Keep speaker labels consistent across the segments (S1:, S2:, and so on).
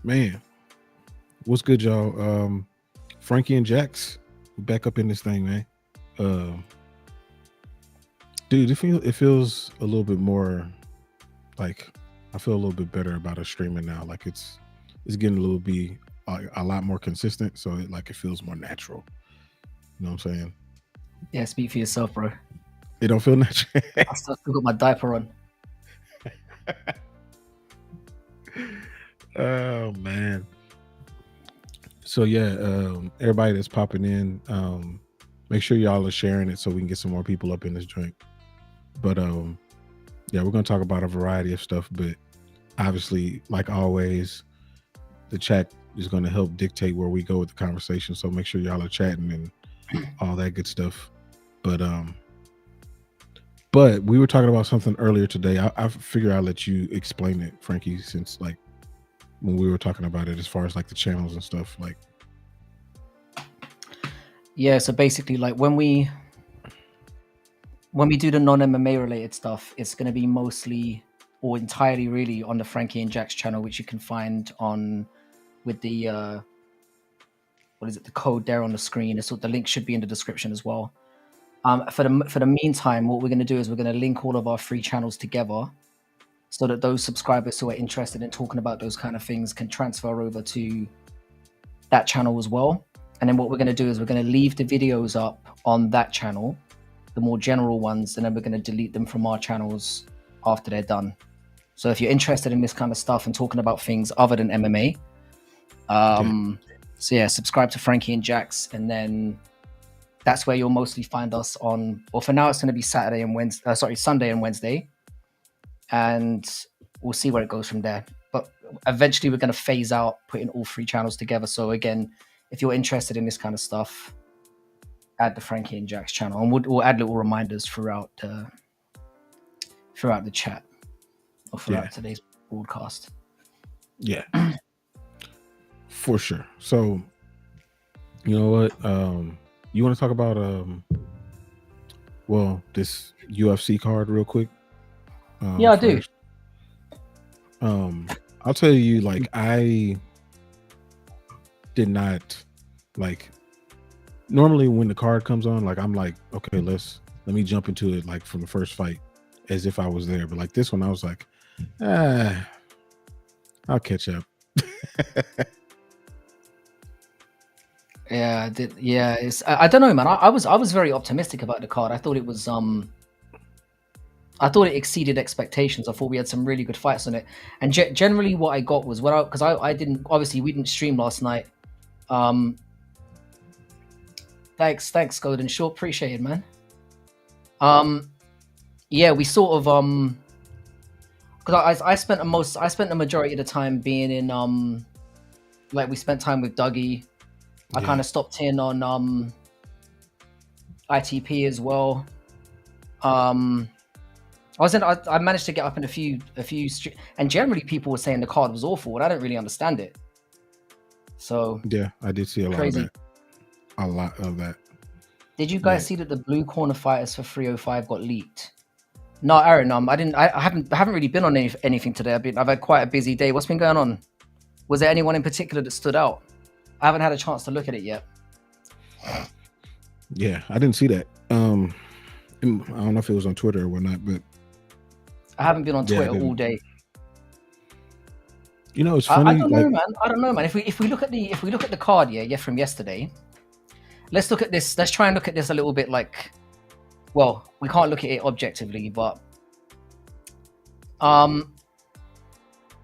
S1: Man, what's good, y'all? Frankie and Jax back up in this thing, man. Uh, Dude, it feels a little bit more like I feel a little bit better about us streaming now. Like it's getting a little be a lot more consistent, so it feels more natural. You know what I'm saying?
S2: Yeah, speak for yourself, bro.
S1: It don't feel natural.
S2: I still got my diaper on.
S1: Oh man. So yeah, everybody that's popping in, make sure y'all are sharing it so we can get some more people up in this joint. But yeah, we're gonna talk about a variety of stuff, but obviously, like always, the chat is gonna help dictate where we go with the conversation. So make sure y'all are chatting and all that good stuff. But we were talking about something earlier today. I figure I'll let you explain it, Frankie, since like when we were talking about it as far as like the channels and stuff. Like,
S2: Yeah, so basically, like when we do the non-MMA related stuff, it's going to be mostly or entirely really on the Frankie and Jax channel, which you can find on with the what is it, the code there on the screen. So the link should be in the description as well. For the meantime, what we're going to do is we're going to link all of our free channels together so that those subscribers who are interested in talking about those kind of things can transfer over to that channel as well. And then what we're going to do is we're going to leave the videos up on that channel, the more general ones, and then we're going to delete them from our channels after they're done. So if you're interested in this kind of stuff and talking about things other than MMA, so yeah, subscribe to Frankie and Jax, and then that's where you'll mostly find us on. Well, for now, it's going to be Sunday and Wednesday, and we'll see where it goes from there. But eventually, we're going to phase out putting all three channels together. So again, if you're interested in this kind of stuff, add the Frankie and Jax channel, and we'll add little reminders throughout the chat or throughout today's broadcast.
S1: Yeah, for sure. So, you know what? You want to talk about this UFC card real quick?
S2: Yeah, I do.
S1: I'll tell you, like, I did not like. Normally, when the card comes on, like, I'm like, okay, let me jump into it like from the first fight, as if I was there. But like this one, I was like, I'll catch up.
S2: Yeah, I did. Yeah, I don't know, man. I was very optimistic about the card. I thought it was I thought it exceeded expectations. I thought we had some really good fights on it. And generally, what I got was because I didn't, obviously we didn't stream last night. Thanks, Golden Short, appreciate it, man. Yeah, we sort of because I spent the majority of the time being in like we spent time with Dougie. I kind of stopped in on ITP as well. I managed to get up in a few and generally people were saying the card was awful, and I don't really understand it. So
S1: yeah, I did see a lot of that.
S2: Did you guys see that the blue corner fighters for 305 got leaked? No, Aaron, I haven't really been on anything today. I've had quite a busy day. What's been going on? Was there anyone in particular that stood out? I haven't had a chance to look at it yet.
S1: Yeah, I didn't see that. I don't know if it was on Twitter or whatnot, but
S2: I haven't been on Twitter all day.
S1: You know, it's funny.
S2: I don't know, man. If we look at the card, from yesterday, let's look at this. Let's try and look at this a little bit like, well, we can't look at it objectively, but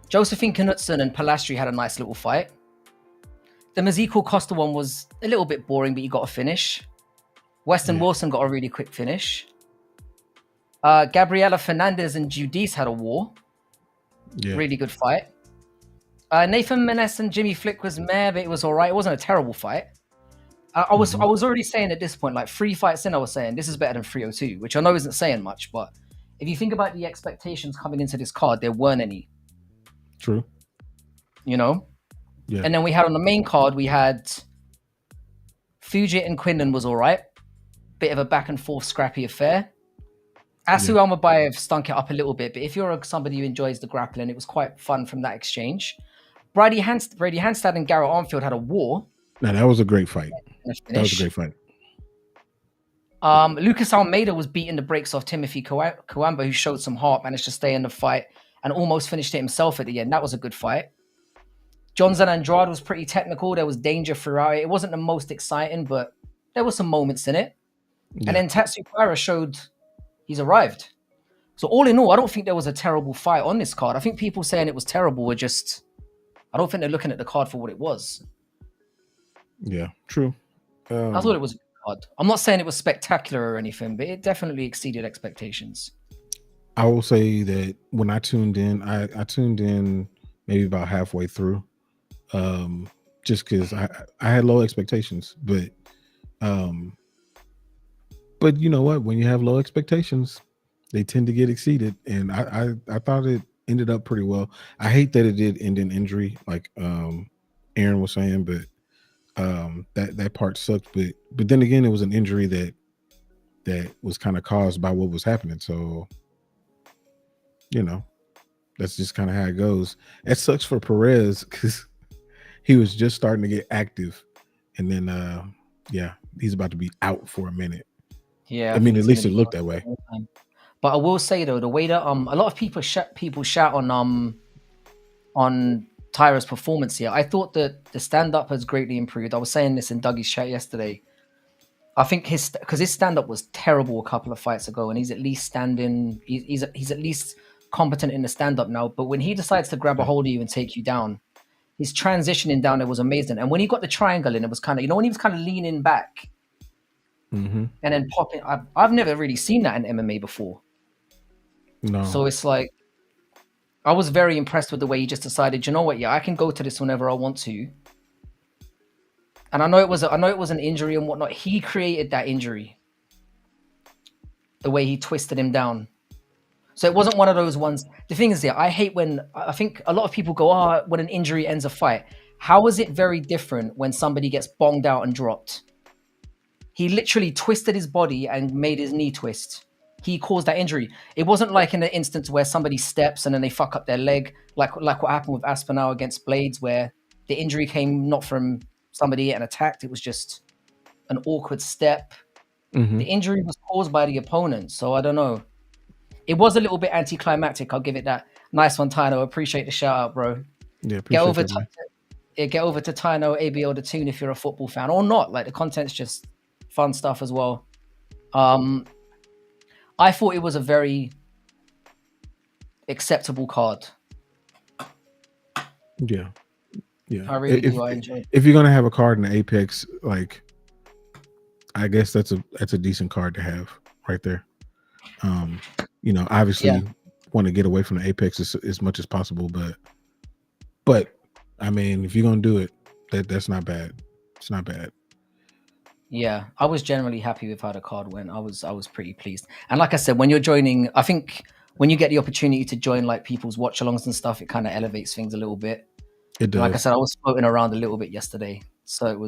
S2: Josephine Knudsen and Palastri had a nice little fight. The Maziko Costa one was a little bit boring, but you got a finish. Weston Wilson got a really quick finish. Gabriela Fernandez and Judice had a war. Yeah. Really good fight. Nathan Menes and Jimmy Flick was meh, but it was all right. It wasn't a terrible fight. I was already saying at this point, like 3 fights in, I was saying this is better than 302, which I know isn't saying much, but if you think about the expectations coming into this card, there weren't any.
S1: True.
S2: You know?
S1: Yeah.
S2: And then we had on the main card, we had Fugit and Quinlan was all right. Bit of a back and forth scrappy affair. Asu Almabayev stunk it up a little bit, but if you're somebody who enjoys the grappling, it was quite fun from that exchange. Brady Handstad and Garrett Armfield had a war.
S1: Now that was a great fight.
S2: And a
S1: That was a
S2: finish.
S1: great fight.
S2: Lucas Almeida was beating the brakes off Timothy Kawamba, who showed some heart, managed to stay in the fight, and almost finished it himself at the end. That was a good fight. Johnson Andrade was pretty technical. There was danger throughout it. It wasn't the most exciting, but there were some moments in it.
S1: Yeah.
S2: And then Tatsukara showed he's arrived. So all in all, I don't think there was a terrible fight on this card. I think people saying it was terrible were just, I don't think they're looking at the card for what it was.
S1: Yeah, true.
S2: I thought it was a good card. I'm not saying it was spectacular or anything, but it definitely exceeded expectations.
S1: I will say that when I tuned in, I tuned in maybe about halfway through, just because I had low expectations, but you know what? When you have low expectations, they tend to get exceeded, and I thought it ended up pretty well. I hate that it did end in injury, like Aaron was saying, but that part sucked. But then again, it was an injury that was kind of caused by what was happening. So, you know, that's just kind of how it goes. It sucks for Perez because he was just starting to get active, and then yeah, he's about to be out for a minit.
S2: Yeah,
S1: I mean, at least it looked that way.
S2: But I will say though, the way that a lot of people shout on Tyra's performance here. I thought that the stand-up has greatly improved. I was saying this in Dougie's chat yesterday. I think his stand-up was terrible a couple of fights ago, and he's at least standing. He's at least competent in the stand-up now. But when he decides to grab a hold of you and take you down, his transitioning down there was amazing. And when he got the triangle in, it was kind of, when he was kind of leaning back and then popping. I've never really seen that in MMA before.
S1: No.
S2: So it's like, I was very impressed with the way he just decided, you know what? Yeah, I can go to this whenever I want to. And I know it was an injury and whatnot. He created that injury. The way he twisted him down. So it wasn't one of those ones. The thing is, I hate when, I think a lot of people go, when an injury ends a fight. How is it very different when somebody gets bonged out and dropped? He literally twisted his body and made his knee twist. He caused that injury. It wasn't like in the instance where somebody steps and then they fuck up their leg, like what happened with Aspinall against Blades, where the injury came not from somebody getting attacked. It was just an awkward step. The injury was caused by the opponent. So I don't know. It was a little bit anticlimactic. I'll give it that. Nice one, Tino. Appreciate the shout out, bro.
S1: Yeah,
S2: get over to Tino ABO the Tune if you're a football fan or not. Like, the content's just fun stuff as well. I thought it was a very acceptable card.
S1: Yeah.
S2: I really do. I enjoy it.
S1: If you're gonna have a card in the Apex, like, I guess that's a decent card to have right there. Obviously want to get away from the Apex as much as possible, but I mean, if you're gonna do it, that's not bad. It's not bad.
S2: Yeah, I was generally happy with how the card went. I was pretty pleased. And like I said, when you're joining, I think when you get the opportunity to join like people's watch-alongs and stuff, it kind of elevates things a little bit.
S1: It does.
S2: Like I said, I was floating around a little bit yesterday, so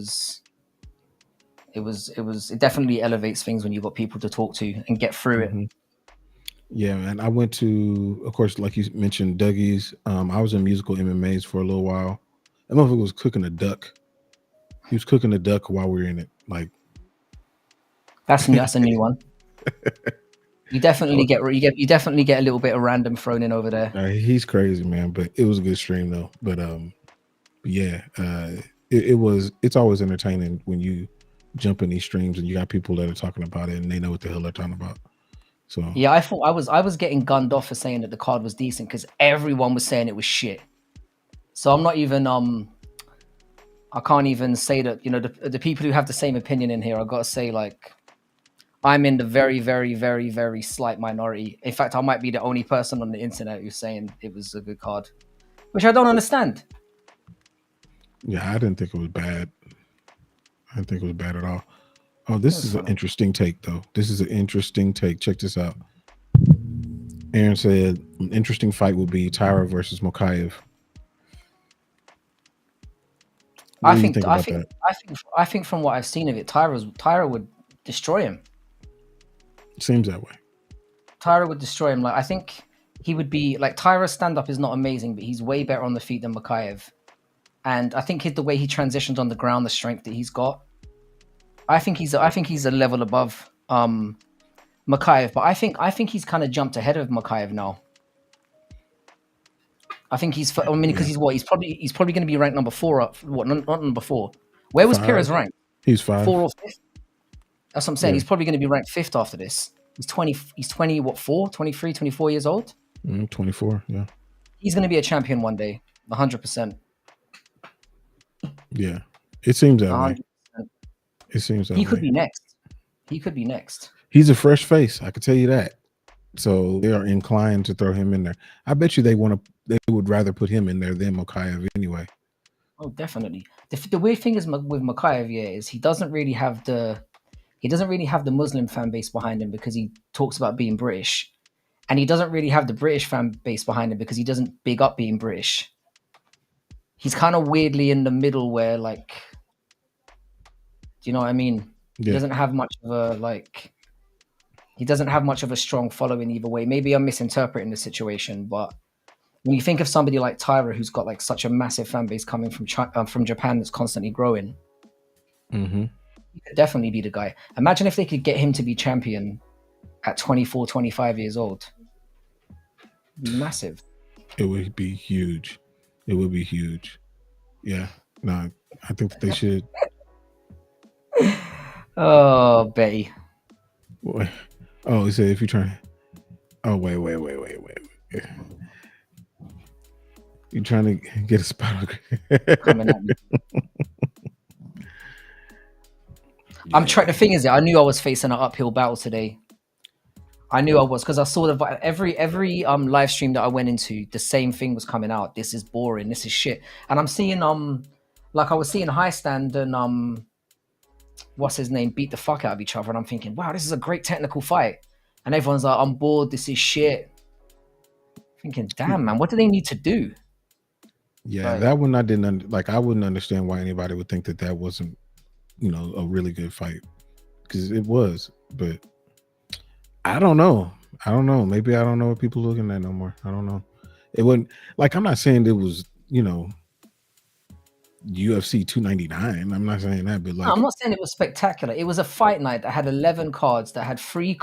S2: it definitely elevates things when you've got people to talk to and get through it.
S1: Yeah, man. I went to, of course, like you mentioned, Dougie's. I was in musical MMAs for a little while. That motherfucker was cooking a duck. He was cooking a duck while we were in it. Like,
S2: that's a new one. You definitely get a little bit of random thrown in over there.
S1: He's crazy, man. But it was a good stream though. But yeah, it's always entertaining when you jump in these streams and you got people that are talking about it and they know what the hell they're talking about. So
S2: yeah, I thought I was getting gunned off for saying that the card was decent because everyone was saying it was shit. So I'm not even I can't even say that, the people who have the same opinion in here, I've got to say, like, I'm in the very, very, very, very slight minority. In fact, I might be the only person on the internet who's saying it was a good card, which I don't understand.
S1: Yeah, I didn't think it was bad. I didn't think it was bad at all. Oh, this is an interesting take, though. This is an interesting take. Check this out. Aaron said an interesting fight would be Tyra versus Mokaev.
S2: I think from what I've seen of it, Tyra would destroy him.
S1: Seems that way.
S2: Tyra would destroy him. Like, I think he would be like, Tyra's stand-up is not amazing, but he's way better on the feet than Mokaev. and I think the way he transitions on the ground, the strength that he's got, I think he's a level above Makayev, but I think he's kind of jumped ahead of Makayev now. I think he's. I mean, because he's what? He's probably going to be ranked number 4. What? Not number 4. Where was
S1: 5.
S2: Pires ranked?
S1: He's 5.
S2: 4 or 5th. That's what I'm saying.
S1: Yeah.
S2: He's probably going to be ranked 5th after this. He's 20. He's 20. What? 4? 23, 24 years old.
S1: 24. Yeah.
S2: He's going to be a champion one day. 100%.
S1: Yeah. It seems that
S2: 100%.
S1: way. It seems that
S2: He
S1: way.
S2: could be next. He could be next.
S1: He's a fresh face. I can tell you that. So they are inclined to throw him in there. I bet you they would rather put him in there than Makayev anyway.
S2: Oh, definitely. The weird thing is with Makayev, is he doesn't really have the Muslim fan base behind him because he talks about being British, and he doesn't really have the British fan base behind him because he doesn't big up being British. He's kind of weirdly in the middle where, like, do you know what I mean?
S1: Yeah.
S2: He doesn't have much of a he doesn't have much of a strong following either way. Maybe I'm misinterpreting the situation, but when you think of somebody like Tyra, who's got like such a massive fan base coming from Japan that's constantly growing,
S1: Mm-hmm.
S2: he could definitely be the guy. Imagine if they could get him to be champion at 24, 25 years old. It'd be massive.
S1: It would be huge. It would be huge. Yeah. No, I think that they should.
S2: Oh, Betty.
S1: Boy. Oh, he said if you're trying. Oh, wait. You're trying to get a spot.
S2: Coming at me. I'm trying. The thing is, I knew I was facing an uphill battle today. I knew I was, because I saw every live stream that I went into, the same thing was coming out. This is boring. This is shit. And I'm seeing like I was seeing High Stand and what's his name beat the fuck out of each other, and I'm thinking, wow, this is a great technical fight. And everyone's like, I'm bored. This is shit. Thinking, damn, man, what do they need to do?
S1: Yeah, that one I didn't I wouldn't understand why anybody would think that wasn't, a really good fight, because it was. But I don't know. Maybe I don't know what people are looking at no more. I don't know. It wouldn't, I'm not saying it was, UFC 299. I'm not saying that, but
S2: No, I'm not saying it was spectacular. It was a fight night that had 11 cards, that had 3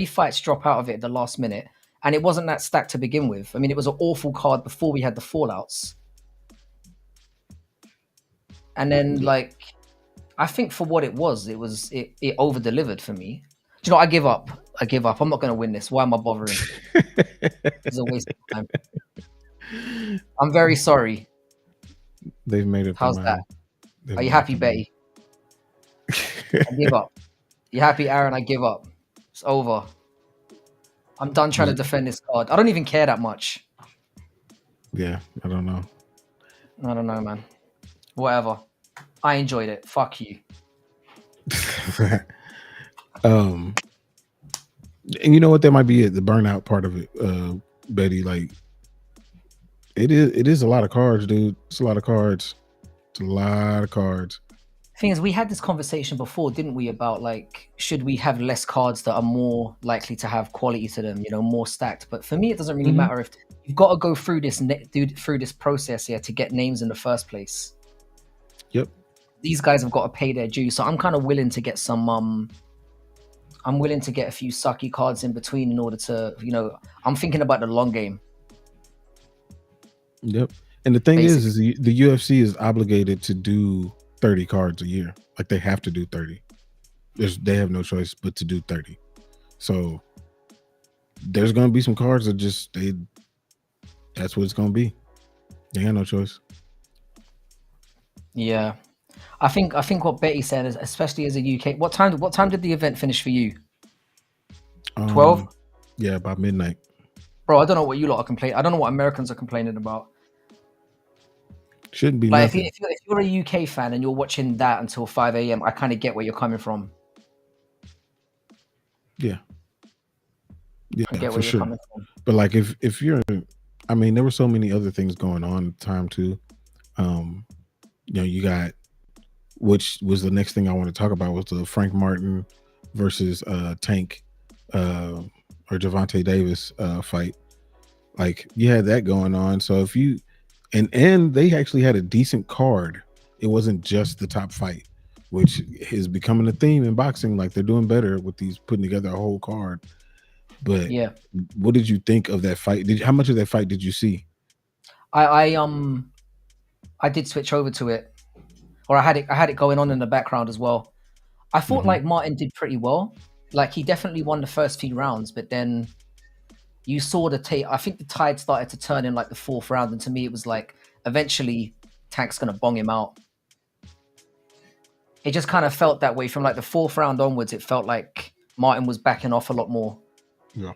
S2: fights drop out of it at the last minute, and it wasn't that stacked to begin with. I mean, it was an awful card before we had the fallouts. And then, I think for what it was, it over delivered for me. Do you know, I give up. I'm not going to win this. Why am I bothering? It's a waste of time. I'm very sorry.
S1: They've made it.
S2: How's that? Are you happy, Betty? I give up. You happy, Aaron? I give up. It's over. I'm done trying to defend this card. I don't even care that much.
S1: Yeah, I don't know.
S2: I don't know, man. Whatever. I enjoyed it. Fuck you.
S1: And you know what? That might be it. The burnout part of it, Betty. It is a lot of cards, dude. It's a lot of cards.
S2: Thing is, we had this conversation before, didn't we, about should we have less cards that are more likely to have quality to them, more stacked. But for me, it doesn't really matter if you've got to go through this process here to get names in the first place.
S1: Yep.
S2: These guys have got to pay their due, so I'm kind of willing to get some. I'm willing to get a few sucky cards in between in order to, I'm thinking about the long game.
S1: Yep. And the thing is the UFC is obligated to do 30 cards a year. They have to do 30. They have no choice but to do 30. So there's going to be some cards that that's what it's going to be. They have no choice.
S2: Yeah. I think what Betty said is, especially as a UK, what time did the event finish for you? 12?
S1: Yeah, about midnight.
S2: Bro, I don't know what you lot are complaining. I don't know what Americans are complaining about.
S1: Shouldn't be nothing.
S2: If you're a UK fan and you're watching that until 5 a.m., I kind of get where you're coming from.
S1: Yeah. Yeah,
S2: I get
S1: for
S2: where
S1: sure.
S2: you're coming from.
S1: But if you're, I mean, there were so many other things going on at the time too. You got, which was the next thing I want to talk about, was the Frank Martin versus Tank or Gervonta Davis fight. You had that going on. So and they actually had a decent card. It wasn't just the top fight, which is becoming a theme in boxing. Like they're doing better with these, putting together a whole card. But
S2: Yeah,
S1: what did you think of that fight? How much of that fight did you see?
S2: I did switch over to it, or I had it going on in the background as well. I thought
S1: Mm-hmm.
S2: like Martin did pretty well. Like he definitely won the first few rounds, but then you saw I think the tide started to turn in like the fourth round, and to me it was like eventually Tank's gonna bong him out. It just kind of felt that way from like the fourth round onwards. It felt like Martin was backing off a lot more,
S1: Yeah.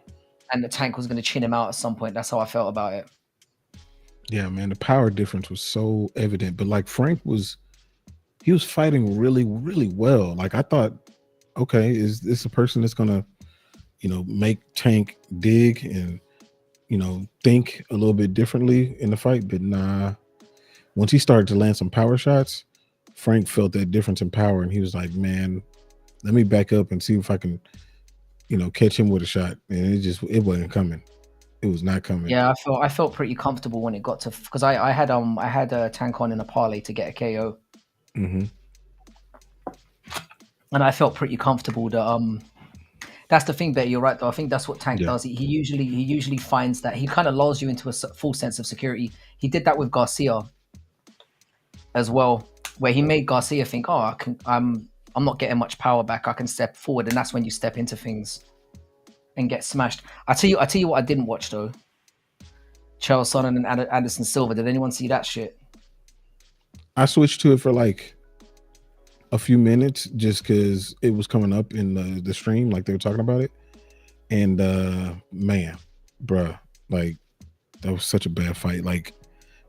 S2: and the Tank was going to chin him out at some point. That's how I felt about it.
S1: Yeah, man, the power difference was so evident. But like Frank was fighting really, really well. Like I thought, okay, is this a person that's gonna, make Tank dig and think a little bit differently in the fight? But nah, once he started to land some power shots, Frank felt that difference in power, and he was like, "Man, let me back up and see if I can, catch him with a shot." And it wasn't coming. It was not coming.
S2: Yeah, I felt pretty comfortable when it got to, because I had a Tank on in a parlay to get a KO,
S1: Mm-hmm.
S2: and I felt pretty comfortable that that's the thing, Betty. You're right, though. I think that's what Tank
S1: Yeah.
S2: does. He usually finds that he kind of lulls you into a full sense of security. He did that with Garcia as well, where he made Garcia think, "Oh, I'm not getting much power back. I can step forward," and that's when you step into things and get smashed. I tell you what I didn't watch though. Chael Sonnen and Anderson Silva. Did anyone see that shit?
S1: I switched to it for like a few minutes just because it was coming up in the stream, like they were talking about it. And man, bruh, like that was such a bad fight. Like,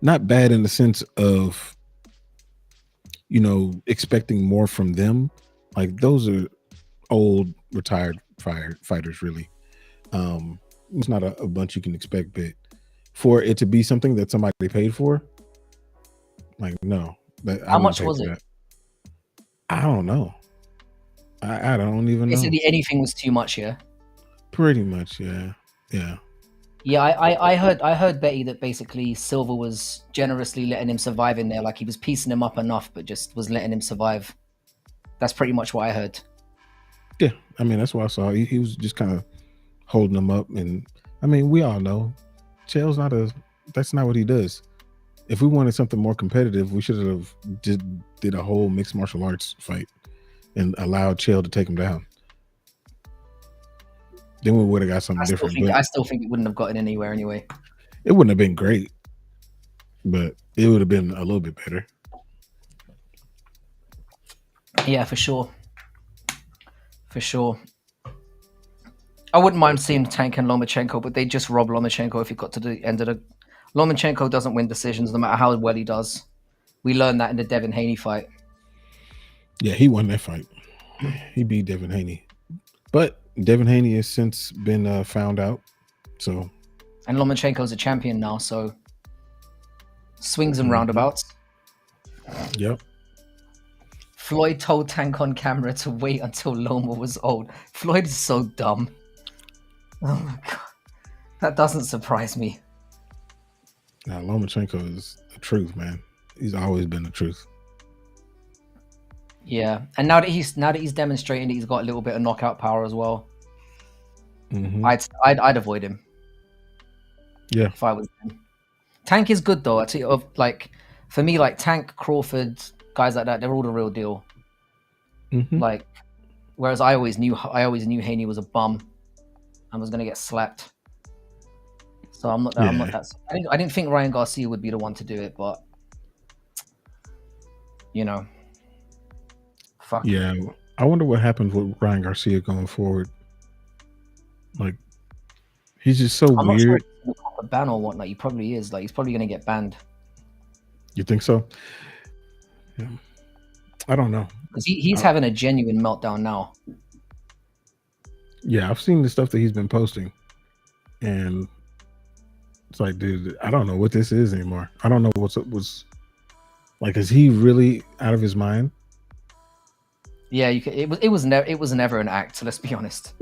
S1: not bad in the sense of expecting more from them. Like those are old retired fighters, really. It's not a bunch you can expect, but for it to be something that somebody paid for, like no, I
S2: How
S1: wouldn't
S2: much
S1: pay
S2: was
S1: for
S2: it?
S1: that. I don't know. I don't even know.
S2: Basically, anything was too much. Yeah.
S1: Pretty much, yeah, yeah,
S2: Yeah, I heard Betty that basically Silva was generously letting him survive in there, like he was piecing him up enough, but just was letting him survive. That's pretty much what I heard.
S1: yeah. I mean, that's what I saw. He was just kind of holding them up, and I mean, we all know Chael's that's not what he does. If we wanted something more competitive, we should have did a whole mixed martial arts fight and allowed Chael to take him down. Then we would have got something different. But
S2: I still think it wouldn't have gotten anywhere anyway.
S1: it wouldn't have been great, but it would have been a little bit better.
S2: Yeah, for sure. For sure. I wouldn't mind seeing Tank and Lomachenko, but they just rob Lomachenko if he got to the end of the. Lomachenko doesn't win decisions no matter how well he does. We learned that in the Devin Haney fight.
S1: Yeah, he won that fight. He beat Devin Haney, but Devin Haney has since been found out. So,
S2: and Lomachenko's a champion now, so swings and roundabouts.
S1: Yep.
S2: Floyd told Tank on camera to wait until Loma was old. Floyd is so dumb. Oh my god, that doesn't surprise me.
S1: Now Lomachenko is the truth, man. He's always been the truth.
S2: Yeah, and now that he's demonstrating that he's got a little bit of knockout power as well, I'd avoid him.
S1: Yeah,
S2: if I was him. Tank is good though. I tell you, like for me, like Tank, Crawford, guys like that, they're all the real deal. Like, whereas I always knew Haney was a bum and was gonna get slapped. So I'm not that. I didn't think Ryan Garcia would be the one to do it, but fuck.
S1: Yeah, I wonder what happens with Ryan Garcia going forward. Like, he's just so
S2: I'm
S1: weird.
S2: not sure if he's gonna pop a ban or whatnot. He probably is. Like, he's probably gonna get banned.
S1: You think so? Yeah. I don't know.
S2: Because he's having a genuine meltdown now.
S1: Yeah, I've seen the stuff that he's been posting, and it's like, dude, I don't know what this is anymore. I don't know what's like. Is he really out of his mind?
S2: Yeah, it was never an act. So let's be honest.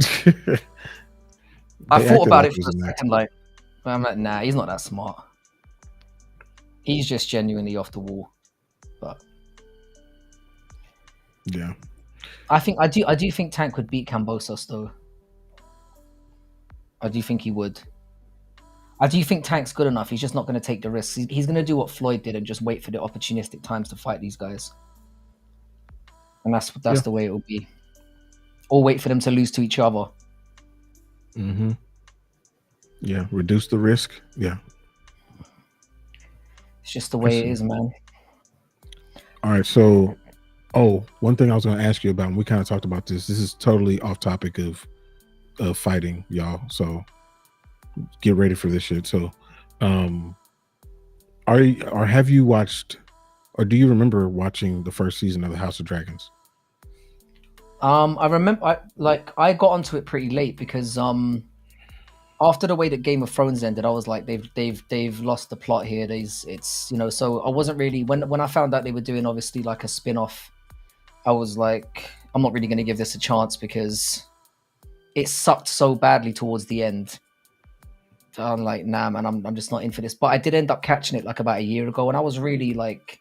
S2: I thought about it for a second. Like, I'm like, nah, he's not that smart. He's just genuinely off the wall. But
S1: Yeah.
S2: I do think Tank would beat Kambosos though. I do think he would. I do think Tank's good enough. He's just not going to take the risks. He's going to do what Floyd did and just wait for the opportunistic times to fight these guys. And that's
S1: Yeah.
S2: the way it will be. Or wait for them to lose to each other.
S1: Mm-hmm. Yeah. Reduce the risk. Yeah.
S2: It's just the way it is, man.
S1: All right. So, one thing I was going to ask you about, and we kind of talked about this. This is totally off topic of fighting, y'all. So get ready for this shit. So, have you watched, or do you remember watching the first season of the House of Dragons?
S2: I remember, I got onto it pretty late because after the way that Game of Thrones ended, I was like, they've lost the plot here. It's so I wasn't really when I found out they were doing obviously like a spin-off, I was like, I'm not really going to give this a chance because it sucked so badly towards the end. I'm like, nah, man, I'm just not in for this. But I did end up catching it like about a year ago, and I was really like,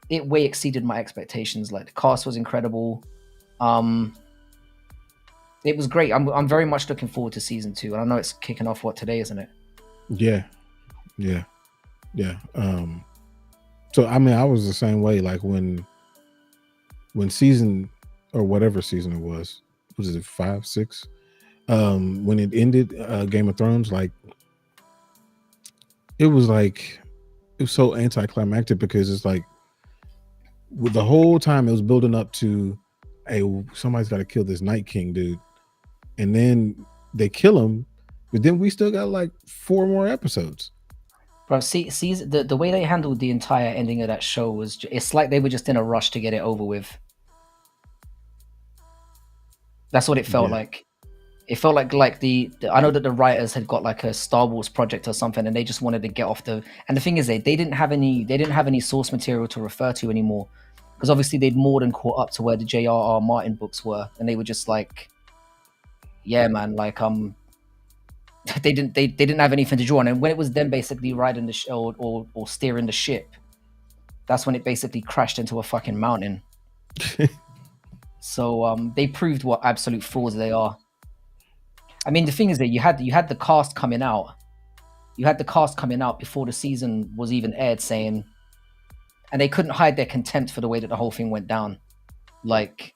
S2: it way exceeded my expectations. Like the cast was incredible. It was great. I'm very much looking forward to season 2, and I know it's kicking off today, isn't it?
S1: Yeah. So I mean, I was the same way. Like when season, or whatever season it was it 5, 6? When it ended, Game of Thrones, like it was so anticlimactic because it's like with the whole time it was building up to, hey, somebody's got to kill this Night King dude, and then they kill him, but then we still got like 4 more episodes.
S2: Bro, see the way they handled the entire ending of that show was it's like they were just in a rush to get it over with. That's what it felt like. It felt like the I know that the writers had got like a Star Wars project or something, and they just wanted to get off the. And the thing is, they didn't have any source material to refer to anymore, because obviously they'd more than caught up to where the J.R.R. Martin books were, and they were just like, yeah, man, like they didn't have anything to draw on, and when it was them basically riding the or steering the ship, that's when it basically crashed into a fucking mountain. So they proved what absolute frauds they are. I mean, the thing is that you had the cast coming out. You had the cast coming out before the season was even aired, saying, and they couldn't hide their contempt for the way that the whole thing went down. Like,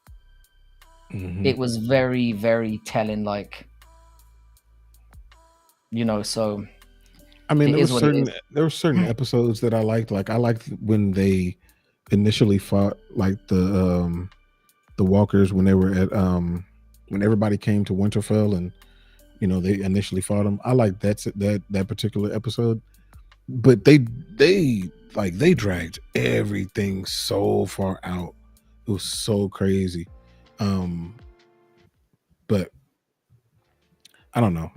S2: it was very, very telling. Like, so.
S1: I mean, there were certain episodes that I liked. Like I liked when they initially fought like the walkers, when they were at when everybody came to Winterfell and they initially fought them. I like that particular episode, but they dragged everything so far out. It was so crazy. But I don't know.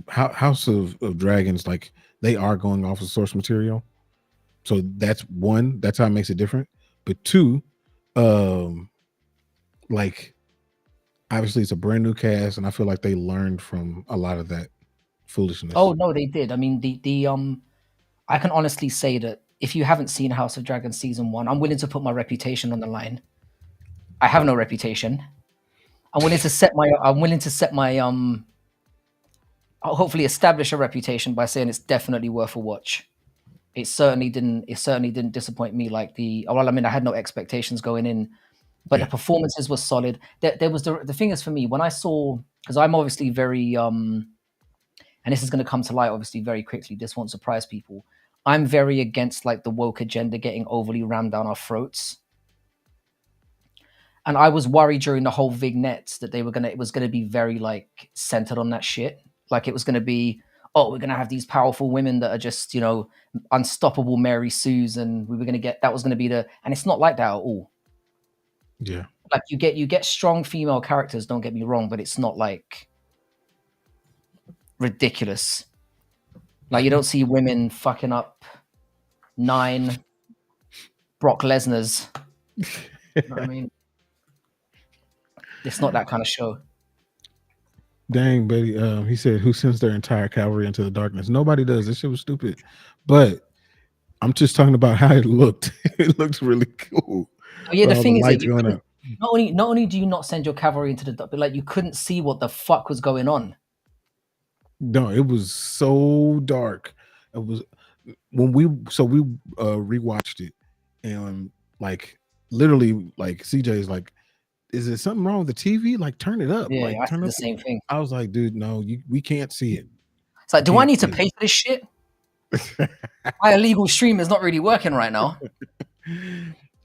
S1: House of Dragons, like they are going off of source material, so that's one. That's how it makes it different. But two, like obviously it's a brand new cast, and I feel like they learned from a lot of that foolishness.
S2: Oh no, they did. I mean, the I can honestly say that if you haven't seen House of Dragons season 1, I'm willing to put my reputation on the line. I have no reputation. I'm willing to set my hopefully establish a reputation by saying it's definitely worth a watch. It certainly didn't disappoint me like I had no expectations going in, but the performances were solid. There was the thing is, for me, when I saw, because I'm obviously very and this is going to come to light obviously very quickly, this won't surprise people, I'm very against like the woke agenda getting overly rammed down our throats. And I was worried during the whole vignettes that it was gonna be very like centered on that shit. Like it was gonna be, oh, we're gonna have these powerful women that are just, unstoppable Mary Sues, and we were gonna get, that was gonna be and it's not like that at all.
S1: Yeah.
S2: Like you get strong female characters, don't get me wrong, but it's not like ridiculous. Like you don't see women fucking up 9 Brock Lesnar's. You know what I mean? It's not that kind of show.
S1: Dang, Betty. He said, "Who sends their entire cavalry into the darkness?" Nobody does. This shit was stupid. But I'm just talking about how it looked. It looked really cool
S2: Oh yeah,
S1: with
S2: the
S1: all the
S2: thing is that
S1: lights
S2: you
S1: going
S2: couldn't.
S1: out.
S2: Not only do you not send your cavalry into the but like you couldn't see what the fuck was going on.
S1: No, it was so dark. It was when we rewatched it, and like literally like CJ's like, is there something wrong with the TV? Like turn it up.
S2: Yeah,
S1: Like
S2: I
S1: turn
S2: said the
S1: up.
S2: same thing.
S1: I was like, dude, no, we can't see it.
S2: It's like,
S1: We
S2: do I
S1: can't
S2: need to
S1: see
S2: pay for this shit?
S1: it.
S2: My illegal stream is not really working right now.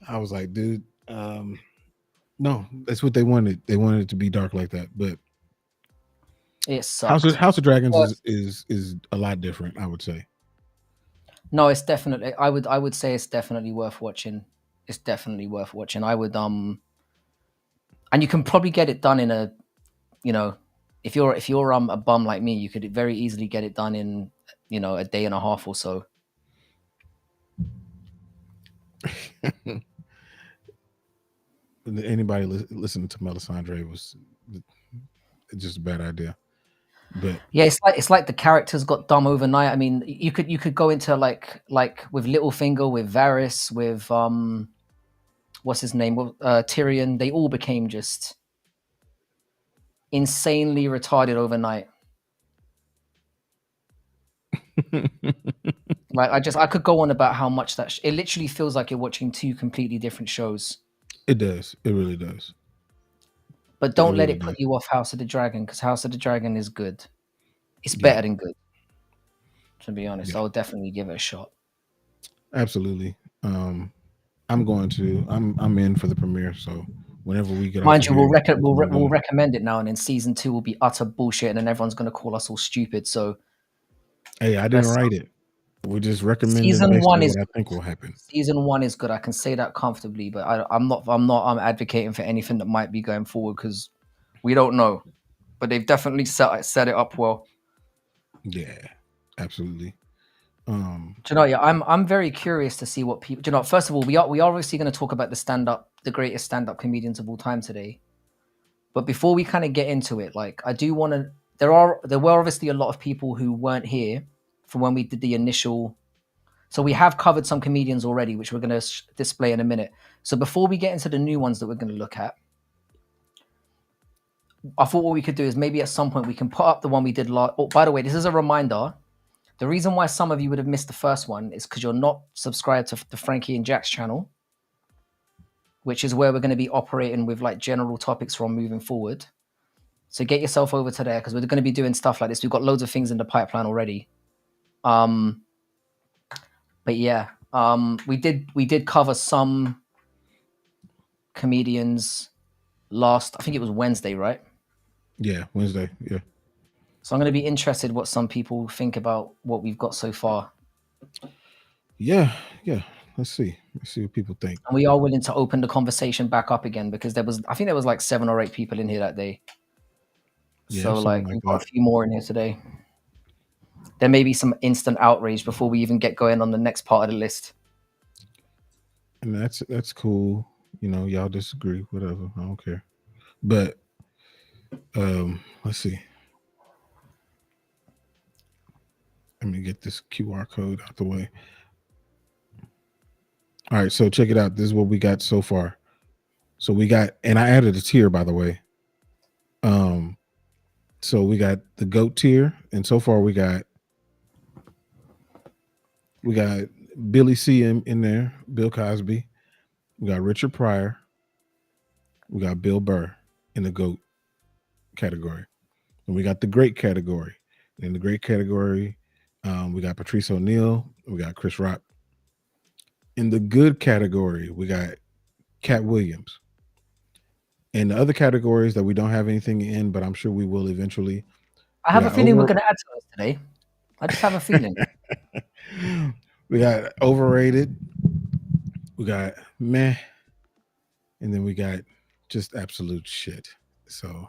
S1: I was like, dude, no, that's what they wanted. They wanted it to be dark like that. But
S2: It sucked.
S1: House of Dragons
S2: But
S1: is a lot different, I would say.
S2: no, it's definitely. I would say it's definitely worth watching. It's definitely worth watching. I would and you can probably get it done in a, you know, if you're a bum like me, you could very easily get it done in, a day and a half or so.
S1: Anybody listening to Melisandre was just a bad idea. But
S2: Yeah, it's like the characters got dumb overnight. I mean, you could go into like with Littlefinger, with Varys, with what's his name, Tyrion. They all became just insanely retarded overnight. Like I could go on about how much it literally feels like you're watching two completely different shows.
S1: it does. It really does.
S2: But
S1: It
S2: don't let
S1: really
S2: it put
S1: does.
S2: you off House of the Dragon, because House of the Dragon is good. It's
S1: Yeah.
S2: better than good, to be honest.
S1: Yeah.
S2: I would definitely give it a shot.
S1: Absolutely. I'm in for the premiere. So whenever we get off
S2: Mind
S1: of
S2: you, we'll
S1: here,
S2: rec-
S1: that's
S2: we'll,
S1: when
S2: re-
S1: I'm
S2: we'll
S1: going.
S2: recommend it now, and then season 2 will be utter bullshit, and then everyone's going to call us all stupid. So
S1: Hey, I didn't
S2: let's.
S1: write it. We're just recommending
S2: Season
S1: based
S2: one
S1: on
S2: is
S1: what I think will happen.
S2: season one is good. I can say that comfortably, but I'm advocating for anything that might be going forward, because we don't know. But they've definitely set it up well.
S1: Yeah, absolutely.
S2: Do you know? Yeah, I'm very curious to see what people. Do you know? First of all, we are obviously going to talk about the greatest stand up comedians of all time today. But before we kind of get into it, like I do want to. There were obviously a lot of people who weren't here from when we did the initial. So we have covered some comedians already, which we're going to display in a minute. So before we get into the new ones that we're going to look at, I thought what we could do is maybe at some point we can put up the one we did last. Oh, by the way, this is a reminder. The reason why some of you would have missed the first one is because you're not subscribed to the Frankie and Jax channel, which is where we're going to be operating with like general topics from moving forward. So get yourself over to there, because we're going to be doing stuff like this. We've got loads of things in the pipeline already. But yeah, we did cover some comedians last. I think it was Wednesday, right?
S1: Yeah, Wednesday. Yeah.
S2: So I'm going to be interested what some people think about what we've got so far.
S1: Yeah, yeah. Let's see. Let's see what people think.
S2: And we are willing to open the conversation back up again, because I think there was like 7 or 8 people in here that day.
S1: Yeah,
S2: So
S1: something
S2: like
S1: like
S2: we've got
S1: that.
S2: a few more in here today. There may be some instant outrage before we even get going on the next part of the list.
S1: And that's cool. You know, y'all disagree, whatever. I don't care. But let's see. Let me get this QR code out the way. All right, so check it out. This is what we got so far. So we got, and I added a tier, by the way. So we got the GOAT tier, and so far we got Billy C in there, Bill Cosby. We got Richard Pryor. We got Bill Burr in the GOAT category. And we got the great category. In the great category, we got Patrice O'Neal. We got Chris Rock. In the good category, we got Cat Williams. In the other categories that we don't have anything in, but I'm sure we will eventually.
S2: I
S1: We
S2: have a
S1: got
S2: feeling we're going to add to this today. I just have a feeling.
S1: we got overrated. We got meh, and then we got just absolute shit. So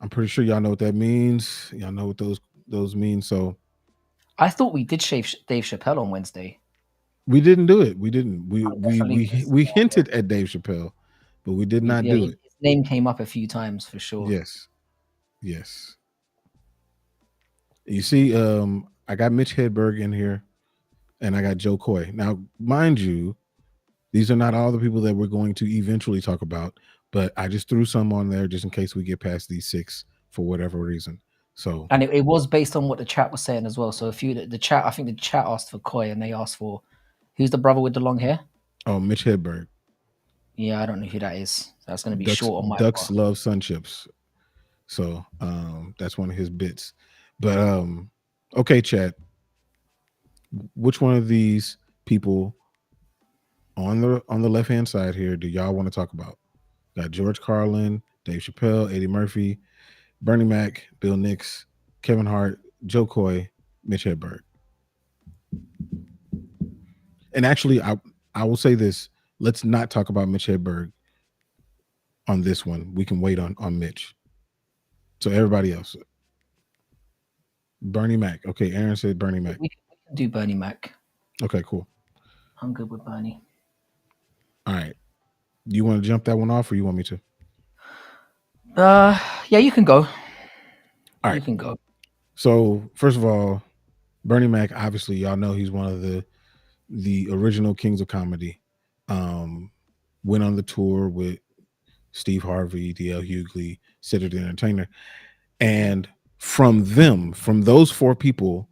S1: I'm pretty sure y'all know what that means. Y'all know what those mean. So
S2: I thought we did shave Dave Chappelle on Wednesday.
S1: we didn't do it. We didn't. We
S2: I'm
S1: we
S2: definitely
S1: we
S2: gonna
S1: we hinted at Dave Chappelle, but we did not
S2: yeah,
S1: do it.
S2: his name came up a few times for sure.
S1: Yes. Yes. You see, I got Mitch Hedberg in here. and I got Joe Coy. Now, mind you, these are not all the people that we're going to eventually talk about, but I just threw some on there just in case we get past these 6 for whatever reason. So,
S2: And it was based on what the chat was saying as well. So if you the chat, I think the chat asked for Koi, and they asked for who's the brother with the long hair.
S1: Mitch Hedberg.
S2: Yeah, I don't know who that is. That's going to be
S1: Ducks
S2: short on my
S1: Ducks
S2: part.
S1: love sun chips. So that's one of his bits. But okay, chat. Which one of these people on the left hand side here do y'all want to talk about? Got George Carlin, Dave Chappelle, Eddie Murphy, Bernie Mac, Bill Nix, Kevin Hart, Joe Coy, Mitch Hedberg. And actually, I will say this: let's not talk about Mitch Hedberg on this one. We can wait on Mitch. So everybody else, Bernie Mac. Okay, Aaron said Bernie Mac.
S2: We can do Bernie Mac.
S1: Okay, cool.
S2: I'm good with Bernie.
S1: All right. You want to jump that one off, or you want me to?
S2: Yeah, you can go.
S1: All
S2: You
S1: right.
S2: can go.
S1: So first of all, Bernie Mac. Obviously, y'all know he's one of the original kings of comedy. Went on the tour with Steve Harvey, D.L. Hughley, Cedric the Entertainer, and from those 4 people,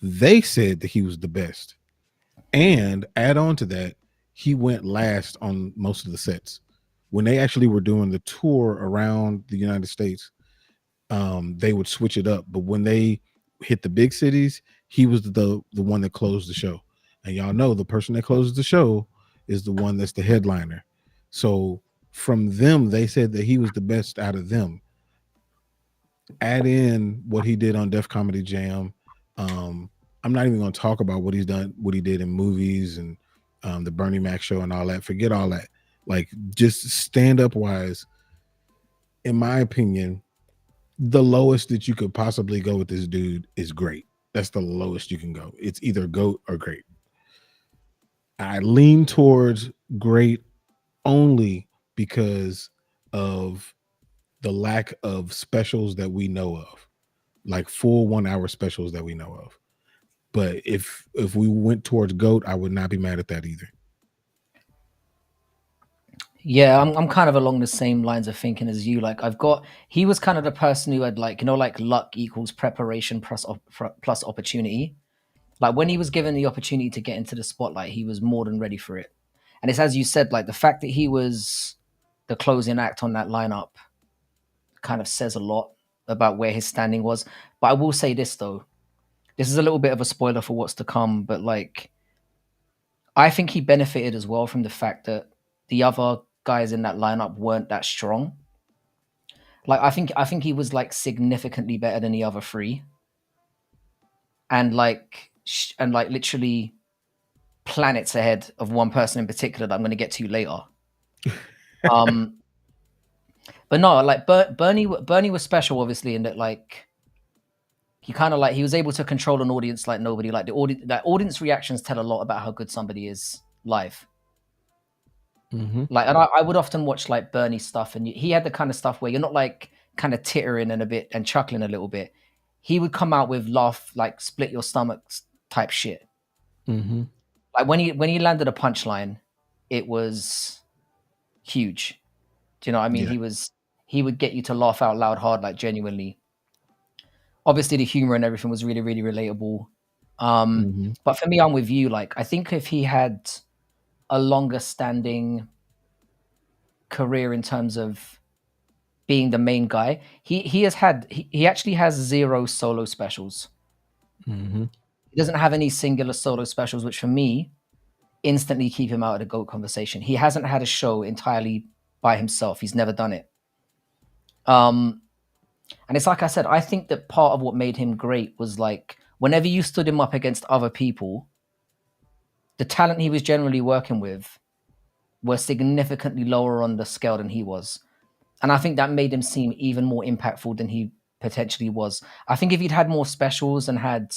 S1: they said that he was the best. And add on to that, he went last on most of the sets. When they actually were doing the tour around the United States, they would switch it up. But when they hit the big cities, he was the one that closed the show. And y'all know the person that closes the show is the one that's the headliner. So from them, they said that he was the best out of them. Add in what he did on Def Comedy Jam. I'm not even going to talk about what he did in movies and the Bernie Mac show and all that. Forget all that. Like, just stand up wise, in my opinion, the lowest that you could possibly go with this dude is great. That's the lowest you can go. It's either GOAT or great. I lean towards great only because of the lack of specials that we know of, like full 1 hour specials that we know of. But if we went towards GOAT, I would not be mad at that either.
S2: Yeah, I'm kind of along the same lines of thinking as you. Like he was kind of the person who had like, like luck equals preparation plus opportunity. Like when he was given the opportunity to get into the spotlight, he was more than ready for it. And it's as you said, like the fact that he was the closing act on that lineup kind of says a lot about where his standing was. But I will say this though, this is a little bit of a spoiler for what's to come, but like I think he benefited as well from the fact that the other guys in that lineup weren't that strong. Like I think he was like significantly better than the other 3, and like literally planets ahead of one person in particular that I'm going to get to later. um, but no, like Bernie was special, obviously, in that like he kind of like he was able to control an audience like nobody. Like that audience reactions tell a lot about how good somebody is live.
S1: Mm-hmm.
S2: Like, and I would often watch like Bernie stuff, and he had the kind of stuff where you're not like kind of tittering and a bit and chuckling a little bit. He would come out with laugh, like split your stomach type shit.
S1: Mm-hmm.
S2: Like when he landed a punchline, it was huge. Do you know what I mean?
S1: Yeah.
S2: He would get you to laugh out loud hard, like genuinely. Obviously, the humor and everything was really, really relatable.
S1: Mm-hmm.
S2: But for me, I'm with you. Like, I think if he had a longer standing career in terms of being the main guy, he actually has 0 solo specials.
S1: Mm-hmm.
S2: He doesn't have any singular solo specials, which for me instantly keep him out of the GOAT conversation. He hasn't had a show entirely by himself. He's never done it. And it's like I said, I think that part of what made him great was like whenever you stood him up against other people, the talent he was generally working with were significantly lower on the scale than he was. And I think that made him seem even more impactful than he potentially was. I think if he'd had more specials and had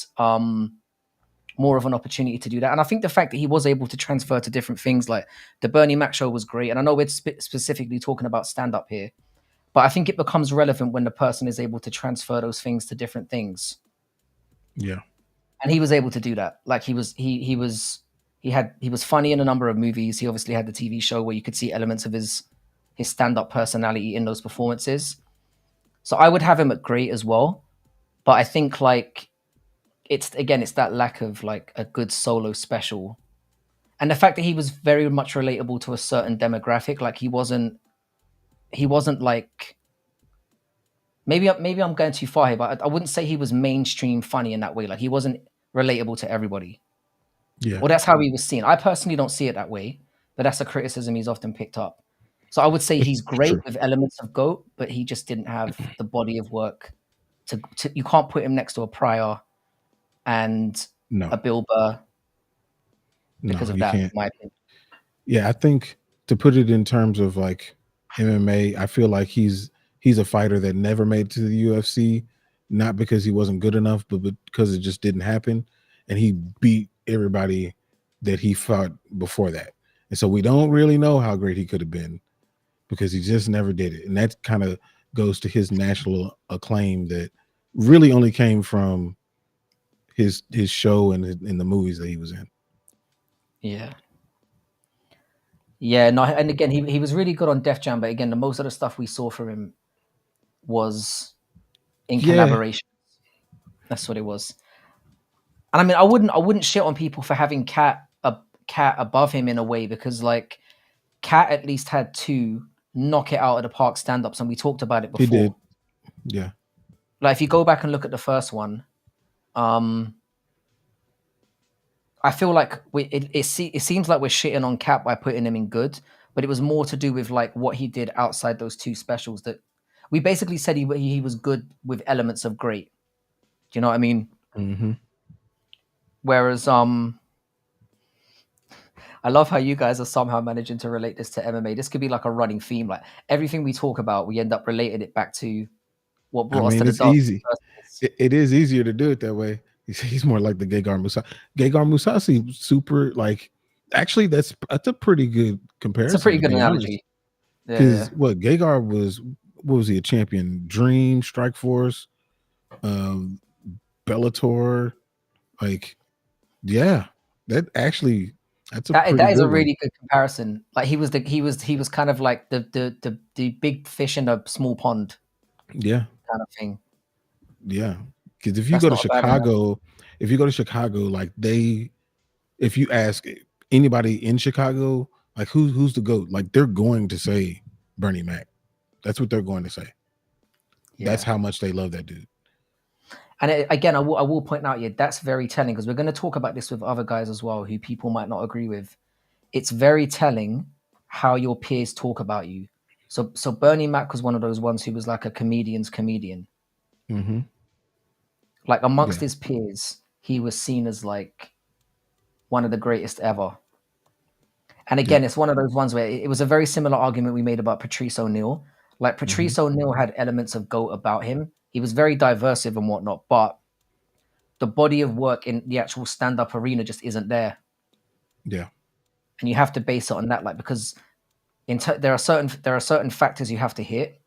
S2: more of an opportunity to do that, and I think the fact that he was able to transfer to different things, like the Bernie Mac show was great. And I know we're specifically talking about stand-up here, but I think it becomes relevant when the person is able to transfer those things to different things.
S1: Yeah.
S2: and he was able to do that. Like he was funny in a number of movies. He obviously had the TV show where you could see elements of his stand-up personality in those performances. So I would have him at great as well. But I think like it's that lack of like a good solo special. And the fact that he was very much relatable to a certain demographic. Like he wasn't like, maybe I'm going too far here, but I wouldn't say he was mainstream funny in that way. Like he wasn't relatable to everybody.
S1: Yeah.
S2: Well, that's how he was seen. I personally don't see it that way, but that's a criticism he's often picked up. So I would say he's great
S1: true.
S2: with elements of GOAT, but he just didn't have the body of work to you can't put him next to a Pryor and
S1: No.
S2: a Bill Burr because
S1: No,
S2: of
S1: you
S2: that, in
S1: can't.
S2: my opinion.
S1: Yeah, I think to put it in terms of like MMA, I feel like he's a fighter that never made it to the UFC, not because he wasn't good enough, but because it just didn't happen, and he beat everybody that he fought before that. And so we don't really know how great he could have been because he just never did it. And that kind of goes to his national acclaim that really only came from his show and in the movies that he was in.
S2: Yeah. Yeah, no, and again, he was really good on Def Jam, but again, the most of the stuff we saw from him was in collaboration. That's what it was. And I mean, I wouldn't shit on people for having Cat above him in a way, because like Cat at least had 2 knock it out of the park stand-ups, and we talked about it before.
S1: He did. Yeah.
S2: Like if you go back and look at the first one, I feel like it seems like we're shitting on Cat by putting him in good, but it was more to do with like what he did outside those 2 specials that we basically said he was good with elements of great. Do you know what I mean?
S1: Mm-hmm.
S2: Whereas I love how you guys are somehow managing to relate this to MMA. This could be like a running theme. Like everything we talk about, we end up relating it back to what brought us to the
S1: It's
S2: dance.
S1: easy. It is easier to do it that way. He's more like the Gegard Mousasi. Gegard Mousasi, super like. Actually, that's a pretty good comparison.
S2: It's a pretty good analogy.
S1: Because what Gegard was, what was he, a champion? Dream, Strike Force, Bellator, like, yeah, that's a
S2: that is a really good comparison. Like he was kind of like the big fish in a small pond.
S1: Yeah,
S2: kind of thing.
S1: Yeah, because if you go to Chicago, like if you ask anybody in Chicago, like who's the GOAT, like they're going to say Bernie Mac. That's what they're going to say. Yeah. That's how much they love that dude.
S2: And again, I will point out, that's very telling, because we're going to talk about this with other guys as well who people might not agree with. It's very telling how your peers talk about you. So Bernie Mac was one of those ones who was like a comedian's comedian.
S1: Mm-hmm.
S2: Like amongst his peers, he was seen as like one of the greatest ever. And again, it's one of those ones where it was a very similar argument we made about Patrice O'Neal. Like Patrice O'Neal had elements of GOAT about him. He was very diversive and whatnot, but the body of work in the actual stand-up arena just isn't there.
S1: Yeah.
S2: And you have to base it on that, like, because there are certain factors you have to hit.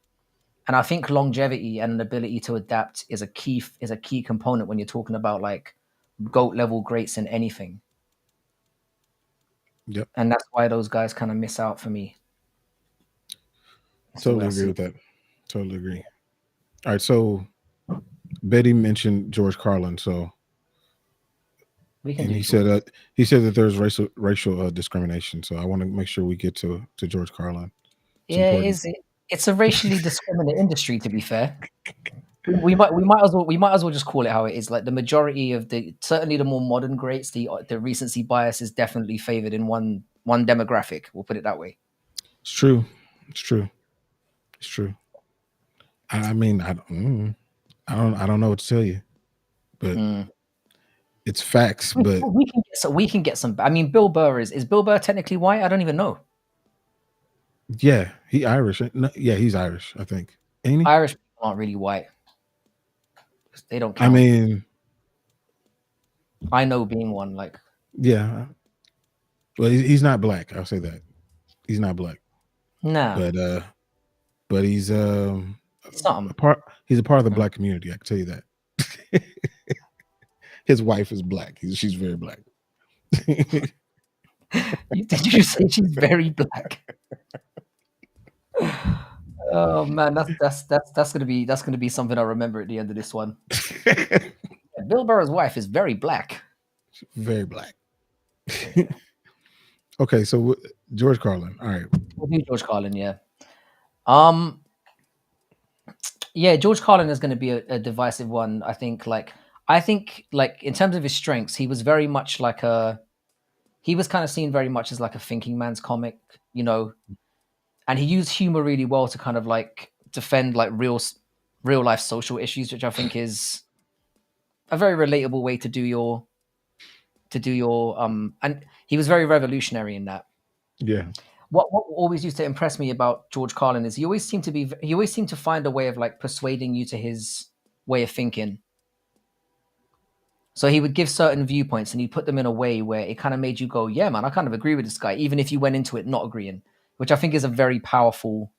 S2: And I think longevity and an ability to adapt is a key component when you're talking about like GOAT level greats in anything.
S1: Yep.
S2: And that's why those guys kind of miss out for me.
S1: Totally agree with that. Totally agree. All right, so Betty mentioned George Carlin, so he said that there's racial discrimination. So I want to make sure we get to George Carlin.
S2: It's a racially discriminate industry, to be fair. We might as well just call it how it is. Like the majority of certainly the more modern greats, the recency bias is definitely favored in one demographic. We'll put it that way.
S1: It's true. I mean, I don't know what to tell you, but it's facts. But
S2: we can get some. I mean, Bill Burr is Bill Burr technically white? I don't even know.
S1: Yeah, he's Irish. No, yeah, he's Irish, I think. Ain't he?
S2: Irish people aren't really white. They don't count.
S1: I mean,
S2: I know being one, like.
S1: Yeah. Well, he's not black. I'll say that. He's not black.
S2: No.
S1: But he's
S2: something.
S1: He's a part of the black community. I can tell you that. His wife is black. She's very black.
S2: Did you say she's very black? Oh man, that's gonna be something I remember at the end of this one. Yeah, Bill Burr's wife is very black.
S1: Very black.
S2: Yeah.
S1: Okay, so George Carlin. All right.
S2: We'll do George Carlin, yeah. Um, yeah, George Carlin is going to be a divisive one. I think like in terms of his strengths, he was very much like he was kind of seen very much as like a thinking man's comic, you know, and he used humor really well to kind of like defend like real life social issues, which I think is a very relatable way to do your and he was very revolutionary in that.
S1: Yeah.
S2: What always used to impress me about George Carlin is he always seemed to find a way of like persuading you to his way of thinking. So he would give certain viewpoints and he'd put them in a way where it kind of made you go, yeah, man, I kind of agree with this guy, even if you went into it not agreeing, which I think is a very powerful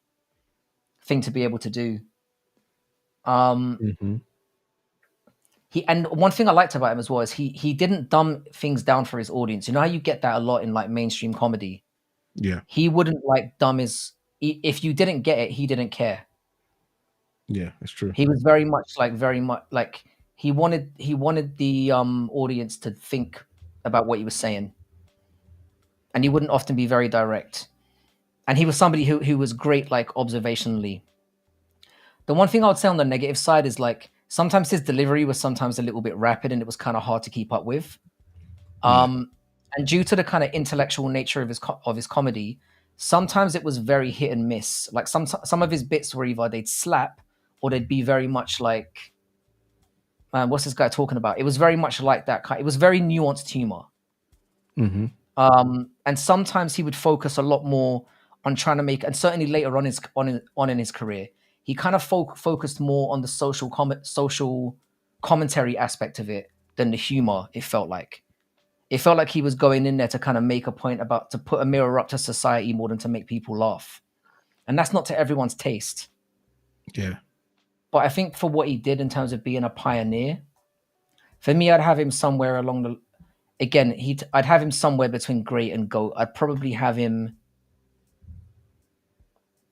S2: thing to be able to do.
S1: Mm-hmm.
S2: And one thing I liked about him as well is he didn't dumb things down for his audience. You know how you get that a lot in like mainstream comedy?
S1: Yeah.
S2: He wouldn't like dumb his if you didn't get it, he didn't care.
S1: Yeah, it's true.
S2: He was very much like he wanted the audience to think about what he was saying. And he wouldn't often be very direct. And he was somebody who was great like observationally. The one thing I would say on the negative side is like sometimes his delivery was sometimes a little bit rapid and it was kind of hard to keep up with.
S1: Yeah.
S2: And due to the kind of intellectual nature of his comedy, sometimes it was very hit and miss. Like some of his bits were either they'd slap or they'd be very much like, what's this guy talking about? It was very much like that kind. It was very nuanced humor.
S1: Mm-hmm.
S2: And sometimes he would focus a lot more on trying to make, and certainly later on in his career, he kind of focused more on the social commentary aspect of it than the humor. It felt like he was going in there to kind of make a point about to put a mirror up to society more than to make people laugh, and that's not to everyone's taste.
S1: Yeah.
S2: But I think for what he did in terms of being a pioneer, for me, I'd have him somewhere along the. Again, I'd have him somewhere between great and GOAT. I'd probably have him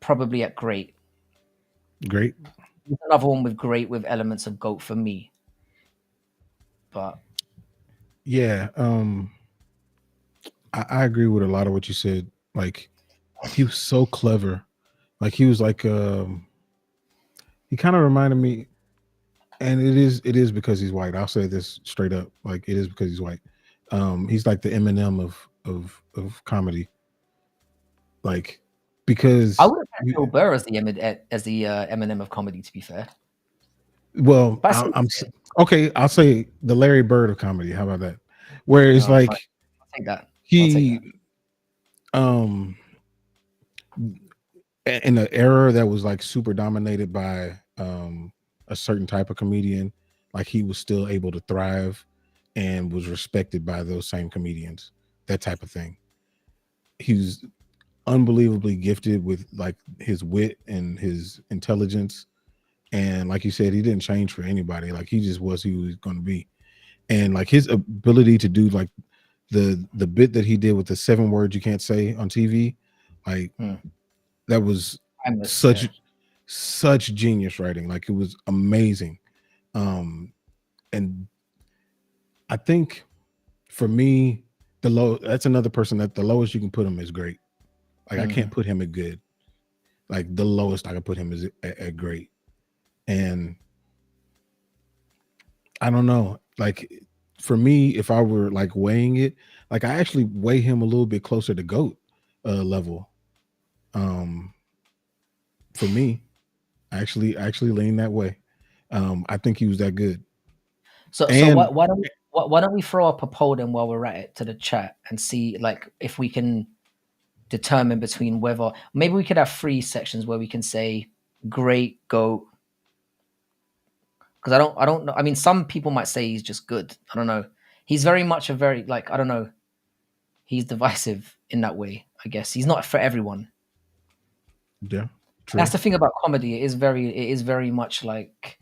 S2: probably at great.
S1: Great.
S2: Another one with great with elements of GOAT for me. But
S1: Yeah. I agree with a lot of what you said. Like he was so clever. Like he was like he kind of reminded me, and it is because he's white. I'll say this straight up. Like it is because he's white. He's like the Eminem of comedy. Like because
S2: I would have had Bill Burr as the Eminem of comedy. To be fair,
S1: well,
S2: but I see what
S1: I'm
S2: you're saying.
S1: okay. I'll say the Larry Bird of comedy. How about that? Where it's
S2: No, fine.
S1: like
S2: I'll take that. I'll take
S1: he
S2: that.
S1: um in an era that was like super dominated by a certain type of comedian, like he was still able to thrive and was respected by those same comedians, that type of thing. He was unbelievably gifted with like his wit and his intelligence, and like you said, he didn't change for anybody. Like he just was who he was going to be, and like his ability to do like the bit that he did with the 7 words you can't say on TV, like that was such such genius writing. Like it was amazing. And I think for me, that's another person that the lowest you can put him is great. Like I can't put him at good. Like the lowest I can put him is at great. And I don't know. Like for me, if I were like weighing it, like I actually weigh him a little bit closer to GOAT level. For me, I actually lean that way. I think he was that good.
S2: So
S1: And
S2: why don't we throw up a poll then while we're at it to the chat and see like if we can determine between whether maybe we could have 3 sections where we can say great, GOAT. Because I don't know. I mean, some people might say he's just good. I don't know. He's very much a very like I don't know. He's divisive in that way. I guess he's not for everyone.
S1: yeah, true.
S2: That's the thing about comedy. It is very much like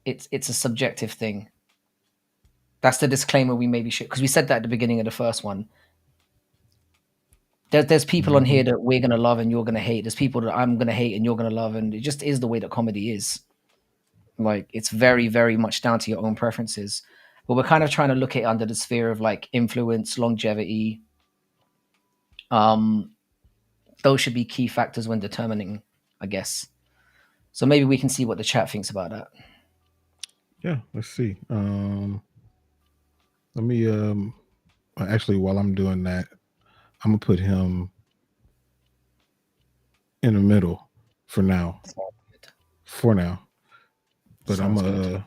S2: it's a subjective thing. That's the disclaimer we maybe should, because we said that at the beginning of the first one. There's people on here that we're gonna love and you're gonna hate. There's people that I'm gonna hate and you're gonna love, and it just is the way that comedy is. Like, it's very, very much down to your own preferences. But we're kind of trying to look at it under the sphere of like influence, longevity. Those should be key factors when determining, I guess. So maybe we can see what the chat thinks about that.
S1: Yeah, let's see. Let me actually, while I'm doing that, I'm gonna put him in the middle for now. For now. But
S2: Sounds
S1: I'm
S2: good.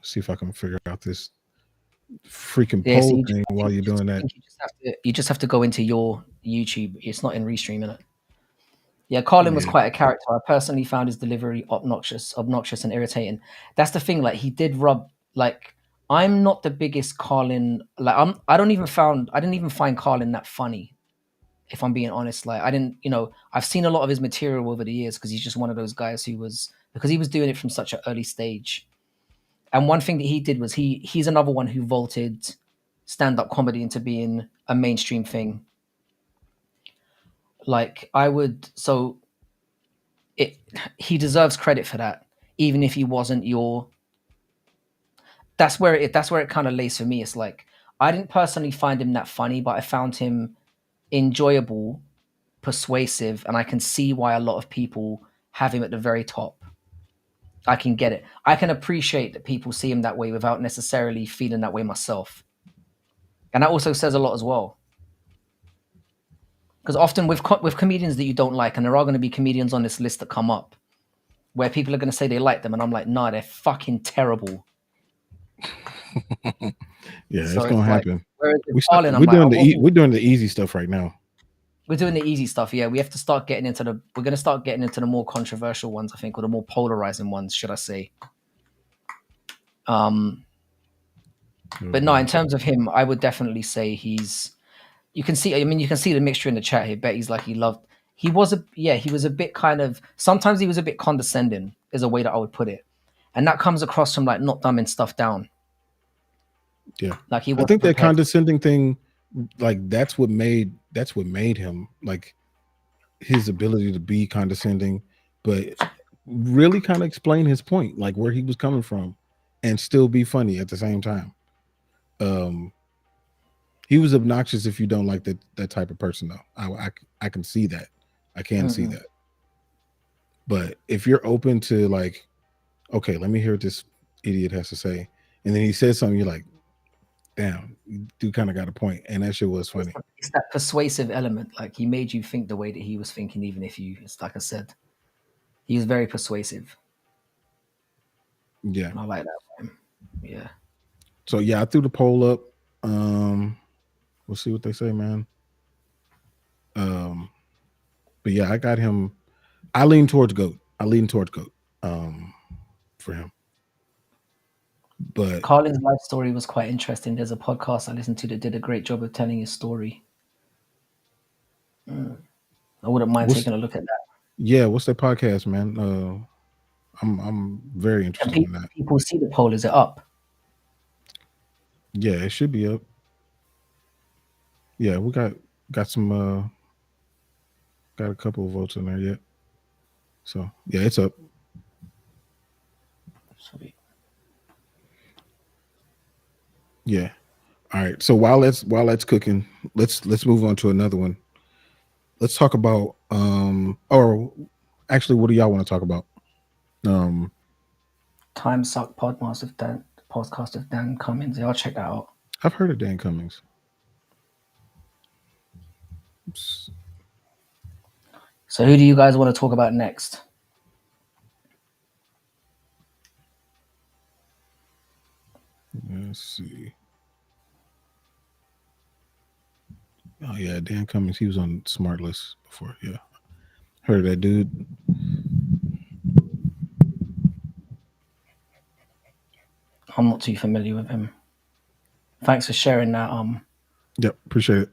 S1: see if I can figure out this freaking
S2: Yeah, so
S1: poll thing while you're doing that.
S2: You just have to go into your YouTube. It's not in Restream, innit? Yeah, Carlin was quite a character. I personally found his delivery obnoxious and irritating. That's the thing. Like, he did rub. Like, I'm not the biggest Carlin. Like, I didn't even find Carlin that funny. If I'm being honest, like, I didn't. I've seen a lot of his material over the years because he's just one of those guys because he was doing it from such an early stage. And one thing that he did was he's another one who vaulted stand-up comedy into being a mainstream thing. Like, he deserves credit for that, even if he wasn't your. That's where it kind of lays for me. It's like, I didn't personally find him that funny, but I found him enjoyable, persuasive, and I can see why a lot of people have him at the very top. I can get it. I can appreciate that people see him that way without necessarily feeling that way myself. And that also says a lot as well. Because often with comedians that you don't like, and there are going to be comedians on this list that come up, where people are going to say they like them, and I'm like, nah, they're fucking terrible.
S1: Yeah, so it's gonna happen.
S2: We're
S1: doing the easy stuff right now.
S2: We're doing the easy stuff. Yeah, we have to start getting into we're going to start getting into the more controversial ones, I think, or the more polarizing ones, should I say? But no, in terms of him, I would definitely say he's. You can see the mixture in the chat here. Betty's like, he was a bit kind of. Sometimes he was a bit condescending, is a way that I would put it, and that comes across from like not dumbing stuff down.
S1: Yeah,
S2: like
S1: I think that condescending thing, like that's what made him, like, his ability to be condescending, but really kind of explain his point, like where he was coming from, and still be funny at the same time. He was obnoxious if you don't like that type of person, though. I can see that. I can see that. But if you're open to, like, okay, let me hear what this idiot has to say, and then he says something, you're like, damn, you do kind of got a point, and that shit was funny.
S2: It's that persuasive element. Like, he made you think the way that he was thinking, even if it's like I said, he was very persuasive.
S1: Yeah,
S2: and I like that. Yeah.
S1: So yeah, I threw the poll up. We'll see what they say, man. But yeah, I got him. I lean towards GOAT. For him. But
S2: Carlin's life story was quite interesting. There's a podcast I listened to that did a great job of telling his story. I wouldn't mind taking a look at that.
S1: Yeah, what's that podcast, man? I'm very interested in that.
S2: People see the poll. Is it up?
S1: Yeah, it should be up. Yeah, we got some got a couple of votes in there yet. So yeah, it's up.
S2: Sweet.
S1: Yeah. All right. So while that's cooking, let's move on to another one. Let's talk about or actually, what do y'all want to talk about?
S2: Time Suck podcast of Dan Cummins. I'll check that out.
S1: I've heard of Dan Cummins.
S2: So who do you guys want to talk about next?
S1: Let's see. Oh yeah, Dan Cummins. He was on Smart List before. Yeah, heard of that dude.
S2: I'm not too familiar with him. Thanks for sharing that.
S1: Yep, appreciate it.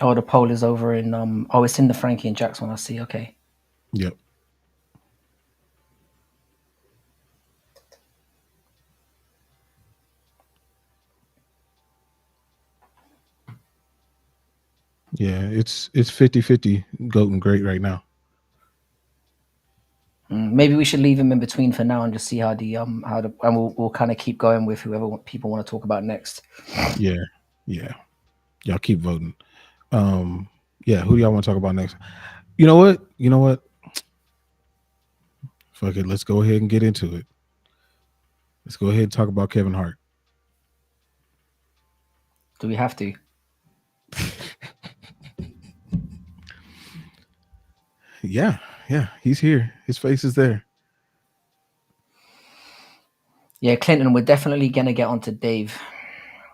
S2: Oh, the poll is over in it's in the Frankie and Jax one. I see. Okay.
S1: Yep. Yeah, it's 50-50 GOAT and great right now.
S2: Maybe we should leave him in between for now and just see how and we'll kind of keep going with whoever people want to talk about next.
S1: Yeah, yeah. Y'all keep voting. Yeah, who do y'all want to talk about next? You know what? You know what? Fuck it. Let's go ahead and get into it. Let's go ahead and talk about Kevin Hart.
S2: Do we have to?
S1: Yeah, yeah. He's here. His face is there.
S2: Yeah, Clinton, we're definitely gonna get onto Dave.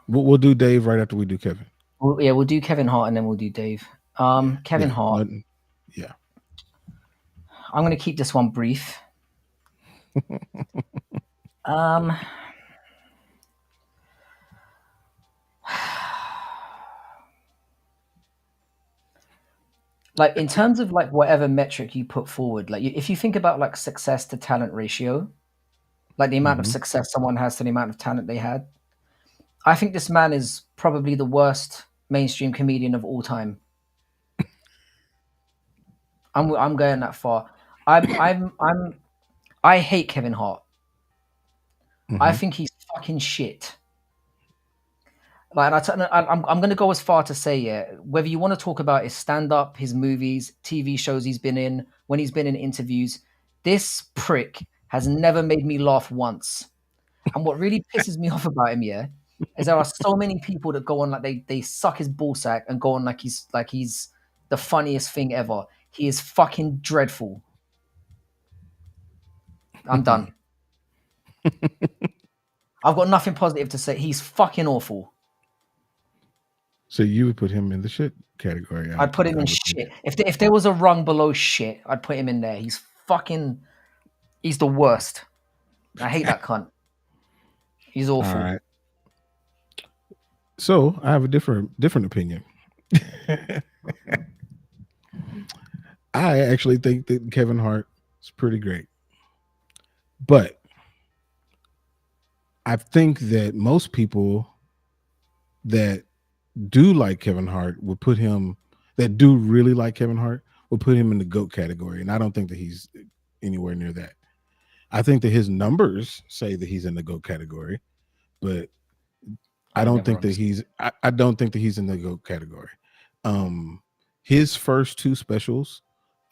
S1: We'll do Dave right after we do Kevin.
S2: We'll do Kevin Hart and then we'll do Dave.
S1: Yeah,
S2: Kevin
S1: yeah,
S2: Hart.
S1: yeah.
S2: I'm gonna keep this one brief. Um, like in terms of like whatever metric you put forward, like if you think about like success to talent ratio, like the amount of
S1: Mm-hmm.
S2: success someone has to the amount of talent they had, I think this man is probably the worst mainstream comedian of all time. I'm going that far. I hate Kevin Hart. I
S1: Mm-hmm.
S2: think he's fucking shit. Like, I'm going to go as far to say, yeah, whether you want to talk about his stand up, his movies, TV shows he's been in, when he's been in interviews, this prick has never made me laugh once. And what really pisses me off about him, yeah, is there are so many people that go on like they suck his ballsack and go on like he's the funniest thing ever. He is fucking dreadful. I'm done. I've got nothing positive to say. He's fucking awful.
S1: So you would put him in the shit category?
S2: I'd put him
S1: I
S2: in
S1: would think.
S2: shit. If there was a rung below shit, I'd put him in there. He's the worst. I hate that cunt. He's
S1: All
S2: awful.
S1: right. So I have a different opinion. I actually think that Kevin Hart is pretty great, but I think that most people that do like Kevin Hart would put him that do really like Kevin Hart would put him in the GOAT category, and I don't think that he's anywhere near that. I think that his numbers say that he's in the GOAT category, but I don't
S2: never
S1: think that
S2: understood.
S1: I don't think that he's in the GOAT category. Um, his first two specials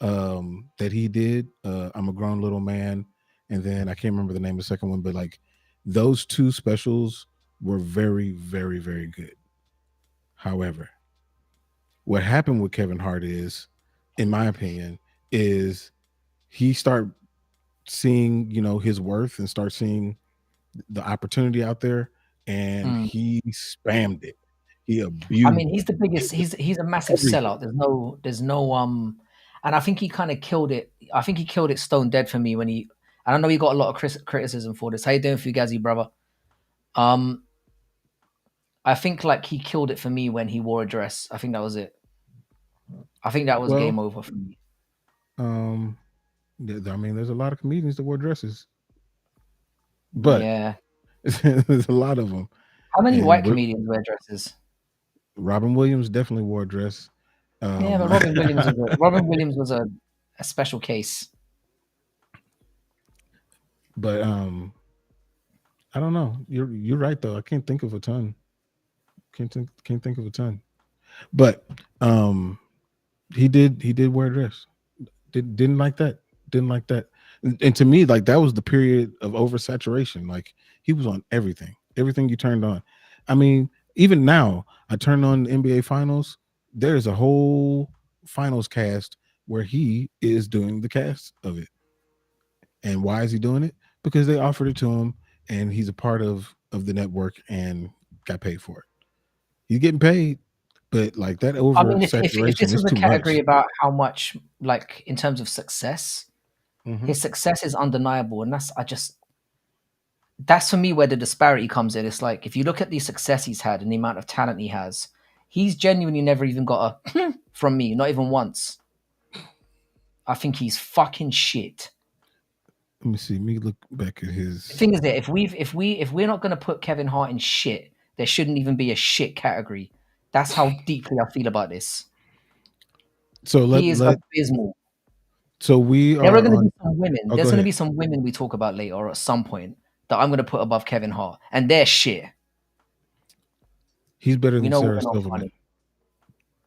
S1: that he did, I'm a grown little man, and then I can't remember the name of the second one, but like those two specials were very, very, very good. However, what happened with Kevin Hart is, in my opinion, is he start seeing, his worth and start seeing the opportunity out there, and
S2: Mm.
S1: he spammed it. He
S2: I
S1: abused
S2: mean, he's the biggest. He's a massive
S1: everything.
S2: sellout. There's no and I think he kind of killed it. I think he killed it stone dead for me when he. And I know he got a lot of criticism for this. How you doing, Fugazi, brother? Um, I think like he killed it for me when he wore a dress. I think that was it. I think that was
S1: Well,
S2: game over for me.
S1: um, I mean, there's a lot of comedians that wear dresses, but
S2: Yeah.
S1: there's a lot of them.
S2: How many
S1: And
S2: white comedians wear dresses?
S1: Robin Williams definitely wore a dress.
S2: Yeah, but Robin Williams was a special case.
S1: But I don't know. You're right though. I can't think of a ton. Can't think of a ton. But he did wear a dress. Didn't like that. Didn't like that. And to me, like that was the period of oversaturation. Like he was on everything. Everything you turned on. I mean, even now, I turn on the NBA finals. There's a whole finals cast where he is doing the cast of it. And why is he doing it? Because they offered it to him, and he's a part of the network and got paid for it. He's getting paid, but like that
S2: I mean, if
S1: oversaturation
S2: this
S1: is
S2: was a
S1: too
S2: category
S1: much.
S2: about how much, like in terms of success,
S1: Mm-hmm.
S2: his success is undeniable, and that's for me where the disparity comes in. It's like if you look at the success he's had and the amount of talent he has, he's genuinely never even got a from me, not even once. I think he's fucking shit.
S1: Let me see. Let me look back at
S2: The
S1: his.
S2: thing is that if we're not going to put Kevin Hart in shit, there shouldn't even be a shit category. That's how deeply I feel about this.
S1: So
S2: He is
S1: let
S2: abysmal.
S1: so we
S2: There are
S1: are
S2: going to be
S1: on.
S2: some women.
S1: Oh,
S2: There's
S1: go
S2: going to
S1: ahead.
S2: be some women we talk about later or at some point that I'm going to put above Kevin Hart, and they're shit.
S1: He's better
S2: We
S1: than
S2: know
S1: Sarah
S2: we're not
S1: Silverman.
S2: funny.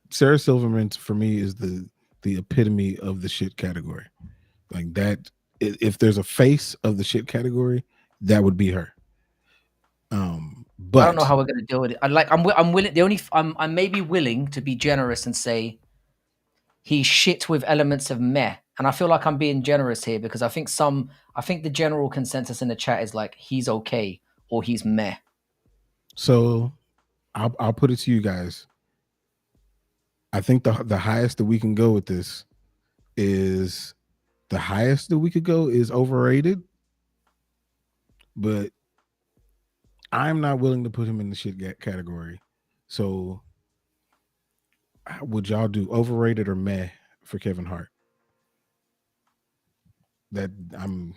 S1: Sarah Silverman for me is the epitome of the shit category. Like that. If there's a face of the shit category, that would be her.
S2: I don't know
S1: But
S2: how we're going to deal with it. I'm willing. I'm maybe willing to be generous and say he's shit with elements of meh. And I feel like I'm being generous here because I think the general consensus in the chat is like he's okay or he's meh.
S1: so I'll put it to you guys. I think the highest that we can go with this is the highest that we could go is overrated, but I'm not willing to put him in the shit category. So would y'all do overrated or meh for Kevin Hart? That
S2: I'm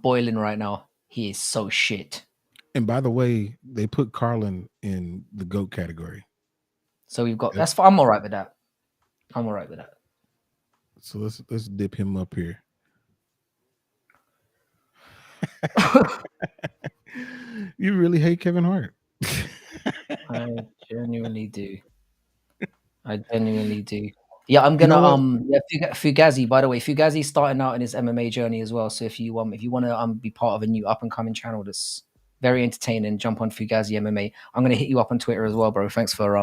S2: boiling right now. He is so shit.
S1: and by the way, they put Carlin in the GOAT category.
S2: So we've got
S1: Yep.
S2: that's. I'm all right with that. I'm all right with that.
S1: So let's dip him up here. You really hate Kevin Hart.
S2: I genuinely do. I genuinely do. Yeah, I'm
S1: You know
S2: gonna
S1: what?
S2: Fugazi. By the way, Fugazi's starting out in his MMA journey as well. So if you want to be part of a new up and coming channel that's very entertaining, jump on Fugazi MMA. I'm gonna hit you up on Twitter as well, bro. Thanks for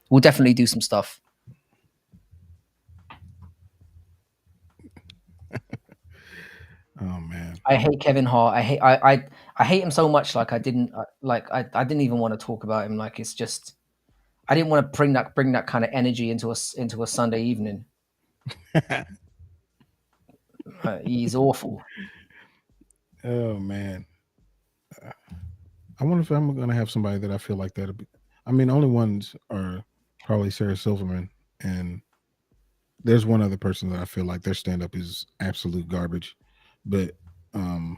S2: We'll definitely do some stuff.
S1: Oh man.
S2: I hate Kevin Hart. I hate him so much. Like I didn't even want to talk about him. Like it's just I didn't want to bring that kind of energy into a Sunday evening. He's awful.
S1: Oh man. I wonder if I'm gonna have somebody that I feel like that. I mean, only ones are probably Sarah Silverman, and there's one other person that I feel like their stand up is absolute garbage. But um,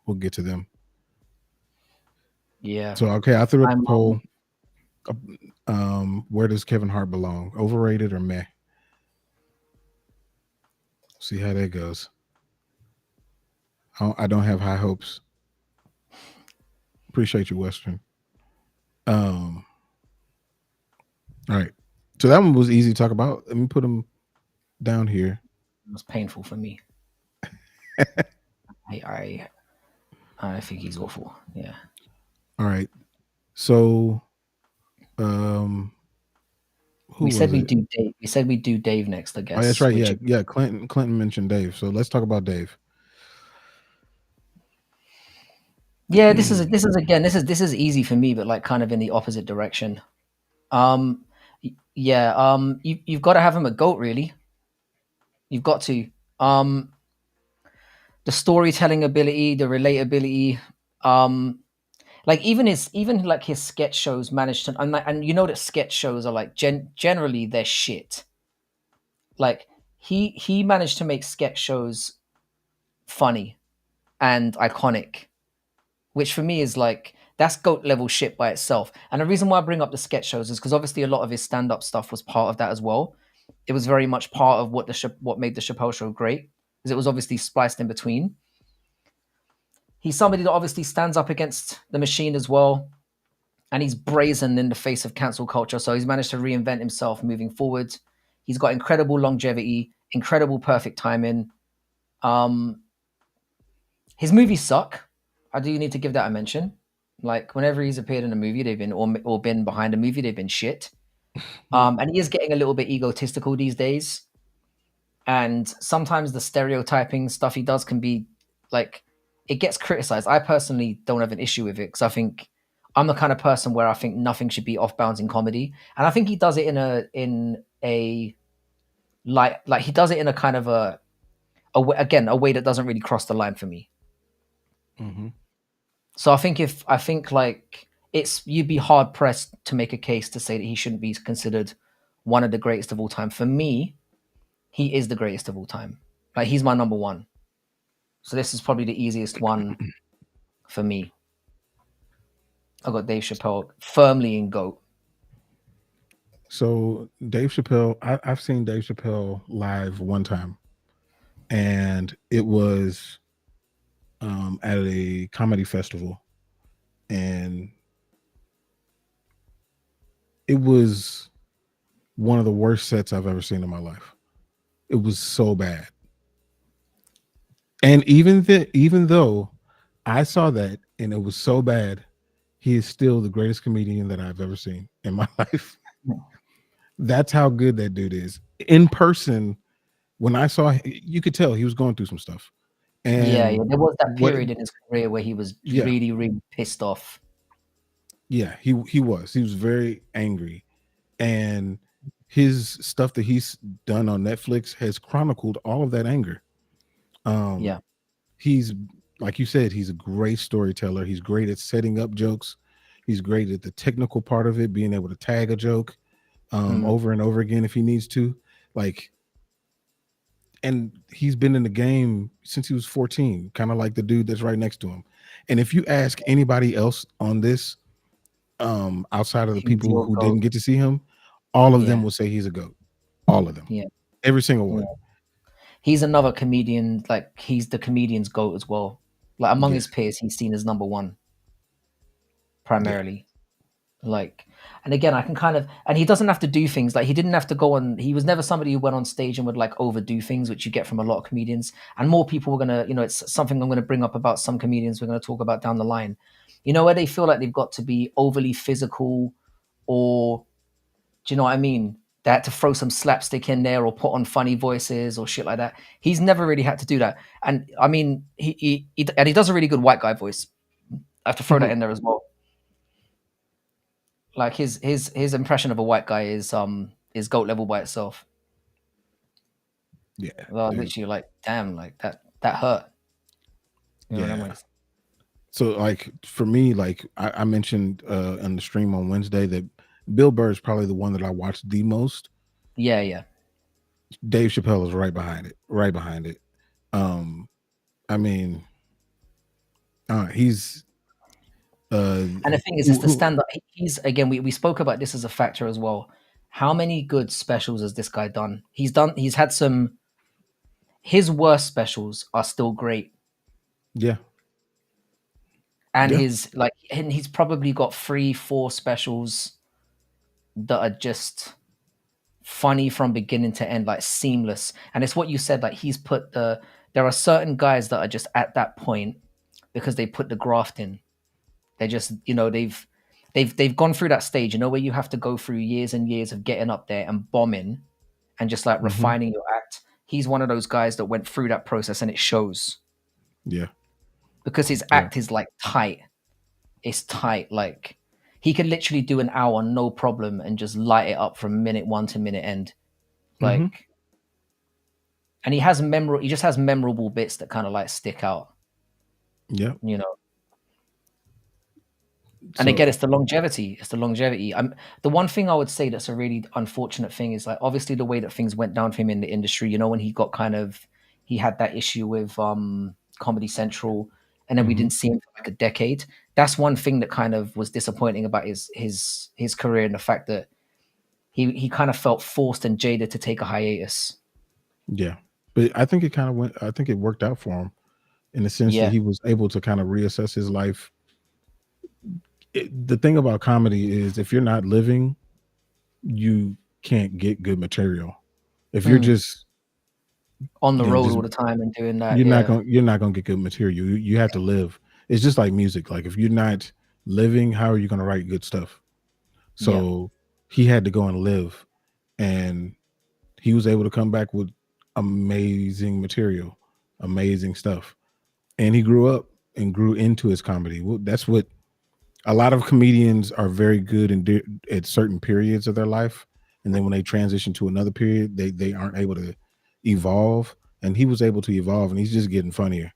S1: we'll get to them.
S2: Yeah.
S1: So okay, I threw up a
S2: I'm
S1: poll. Where does Kevin Hart belong? Overrated or meh? See how that goes. I don't have high hopes. Appreciate you, Western. Um, all right. So that one was easy to talk about. Let me put him down here.
S2: It was painful for me. I think he's awful. Yeah.
S1: All right. So, um, who
S2: We said
S1: was
S2: we'd
S1: it?
S2: do Dave. We said we'd do Dave next, I
S1: Oh, that's
S2: guess.
S1: right.
S2: Which
S1: Yeah. Clinton mentioned Dave. So let's talk about Dave.
S2: yeah, this is easy for me, but like kind of in the opposite direction. Yeah, you've got to have him a goat, really. You've got to. Um, the storytelling ability, the relatability, um, like even like his sketch shows managed to, and you know that sketch shows are like generally they're shit. Like he managed to make sketch shows funny and iconic, which for me is like that's goat level shit by itself. And the reason why I bring up the sketch shows is because obviously a lot of his stand up stuff was part of that as well. It was very much part of what made the Chappelle Show great, because it was obviously spliced in between. He's somebody that obviously stands up against the machine as well, and he's brazen in the face of cancel culture. So he's managed to reinvent himself moving forward. He's got incredible longevity, incredible perfect timing. Um, his movies suck. I do need to give that a mention. Like whenever he's appeared in a movie, they've been or been behind a movie, they've been shit. And he is getting a little bit egotistical these days. And sometimes the stereotyping stuff he does can be like it gets criticized. I personally don't have an issue with it because I think I'm the kind of person where I think nothing should be off bounds in comedy, and I think he does it in a like he does it in a kind of again a way that doesn't really cross the line for me.
S1: Mm-hmm.
S2: So I think like it's you'd be hard pressed to make a case to say that he shouldn't be considered one of the greatest of all time. For me, he is the greatest of all time. Like he's my number one. So this is probably the easiest one for me. I got Dave Chappelle firmly in GOAT.
S1: So Dave Chappelle, I've seen Dave Chappelle live one time, and it was at a comedy festival, and it was one of the worst sets I've ever seen in my life. It was so bad, and even though I saw that and it was so bad, he is still the greatest comedian that I've ever seen in my life. That's how good that dude is in person. When I saw, you could tell he was going through some stuff,
S2: Yeah,
S1: and
S2: yeah. There was that
S1: what?
S2: period in his career where he was
S1: Yeah,
S2: really, really pissed off.
S1: yeah, he was very angry, and his stuff that he's done on Netflix has chronicled all of that anger.
S2: Yeah.
S1: Um, he's like you said, he's a great storyteller. He's great at setting up jokes. He's great at the technical part of it, being able to tag a joke
S2: Mm,
S1: over and over again if he needs to. Like, and he's been in the game since he was 14, kind of like the dude that's right next to him. And if you ask anybody else on this, outside of the
S2: he's
S1: people
S2: your
S1: who
S2: goat.
S1: didn't get to see him, all of them
S2: Yeah,
S1: will say he's a goat. All of them,
S2: yeah,
S1: every single
S2: yeah.
S1: one.
S2: He's another comedian. Like he's the comedian's goat as well. Like among
S1: Yeah,
S2: his peers, he's seen as number one
S1: yeah,
S2: primarily. Like, and again, I can kind of, and he doesn't have to do things like he didn't have to go on. He was never somebody who went on stage and would like overdo things, which you get from a lot of comedians. And more people were gonna, it's something I'm gonna bring up about some comedians we're gonna talk about down the line. Where they feel like they've got to be overly physical, or do you know what I mean? They had to throw some slapstick in there or put on funny voices or shit like that. He's never really had to do that. And I mean, he does a really good white guy voice. I have to throw that in there as well. Like his impression of a white guy is goat level by itself.
S1: yeah,
S2: Well,
S1: dude.
S2: literally, like, damn, like that hurt. That
S1: Yeah.
S2: makes
S1: So like for me, like I mentioned on the stream on Wednesday that Bill Burr is probably the one that I watched the most.
S2: yeah, yeah.
S1: Dave Chappelle is right behind it, right behind it. Um, I mean, he's
S2: And the thing is, it's the
S1: who
S2: stand up. He's again, we spoke about this as a factor as well. How many good specials has this guy done? He's had some. His worst specials are still great,
S1: yeah,
S2: and
S1: yeah,
S2: he's probably got 3 4 specials that are just funny from beginning to end, like seamless. And it's what you said, like there are certain guys that are just at that point because they put the graft in. They just, they've gone through that stage, where you have to go through years and years of getting up there and bombing and just like
S1: hmm,
S2: refining your act. He's one of those guys that went through that process and it shows
S1: yeah,
S2: because his
S1: yeah,
S2: act is like tight. It's tight. Like he could literally do an hour no problem and just light it up from minute one to minute end.
S1: hmm,
S2: Like, and he just has memorable bits that kind of like stick out,
S1: yeah.
S2: you know. And
S1: So
S2: again, it's the longevity. It's the longevity. The one thing I would say that's a really unfortunate thing is like obviously the way that things went down for him in the industry. When he got he had that issue with Comedy Central, and then we
S1: mhm,
S2: didn't see him for like a decade. That's one thing that kind of was disappointing about his career, and the fact that he kind of felt forced and jaded to take a hiatus.
S1: yeah, but I think it kind of went. I think it worked out for him in the sense that
S2: Yeah.
S1: he was able to kind of reassess his life. The thing about comedy is if you're not living, you can't get good material. If you're
S2: Mm.
S1: just
S2: On the road
S1: just
S2: all the time and doing that. Yeah.
S1: you're not gonna get good material. You have to live. It's just like music. Like if you're not living, how are you gonna write good stuff?
S2: Yeah.
S1: So he had to go and live, and he was able to come back with amazing material, amazing stuff. And he grew up and grew into his comedy. That's what a lot of comedians are very good at certain periods of their life, and then when they transition to another period, they aren't able to evolve. And he was able to evolve, and he's just getting funnier.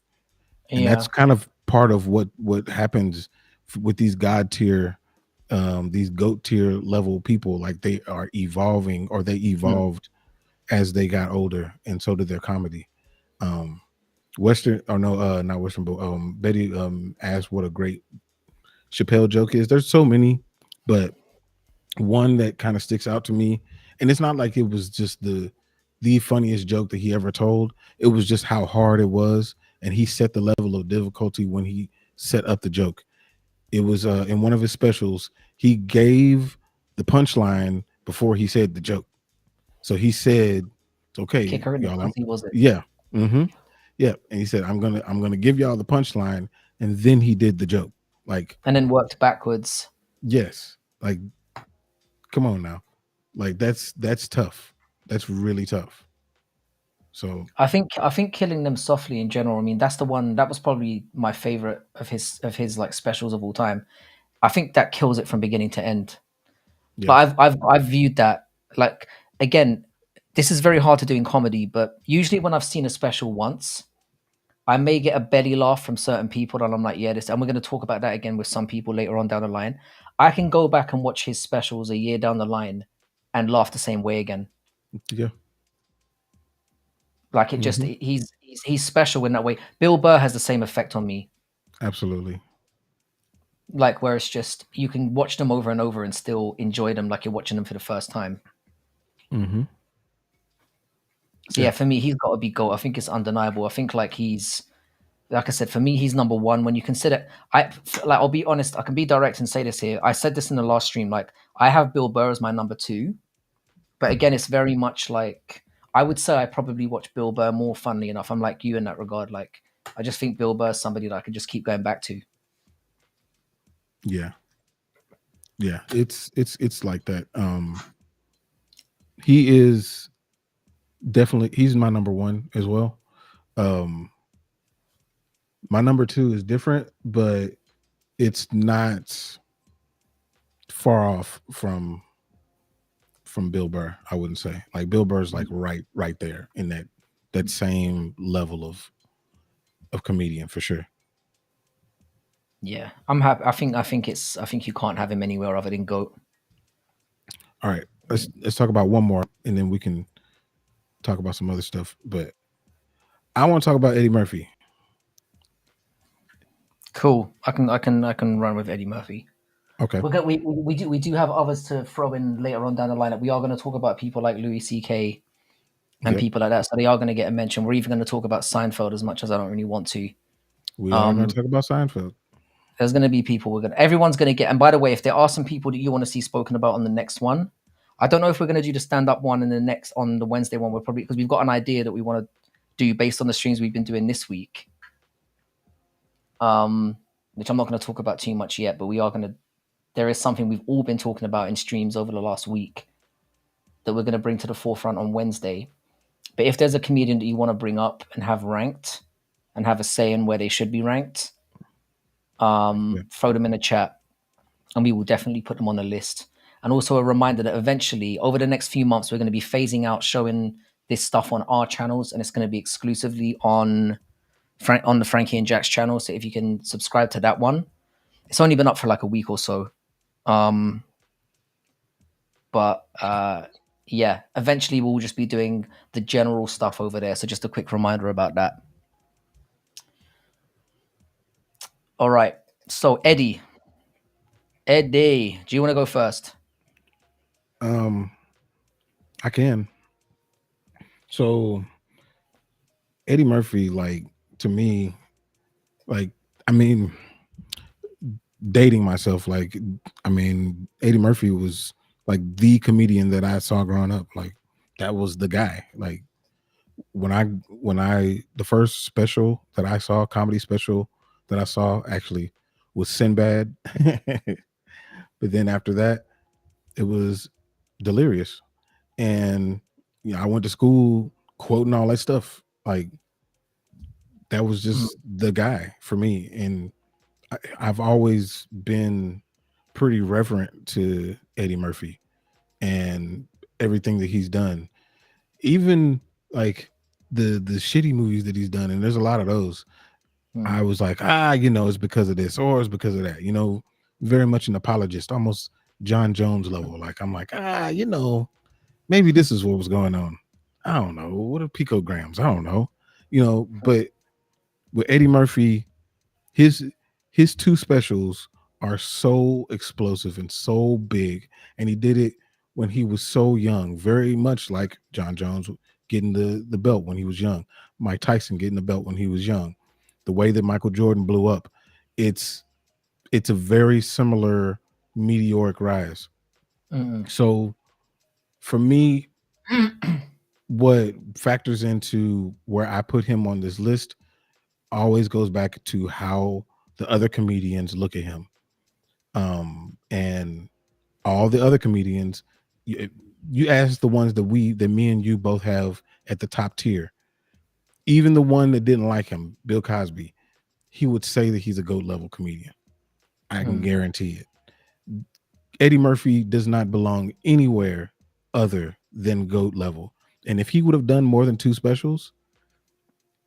S1: And that's
S2: Yeah.
S1: kind of part of what happens with these god tier, these goat tier level people. Like they are evolving, or they
S2: Mm.
S1: evolved as they got older, and so did their comedy. Um, Western or no, not Western, but Betty asked what a great Chappelle joke is. There's so many, but One that kind of sticks out to me, and it's not like it was just the funniest joke that he ever told. It was just how hard it was, and he set the level of difficulty when he set up the joke. It was in one of his specials. He gave the punchline before he said the joke. So he said, "Okay,
S2: Kicker in the
S1: y'all,
S2: pussy, was it?
S1: yeah, mm-hmm, yeah," and he said, I'm gonna give y'all the punchline," and then he did the joke. Like,
S2: And then worked backwards.
S1: yes, like, come on now, like that's tough. That's really tough. So
S2: I think killing them softly in general. I mean, that's the one that was probably my favorite of his like specials of all time. I think that kills it from beginning to end. But
S1: yeah,
S2: I've viewed that like again. This is very hard to do in comedy, but usually when I've seen a special once, I may get a belly laugh from certain people, and I'm like, yeah, this. And we're going to talk about that again with some people later on down the line. I can go back and watch his specials a year down the line and laugh the same way again.
S1: yeah,
S2: Like it just
S1: hmm,
S2: he's special in that way. Bill Burr has the same effect on me.
S1: absolutely,
S2: Like where it's just you can watch them over and over and still enjoy them like you're watching them for the first time.
S1: hmm,
S2: So
S1: yeah,
S2: yeah, for me, he's got to be GOAT. I think it's undeniable. I think like he's like I said, for me, he's number one. When you consider, like I'll be honest, I can be direct and say this here. I said this in the last stream. Like I have Bill Burr as my number two, but again, it's very much like I would say I probably watch Bill Burr more. Funnily enough, I'm like you in that regard. Like I just think Bill Burr is somebody that I could just keep going back to.
S1: yeah, yeah. It's like that. He is definitely he's my number one as well. Um, my number two is different, but it's not far off from Bill Burr. I wouldn't say like Bill Burr's like right there in that same level of comedian for sure.
S2: Yeah, I'm happy. I think you can't have him anywhere other than GOAT.
S1: All right, let's talk about one more, and then we can talk about some other stuff. But I want to talk about Eddie Murphy.
S2: Cool. I can run with Eddie Murphy.
S1: Okay.
S2: We do have others to throw in later on down the lineup. We are going to talk about people like Louis C.K. and
S1: Yep.
S2: people like that. So they are going to get a mention. We're even going to talk about Seinfeld as much as I don't really want to.
S1: We are going to
S2: Um,
S1: talk about Seinfeld.
S2: there's going to be people everyone's going to get. And by the way, if there are some people that you want to see spoken about on the next one, I don't know if we're going to do the stand up one and the next on the Wednesday one. We're probably because we've got an idea that we want to do based on the streams we've been doing this week. Which I'm not going to talk about too much yet, but we are going to. There is something we've all been talking about in streams over the last week that we're going to bring to the forefront on Wednesday. But if there's a comedian that you want to bring up and have ranked and have a say in where they should be ranked,
S1: Yeah.
S2: throw them in the chat and we will definitely put them on the list. And also a reminder that eventually, over the next few months, we're going to be phasing out showing this stuff on our channels, and it's going to be exclusively on the Frankie and Jax channel. So if you can subscribe to that one, it's only been up for like a week or so. But yeah, eventually we'll just be doing the general stuff over there. So just a quick reminder about that. All right. So Eddie, do you want to go first?
S1: Um, I can. So Eddie Murphy, like to me, like I mean, dating myself, like I mean, Eddie Murphy was like the comedian that I saw growing up. Like that was the guy. Like when I the first special that I saw, comedy special that I saw actually was Sinbad. But then after that, it was Delirious. And I went to school quoting all that stuff. Like that was
S2: Mm,
S1: just the guy for me. And I've always been pretty reverent to Eddie Murphy and everything that he's done. Even like the shitty movies that he's done, and there's a lot of those.
S2: mm,
S1: I was like, it's because of this or it's because of that. Very much an apologist, almost John Jones level. Like I'm like, maybe this is what was going on. I don't know. What are picograms? I don't know. But with Eddie Murphy, his his two specials are so explosive and so big. And he did it when he was so young, very much like John Jones getting the belt when he was young, Mike Tyson getting the belt when he was young. The way that Michael Jordan blew up, it's it's a very similar meteoric rise.
S2: Mm.
S1: So for me, what factors into where I put him on this list always goes back to how the other comedians look at him. And all the other comedians, you, you ask the ones that me and you both have at the top tier, even the one that didn't like him, Bill Cosby, he would say that he's a GOAT level comedian. I can
S2: Mm.
S1: guarantee it. Eddie Murphy does not belong anywhere other than GOAT level. And if he would have done more than two specials,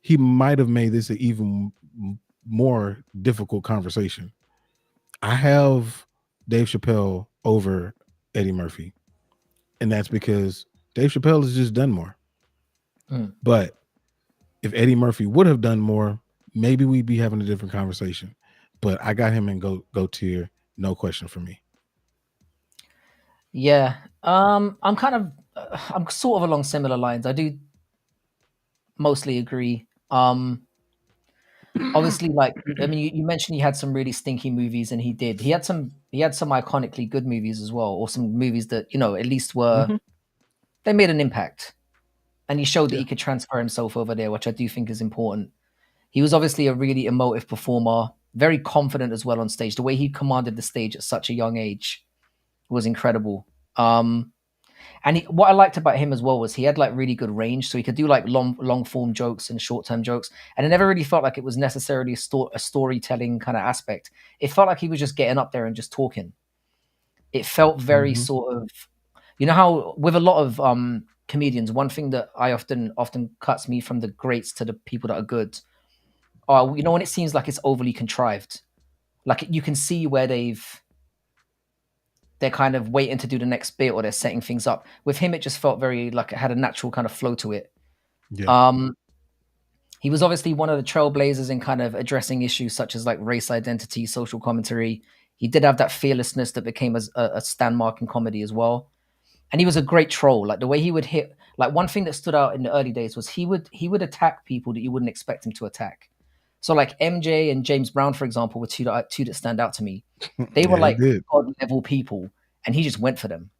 S1: he might have made this an even more difficult conversation. I have Dave Chappelle over Eddie Murphy, and that's because Dave Chappelle has just done more.
S2: Mm.
S1: But if Eddie Murphy would have done more, maybe we'd be having a different conversation. But I got him in go tier, no question for me.
S2: Yeah. I'm kind of, I'm sort of along similar lines. I do mostly agree. Obviously, like, I mean, you mentioned he had some really stinky movies, and he did. He had some iconically good movies as well, or some movies that at least were,
S1: Mhm.
S2: they made an impact, and he showed that
S1: Yeah,
S2: he could transfer himself over there, which I do think is important. He was obviously a really emotive performer, very confident as well on stage. The way he commanded the stage at such a young age was incredible. And what I liked about him as well was he had like really good range, so he could do like long form jokes and short term jokes, and it never really felt like it was necessarily a storytelling kind of aspect. It felt like he was just getting up there and just talking. It felt very
S1: mhm.
S2: sort of, how with a lot of comedians, one thing that I often cuts me from the greats to the people that are good, when it seems like it's overly contrived, like you can see where they're kind of waiting to do the next bit or they're setting things up. With him, it just felt very like it had a natural kind of flow to it.
S1: Yeah,
S2: Um, he was obviously one of the trailblazers in kind of addressing issues such as like race identity, social commentary. He did have that fearlessness that became a standmark in comedy as well. And he was a great troll. Like the way he would hit, like one thing that stood out in the early days was he would attack people that you wouldn't expect him to attack. So like MJ and James Brown, for example, were two that stand out to me. They were
S1: yeah, he
S2: like
S1: did.
S2: god level people, and he just went for them.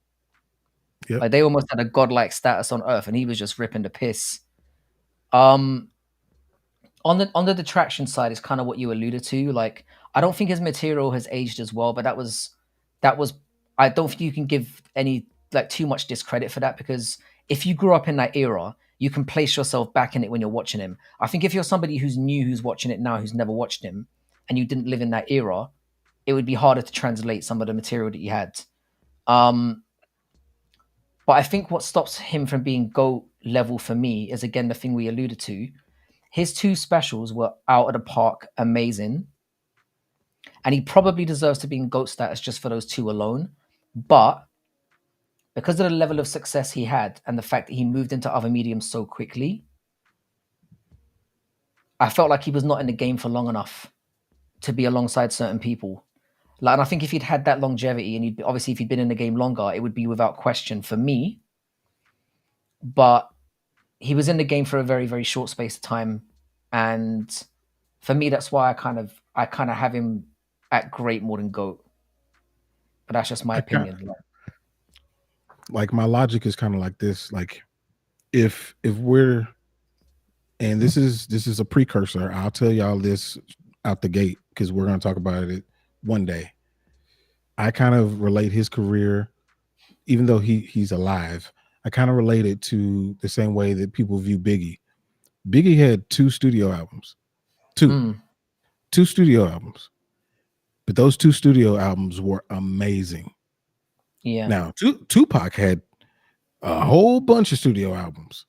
S1: Yep.
S2: Like they almost had a godlike status on Earth, and he was just ripping the piss. Um, on the detraction side is kind of what you alluded to. Like I don't think his material has aged as well, but that was I don't think you can give any like too much discredit for that because if you grew up in that era, you can place yourself back in it when you're watching him. I think if you're somebody who's new, who's watching it now, who's never watched him, and you didn't live in that era, it would be harder to translate some of the material that he had. Um, but I think what stops him from being GOAT level for me is again the thing we alluded to. His two specials were out of the park, amazing, and he probably deserves to be in GOAT status just for those two alone. But because of the level of success he had and the fact that he moved into other mediums so quickly, I felt like he was not in the game for long enough to be alongside certain people. Like, and I think if he'd had that longevity, and obviously if he'd been in the game longer, it would be without question for me. But he was in the game for a very very short space of time, and for me that's why I kind of have him at great more than GOAT. But that's just my
S1: I kind
S2: opinion.
S1: like my logic is kind of like this. Like if we're and this is a precursor. I'll tell y'all this out the gate because we're going to talk about it one day. I kind of relate his career, even though he's alive. I kind of relate it to the same way that people view Biggie. Biggie had two studio albums, two
S2: Mm,
S1: two studio albums, but those two studio albums were amazing.
S2: yeah,
S1: Now, Tupac had a whole bunch of studio albums,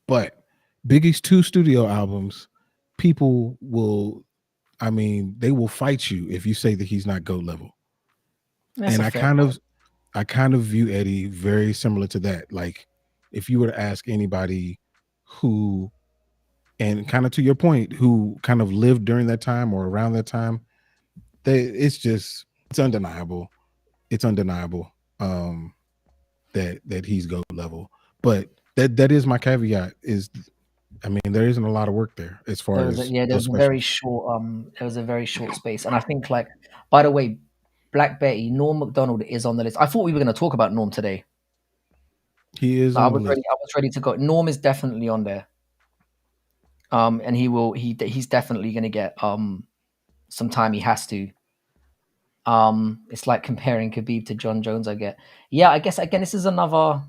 S1: but Biggie's two studio albums, people will, I mean, they will fight you if you say that he's not GOAT level.
S2: that's
S1: And
S2: a fair point.
S1: I kind of view Eddie very similar to that. Like, if you were to ask anybody who, and kind of to your point, who kind of lived during that time or around that time, it's undeniable. It's undeniable that he's GOAT level. But that is my caveat. Is I mean, there isn't a lot of work there as far as
S2: There
S1: those
S2: was a very
S1: specials.
S2: short there was a very short space, and I think like, by the way, Black Betty, Norm Macdonald is on the list. I thought we were going to talk about Norm today.
S1: He is
S2: Like,
S1: on the list.
S2: I was ready to go. Norm is definitely on there. And he's definitely going to get some time. He has to. It's like comparing Khabib to John Jones. I get. Yeah, I guess again this is another.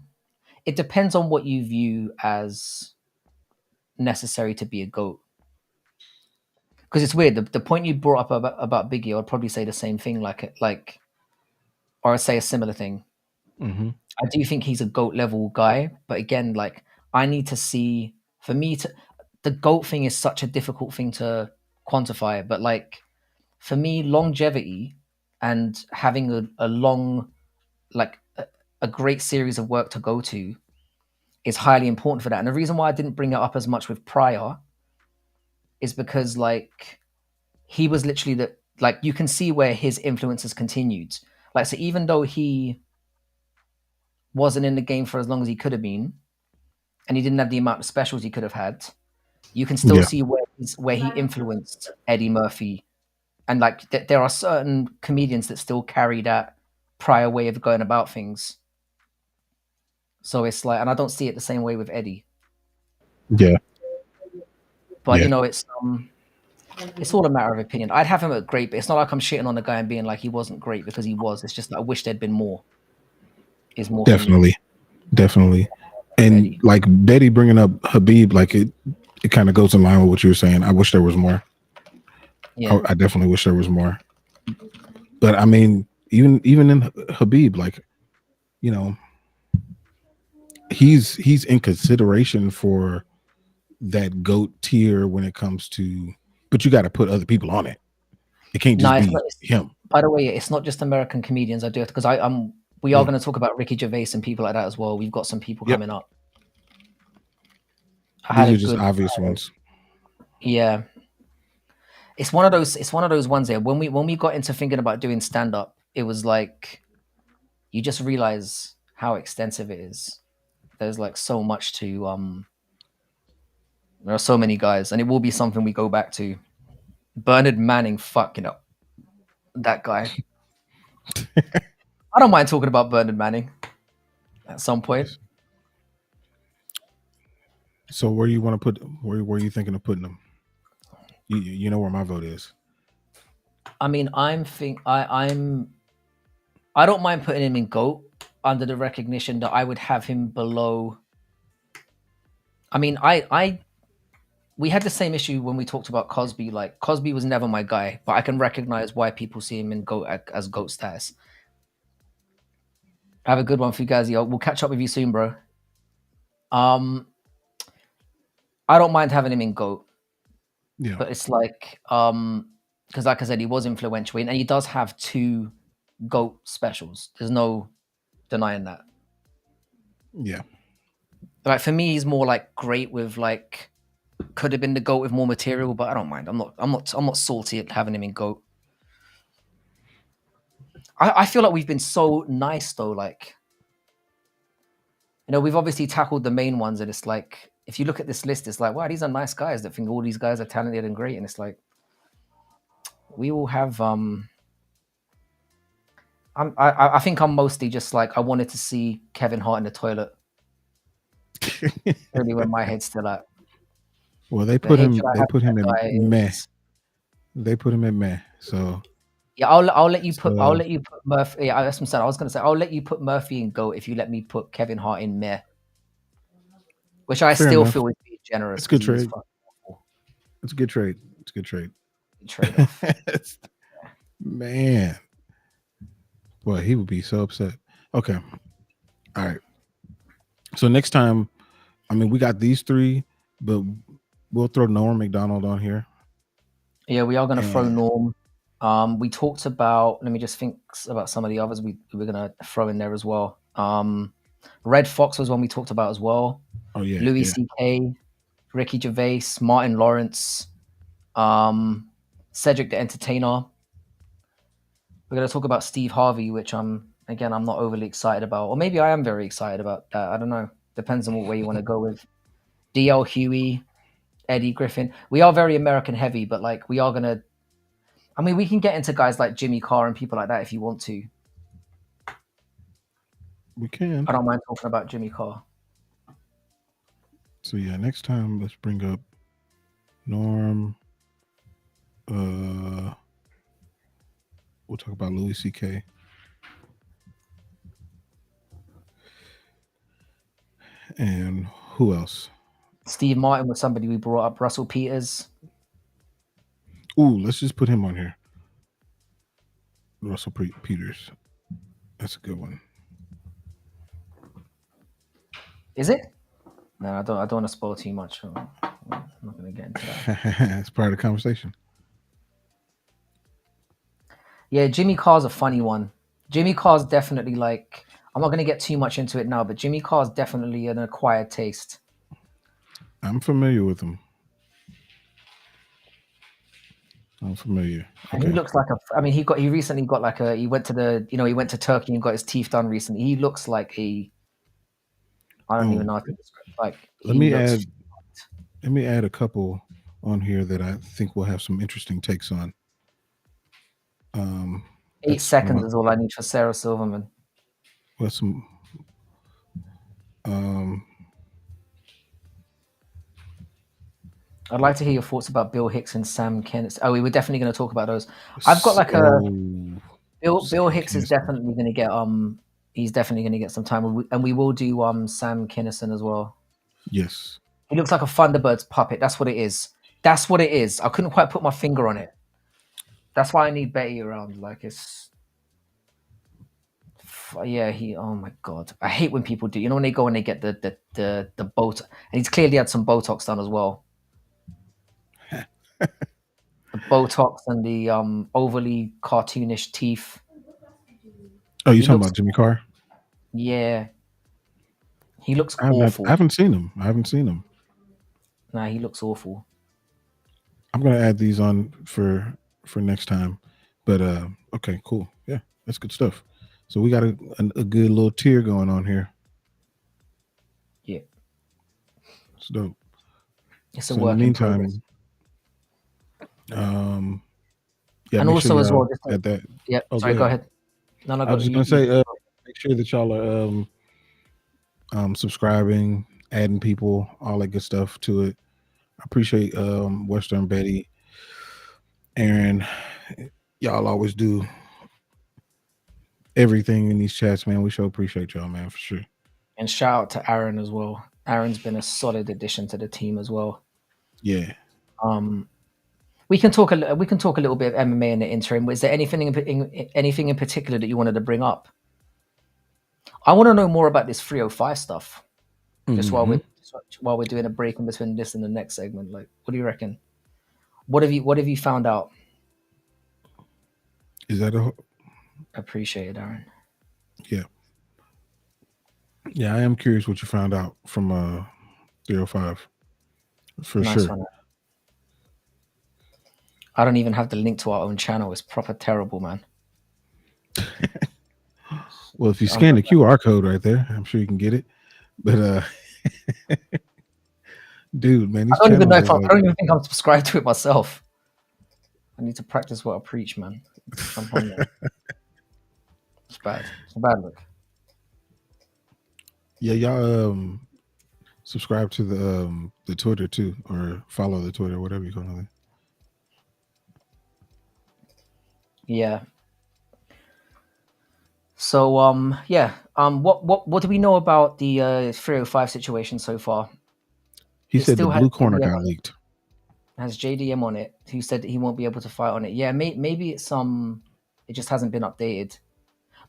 S2: It depends on what you view as necessary to be a goat. Because it's weird. The point you brought up about Biggie, I'd probably say the same thing. Or I'd say a similar thing.
S1: Hmm.
S2: I do think he's a GOAT level guy, but again, like I need to see for me to the GOAT thing is such a difficult thing to quantify, but like for me, longevity and having a long like a great series of work to go to is highly important for that. And the reason why I didn't bring it up as much with Pryor is because like he was literally the like you can see where his influence has continued. Like so even though he wasn't in the game for as long as he could have been, and he didn't have the amount of specials he could have had, you can still
S1: Yeah,
S2: see where he influenced Eddie Murphy, and like there are certain comedians that still carry that prior way of going about things. So it's like, and I don't see it the same way with Eddie,
S1: yeah,
S2: but
S1: yeah.
S2: you know, it's all a matter of opinion. I'd have him at great, but it's not like I'm shitting on the guy and being like he wasn't great because he was. It's just that I wish there'd been more. Is more for me
S1: Definitely, definitely.
S2: with
S1: And
S2: Eddie.
S1: like Betty bringing up Habib, like it kind of goes in line with what you were saying. I wish there was more.
S2: Yeah.
S1: I definitely wish there was more. But I mean, even in Habib, like you know, he's in consideration for that GOAT tier when it comes to. But you got to put other people on it. It can't
S2: No,
S1: just
S2: it's not.
S1: be him.
S2: By the way, it's not just American comedians. I do it because we are
S1: Yeah.
S2: going to talk about Ricky Gervais and people like that as well. We've got some people
S1: Yep.
S2: coming up. I had
S1: These
S2: a
S1: are just
S2: good,
S1: obvious ones.
S2: yeah. It's one of those. It's one of those ones there. When we got into thinking about doing stand up, it was like you just realize how extensive it is. There's like so much to There are so many guys, and it will be something we go back to. Bernard Manning, fucking up that guy. I don't mind talking about Bernard Manning at some point.
S1: So where do you want to put? Where are you thinking of putting them? You know where my vote is.
S2: I mean, I don't mind putting him in GOAT under the recognition that I would have him below. I mean, we had the same issue when we talked about Cosby. Like Cosby was never my guy, but I can recognize why people see him in GOAT as GOAT status. I have a good one for you guys. Yo, we'll catch up with you soon, bro. Um, I don't mind having him in GOAT,
S1: Yeah.
S2: but it's like because like I said, he was influential, and he does have two GOAT specials. There's no denying that.
S1: Yeah.
S2: Like for me, he's more like great with like could have been the GOAT with more material, but I don't mind. I'm not salty at having him in GOAT. I feel like we've been so nice though. Like, you know, we've obviously tackled the main ones, and it's like if you look at this list, it's like, wow, these are nice guys that think all these guys are talented and great. And it's like we all have I think I'm mostly just like I wanted to see Kevin Hart in the toilet. Really where my head's still at.
S1: Well,
S2: The hatred I
S1: They
S2: have
S1: put
S2: for
S1: him
S2: that
S1: in
S2: guy
S1: meh.
S2: is
S1: They put him in meh. So
S2: yeah, I'll
S1: so
S2: let you put Murphy. Yeah, that's what I'm saying. I was gonna say I'll let you put Murphy in GOAT if you let me put Kevin Hart in meh, which I
S1: fair
S2: still
S1: enough.
S2: feel is being generous
S1: It's a
S2: because
S1: good
S2: he is
S1: trade.
S2: fucking awful.
S1: It's a good trade. It's a good trade.
S2: Trade off.
S1: Man, boy, he would be so upset. Okay. All right. So next time, I mean, we got these three, but we'll throw Norm McDonald on here.
S2: Yeah, we are gonna throw
S1: And
S2: Norm. We talked about. Let me just think about some of the others we were gonna throw in there as well. Red Fox was one we talked about as well.
S1: oh yeah,
S2: Louis
S1: yeah.
S2: C.K., Ricky Gervais, Martin Lawrence, um, Cedric the Entertainer. We're going to talk about Steve Harvey, which I'm not overly excited about, or maybe I am very excited about that. I don't know. Depends on what way you want to go with. DL Huey, Eddie Griffin. We are very American heavy, but like we are gonna. I mean, we can get into guys like Jimmy Carr and people like that if you want to.
S1: We can.
S2: I don't mind talking about Jimmy Carr.
S1: So yeah, next time let's bring up Norm. We'll talk about Louis C.K. And who else?
S2: Steve Martin was somebody we brought up. Russell Peters.
S1: Ooh, let's just put him on here. Russell Peters. That's a good one.
S2: Is it? No, I don't want to spoil too much. I'm not going to get into that.
S1: It's part of the conversation.
S2: Yeah, Jimmy Carr's a funny one. Jimmy Carr's definitely like. I'm not going to get too much into it now, but Jimmy Carr's definitely an acquired taste.
S1: I'm familiar with him. I'm familiar.
S2: And he looks like a. I mean, he recently got like a. He went to Turkey and got his teeth done recently. He looks like a. I don't even know how to describe. Like
S1: let me add a couple on here that I think will have some interesting takes on.
S2: 8 seconds is all I need for Sarah Silverman.
S1: Well, some.
S2: I'd like to hear your thoughts about Bill Hicks and Sam Kennison. Oh, we were definitely going to talk about those. I've got like Bill Hicks is definitely going to get he's definitely going to get some time, and we will do Sam Kennison as well.
S1: Yes,
S2: he looks like a Thunderbird's puppet. That's what it is. That's what it is. I couldn't quite put my finger on it. That's why I need Betty around. Like it's. Yeah, oh my god, I hate when people do. You know when they go and they get the Botox, and he's clearly had some Botox done as well. The Botox and the overly cartoonish teeth.
S1: Oh, you talking about Jimmy Carr?
S2: Yeah, he looks awful.
S1: I haven't seen him.
S2: Nah, he looks awful.
S1: I'm gonna add these on for next time. But okay, cool. Yeah, that's good stuff. So we got a good little tier going on here.
S2: Yeah,
S1: it's dope.
S2: It's a work in progress.
S1: Yeah,
S2: and also as well,
S1: at that.
S2: Yeah, sorry, go ahead.
S1: No, I was just gonna say, make sure that y'all are subscribing, adding people, all that good stuff to it. I appreciate Western Betty, Aaron. Y'all always do everything in these chats, man. We sure appreciate y'all, man, for sure.
S2: And shout out to Aaron as well. Aaron's been a solid addition to the team as well.
S1: Yeah.
S2: We can talk a little bit of MMA in the interim. Was there anything in particular that you wanted to bring up? I want to know more about this 305 stuff. Just while we're doing a break in between this and the next segment, like, what do you reckon? What have you found out?
S1: Is that
S2: Appreciate it, Aaron.
S1: Yeah. Yeah, I am curious what you found out from 305. For
S2: nice
S1: sure.
S2: One. I don't even have the link to our own channel. It's proper terrible, man.
S1: Well, if you scan the QR code right there, I'm sure you can get it. But dude, man,
S2: I don't even know I don't even think I'm subscribed to it myself. I need to practice what I preach, man. Jump on there. It's bad. It's a bad look.
S1: Yeah, y'all subscribe to the Twitter too, or follow the Twitter, whatever you call it.
S2: Yeah. So what do we know about the 305 situation so far?
S1: He said the blue corner got leaked.
S2: Has JDM on it, who said that he won't be able to fight on it. Yeah, maybe it's it just hasn't been updated.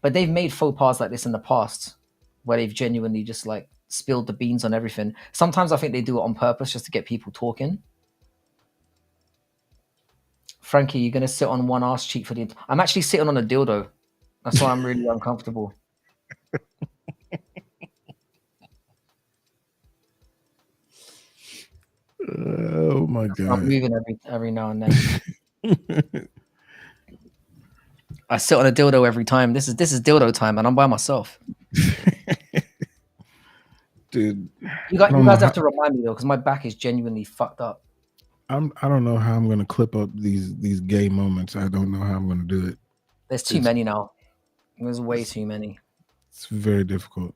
S2: But they've made faux pas like this in the past, where they've genuinely just like spilled the beans on everything. Sometimes I think they do it on purpose just to get people talking. Frankie, you're gonna sit on one ass cheek for the. I'm actually sitting on a dildo. That's why I'm really uncomfortable.
S1: Oh my god!
S2: I'm moving every now and then. I sit on a dildo every time. This is dildo time, and I'm by myself.
S1: Dude,
S2: You
S1: I don't know
S2: guys have
S1: how
S2: to remind me though, because my back is genuinely fucked up.
S1: I don't know how I'm gonna clip up these gay moments. I don't know how I'm gonna do it.
S2: There's too many now. There's way
S1: it's
S2: too many.
S1: it's very difficult.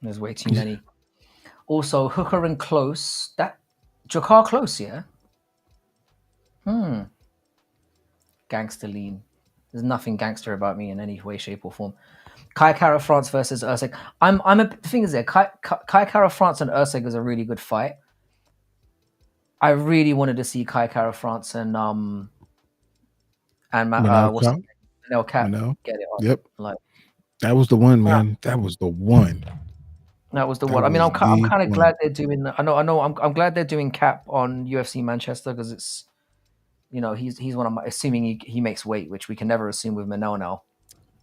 S2: There's way too many. Also, Hooker and Close. That Jakar Close, yeah. Gangster lean. There's nothing gangster about me in any way, shape, or form. Kai Kara France versus Usyk. The thing is there. Kai Kara France and Usyk is a really good fight. I really wanted to see Kai Kara France and what's his name? Manel Cap get it on.
S1: Yep.
S2: Like
S1: that was the one, man. That was the one.
S2: That was the one. I mean, I'm kind of glad they're doing. I know. I'm glad they're doing Cap on UFC Manchester because it's, he's one of my. Assuming he makes weight, which we can never assume with Manel now.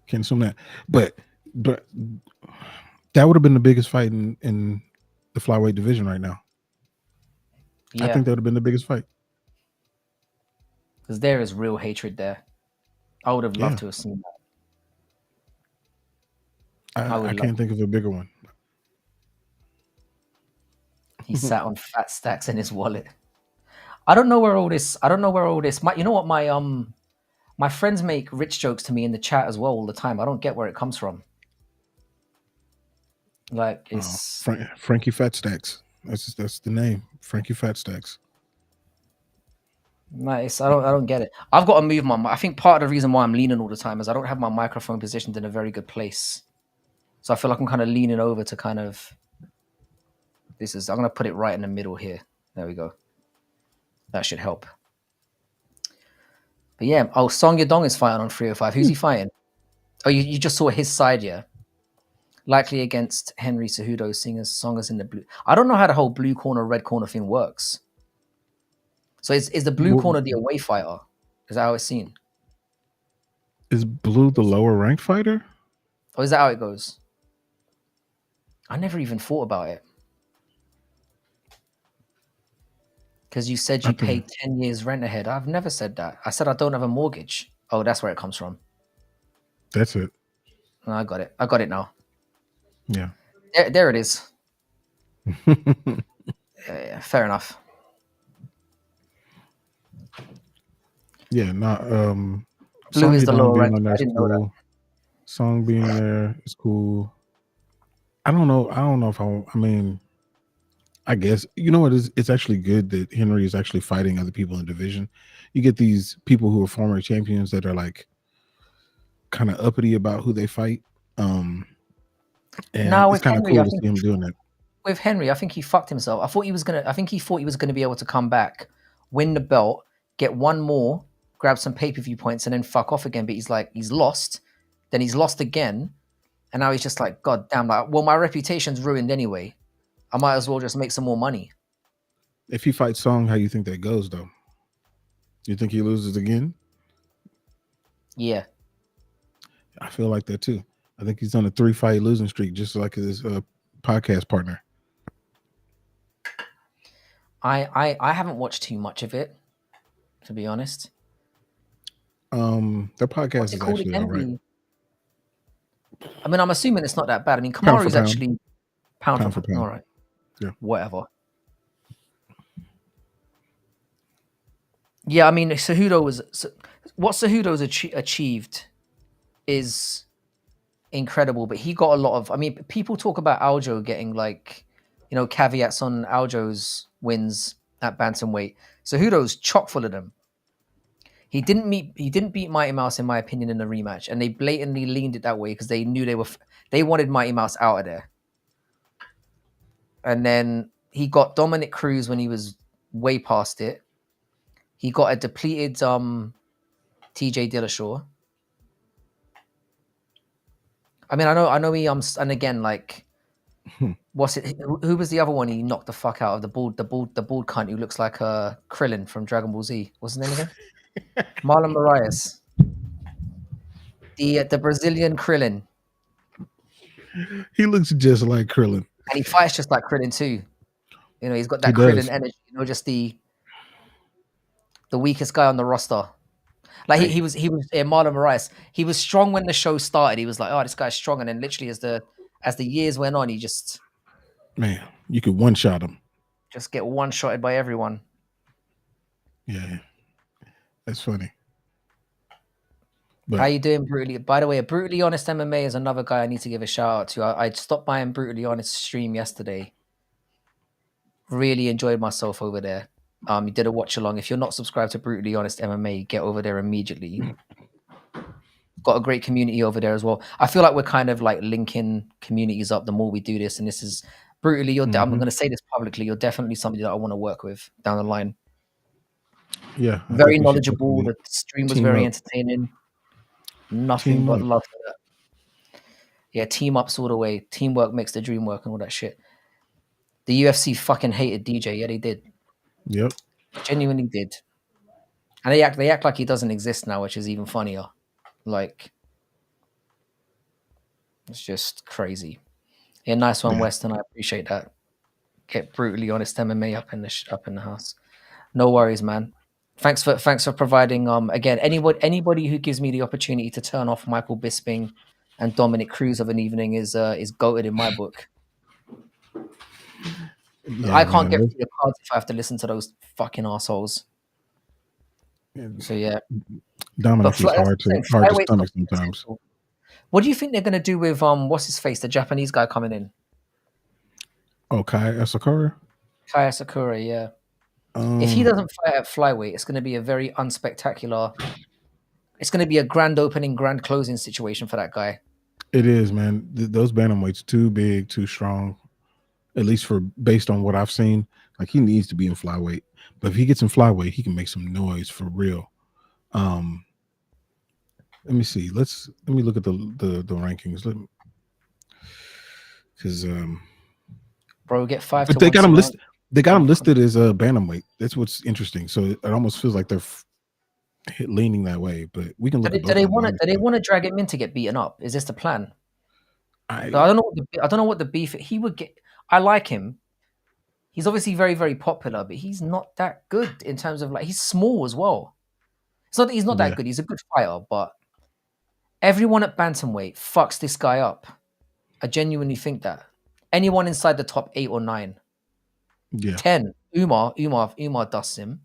S1: Can't assume that, but that would have been the biggest fight in the flyweight division right now. Yeah. I think that would have been the biggest fight
S2: because there is real hatred there. I would have loved to have seen
S1: that. I can't think of a bigger one.
S2: He sat on fat stacks in his wallet. I don't know where all this. You know what? My friends make rich jokes to me in the chat as well all the time. I don't get where it comes from. Like it's
S1: Frankie Fat Stacks. That's the name. Frankie Fat Stacks.
S2: Nice. I don't get it. I've got to move I think part of the reason why I'm leaning all the time is I don't have my microphone positioned in a very good place. So I feel like I'm kind of leaning over to kind of. I'm going to put it right in the middle here. There we go. That should help. But yeah, Song Yadong is fighting on 305. Who's he fighting? Oh, you just saw his side, yeah? Likely against Henry Cejudo, Songers in the blue. I don't know how the whole blue corner, red corner thing works. So is the blue corner the away fighter? Is that how it's seen?
S1: Is blue the lower ranked fighter?
S2: Or is that how it goes? I never even thought about it. Because you said you paid 10 years rent ahead. I've never said that. I said I don't have a mortgage. Oh, that's where it comes from.
S1: That's it.
S2: No, I got it. I got it now.
S1: Yeah.
S2: There it is. Yeah, fair enough.
S1: Yeah, not
S2: blue is the lower rank. I didn't know that.
S1: Song being there is cool. I don't know if I mean, I guess you know what is. It's actually good that Henry is actually fighting other people in the division. You get these people who are former champions that are like kind of uppity about who they fight. And it's kind of cool to see him doing that.
S2: With Henry, I think he fucked himself. I thought he was gonna be able to come back, win the belt, get one more, grab some pay-per-view points, and then fuck off again. But he's lost, then he's lost again, and now he's just like, God damn, like, well, my reputation's ruined anyway. I might as well just make some more money.
S1: If he fights Song, how you think that goes, though? You think he loses again?
S2: Yeah.
S1: I feel like that, too. I think he's on a 3-fight losing streak, just like his podcast partner.
S2: I haven't watched too much of it, to be honest.
S1: Their podcast is actually all right.
S2: I mean, I'm assuming it's not that bad. I mean, Kamaru's actually pound for pound. All right.
S1: Yeah.
S2: Whatever. Yeah, I mean, what Cejudo's achieved is incredible, but he got a lot of. I mean, people talk about Aljo getting caveats on Aljo's wins at bantamweight. Cejudo's chock full of them. He didn't beat Mighty Mouse, in my opinion, in the rematch, and they blatantly leaned it that way because they knew they wanted Mighty Mouse out of there. And then he got Dominic Cruz when he was way past it. He got a depleted TJ Dillashaw. I mean, I know he and again, like, what's it? Who was the other one he knocked the fuck out of? The bald cunt who looks like Krillin from Dragon Ball Z. What's his name again? Marlon Moraes. The Brazilian Krillin.
S1: He looks just like Krillin.
S2: And he fights just like Krillin too. You know, he's got that Krillin energy. You know, just the weakest guy on the roster. Like
S1: Hey,
S2: he was Marlon Moraes. He was strong when the show started. He was like, oh, this guy's strong, and then literally as the years went on, he just
S1: man, you could one shot him.
S2: get one shotted by everyone.
S1: Yeah, that's funny.
S2: How
S1: But
S2: you doing, brutally? By the way, a brutally honest MMA is another guy I need to give a shout out to. I stopped by and brutally honest stream yesterday. Really enjoyed myself over there. You did a watch along. If you're not subscribed to Brutally Honest MMA, get over there immediately. Got a great community over there as well. I feel like we're kind of like linking communities up the more we do this. And this is brutally. I'm
S1: mhm.
S2: going to say this publicly. You're definitely somebody that I want to work with down the line.
S1: Yeah, I
S2: Very
S1: think we should
S2: knowledgeable.
S1: definitely
S2: The stream was
S1: team
S2: very
S1: up.
S2: entertaining. Nothing
S1: Team
S2: but
S1: up.
S2: love for that. Yeah, team ups all the way. Teamwork makes the dream work and all that shit. The UFC fucking hated DJ. Yeah, they did.
S1: Yep.
S2: Genuinely did. And they act like he doesn't exist now, which is even funnier. Like, it's just crazy. Yeah, nice one,
S1: Yeah.
S2: Weston. I appreciate that. Get brutally honest MMA up in the house. No worries, man. Thanks for providing. Again, anybody who gives me the opportunity to turn off Michael Bisping and Dominic Cruz of an evening is goated in my book. I
S1: Yeah,
S2: can't
S1: man.
S2: get through the cards if I have to listen to those fucking assholes. So yeah, but
S1: Dominic is
S2: that's what I'm saying.
S1: hard to
S2: Flyweight's
S1: stomach
S2: not
S1: sometimes.
S2: potential. What do you think they're gonna do with what's his face, the Japanese guy coming in?
S1: Oh, Kai Asakura?
S2: Kaya Sakura, yeah. If he
S1: Um,
S2: doesn't fight at flyweight, it's going to be a very unspectacular. It's going to be a grand opening, grand closing situation for that guy.
S1: it is, man. Those bantamweights too big, too strong. At least for based on what I've seen, like he needs to be in flyweight. But if he gets in flyweight, he can make some noise for real. Um, let me see. Let me look at the rankings. Because
S2: Bro, get 5
S1: but
S2: to
S1: they
S2: 1
S1: got him
S2: Sagan.
S1: listed. They got him listed as a bantamweight. That's what's interesting. So it almost feels like they're leaning that way. But we can look at
S2: Do
S1: both
S2: they
S1: of them.
S2: want to? Do they
S1: Honestly,
S2: want to drag him in to get beaten up? Is this the plan?
S1: I
S2: I don't know. I don't know what the beef. He would get. I like him. He's obviously very, very popular, but he's not that good in terms of like he's small as well. It's not that he's not that
S1: yeah
S2: good. He's a good fighter, but everyone at bantamweight fucks this guy up. I genuinely think that anyone inside the top 8 or 9,
S1: yeah.
S2: 10, Umar dusts him.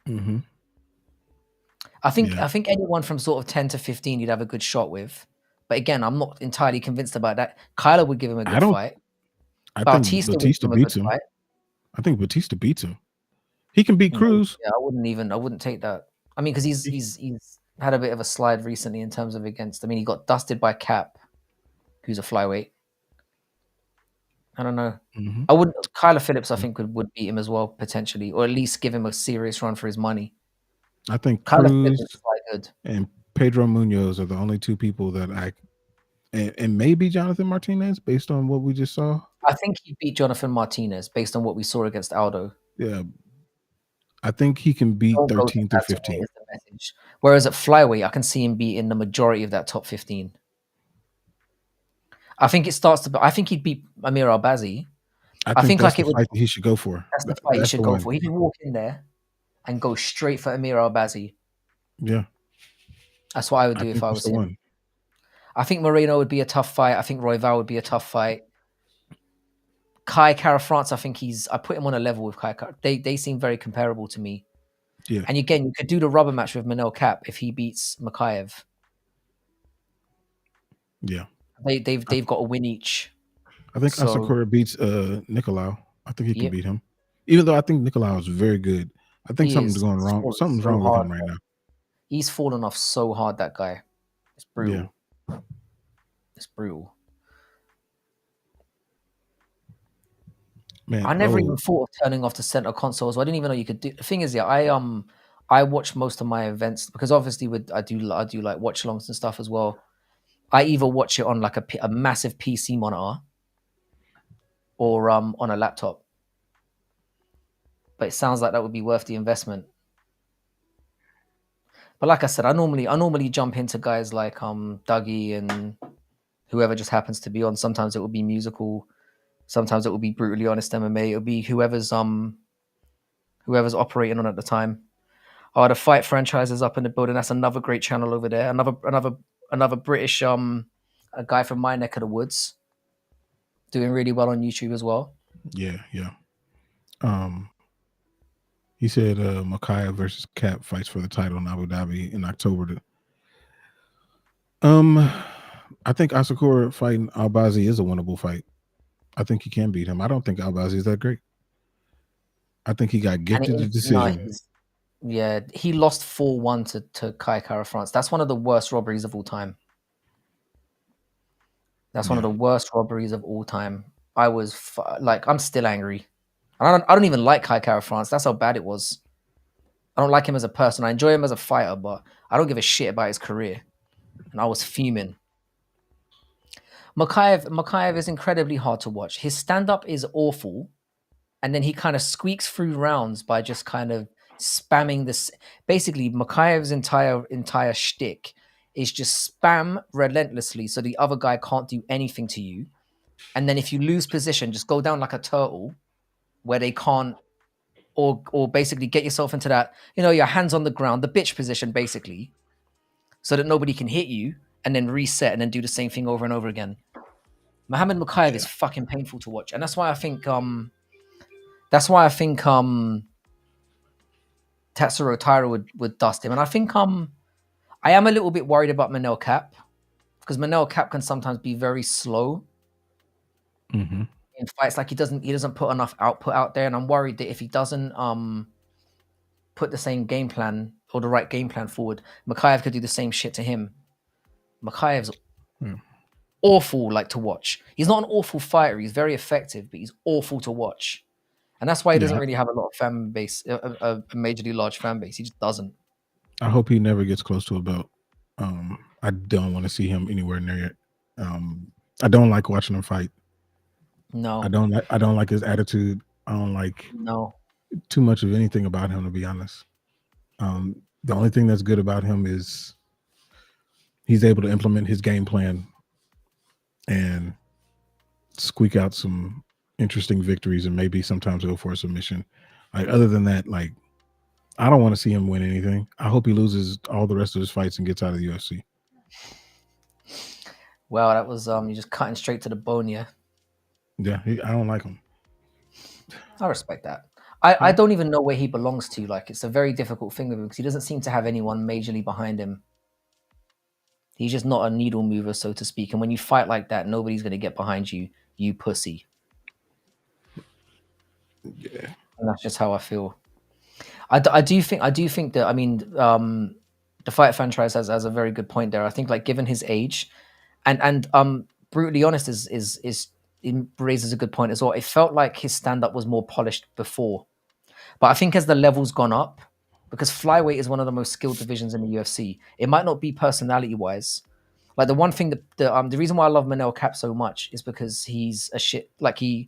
S1: Mm-hmm.
S2: I think
S1: Yeah.
S2: I think anyone from sort of 10 to 15 you'd have a good shot with. But again, I'm not entirely convinced about that. Kyler would give him a
S1: I
S2: good
S1: don't.
S2: fight.
S1: I think
S2: Bautista would
S1: Batista
S2: give him a good
S1: beats him.
S2: fight.
S1: I think Batista beats him. He can beat
S2: No,
S1: Cruz.
S2: yeah, I wouldn't take that. I mean, because he's had a bit of a slide recently in terms of against. I mean, he got dusted by Cap, who's a flyweight. I don't know.
S1: Mm-hmm.
S2: I wouldn't. Kyler Phillips, I think, would beat him as well potentially, or at least give him a serious run for his money.
S1: I think
S2: Kyler Phillips
S1: Cruz
S2: is quite good.
S1: and Pedro Munoz are the only two people that and maybe Jonathan Martinez based on what we just saw.
S2: I think he beat Jonathan Martinez based on what we saw against Aldo.
S1: Yeah, I think he can beat
S2: Don't go to
S1: 13 through
S2: bantamweight
S1: 15.
S2: is the message. Whereas at flyweight, I can see him beating the majority of that top 15. I think it starts to. I think he'd beat Amir Albazi.
S1: I
S2: I
S1: think
S2: think
S1: that's
S2: like
S1: the
S2: it would.
S1: fight that he should go for.
S2: That's the fight he
S1: That's
S2: should
S1: the
S2: go
S1: one.
S2: for. He can walk in there and go straight for Amir Albazi.
S1: Yeah,
S2: That's what I would
S1: I
S2: do if
S1: think
S2: I
S1: that's
S2: was
S1: the
S2: him.
S1: one.
S2: I think Moreno would be a tough fight. I think Royval would be a tough fight. Kai Kara France, I think I put him on a level with Kai. They seem very comparable to me.
S1: Yeah,
S2: And again, you could do the rubber match with Manel Cap if he beats Makayev.
S1: yeah.
S2: They've got a win each.
S1: I think
S2: So
S1: Asakura beats Nicolau. I think he can
S2: yep,
S1: beat him. Even though I think Nicolau is very good. I think
S2: he
S1: something's
S2: is.
S1: going
S2: He's
S1: wrong.
S2: fallen
S1: Something's
S2: so
S1: wrong with
S2: hard.
S1: him right now.
S2: He's fallen off so hard. That guy. It's
S1: Yeah.
S2: brutal. It's brutal.
S1: Man,
S2: I never even thought of turning off the center console, so I didn't even know you could do. The thing is, yeah, I watch most of my events because obviously I do like watch alongs and stuff as well. I either watch it on like a massive PC monitor or on a laptop. But it sounds like that would be worth the investment. But like I said, I normally jump into guys like Dougie and whoever just happens to be on. Sometimes it will be musical, sometimes it will be brutally honest MMA. It'll be whoever's operating on at the time. Oh, the Fight franchise is up in the building. That's another great channel over there. Another British a guy from my neck of the woods, doing really well on YouTube as well.
S1: Yeah, yeah. He said Makaya versus Cap fights for the title in Abu Dhabi in October. I think Asakura fighting Albazi is a winnable fight. I think he can beat him. I don't think Albazi is that great. I think he got
S2: And it
S1: gifted the
S2: is no,
S1: decision.
S2: yeah, he lost 4-1 to Kai Kara France. That's one of the worst robberies of all time. That's one of the worst robberies of all time. I was like, I'm still angry. I don't even like Kai Kara France. That's how bad it was. I don't like him as a person. I enjoy him as a fighter, but I don't give a shit about his career. And I was fuming. Makayev is incredibly hard to watch. His stand-up is awful, and then he kind of squeaks through rounds by just kind of spamming this. Basically, Makayev's entire shtick is just spam relentlessly, so the other guy can't do anything to you. And then if you lose position, just go down like a turtle, where they can't, or basically get yourself into that, your hands on the ground, the bitch position, basically, so that nobody can hit you, and then reset and then do the same thing over and over again. Mohammed Mukayev is fucking painful to watch, and that's why I think Tatsuro Taira would dust him. And I think I am a little bit worried about Manel Cap, because Manel Cap can sometimes be very slow in fights. Like he doesn't put enough output out there, and I'm worried that if he doesn't put the same game plan or the right game plan forward, Mukayev could do the same shit to him. Makayev's awful to watch. He's not an awful fighter. He's very effective, but he's awful to watch. And that's why he doesn't really have a lot of fan base, a majorly large fan base. He just doesn't.
S1: I hope he never gets close to a belt. I don't want to see him anywhere near it. I don't like watching him fight.
S2: No.
S1: I don't like his attitude. I don't like too much of anything about him, to be honest. The only thing that's good about him is he's able to implement his game plan and squeak out some interesting victories, and maybe sometimes go for a submission. Other than that, I don't want to see him win anything. I hope he loses all the rest of his fights and gets out of the UFC.
S2: Wow, that was you're just cutting straight to the bone, yeah.
S1: Yeah, I don't like him.
S2: I respect that. I don't even know where he belongs to. It's a very difficult thing with him because he doesn't seem to have anyone majorly behind him. He's just not a needle mover, so to speak. And when you fight like that, nobody's going to get behind you, you pussy.
S1: Yeah.
S2: And that's just how I feel. I do think that, the Fight franchise has a very good point there. I think given his age, and brutally honest is it raises a good point as well. It felt like his stand-up was more polished before. But I think as the level's gone up, because flyweight is one of the most skilled divisions in the UFC, it might not be personality-wise. The one thing the reason why I love Manel Cap so much is because he's a shit. He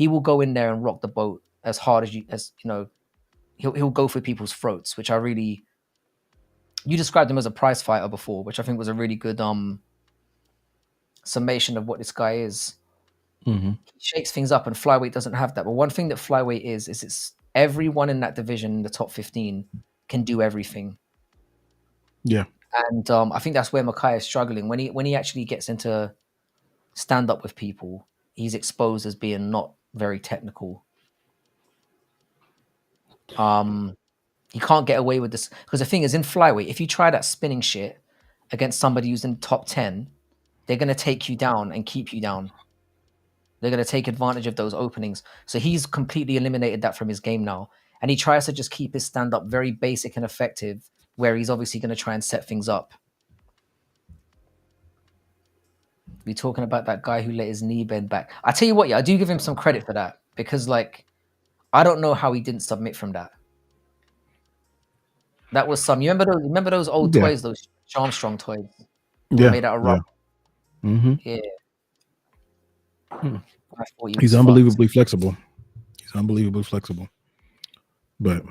S2: will go in there and rock the boat as hard as he'll go for people's throats, which I really. You described him as a prize fighter before, which I think was a really good summation of what this guy is.
S1: Mm-hmm.
S2: He shakes things up, and flyweight doesn't have that. But one thing that flyweight is it's everyone in that division in the top 15 can do everything.
S1: Yeah.
S2: And I think that's where Makai is struggling. When he actually gets into stand up with people, he's exposed as being not very technical. He can't get away with this because the thing is, in flyweight, if you try that spinning shit against somebody who's in top 10, they're going to take you down and keep you down. They're going to take advantage of those openings. So he's completely eliminated that from his game now. And he tries to just keep his stand-up very basic and effective, where he's obviously going to try and set things up. We're talking about that guy who let his knee bend back. I tell you what, yeah, I do give him some credit for that, because I don't know how he didn't submit from that. That was some. You remember those old toys, those Armstrong toys? Made out of rubber.
S1: Yeah. Mm-hmm.
S2: Yeah. I thought
S1: he's unbelievably flexible. He's unbelievably flexible. But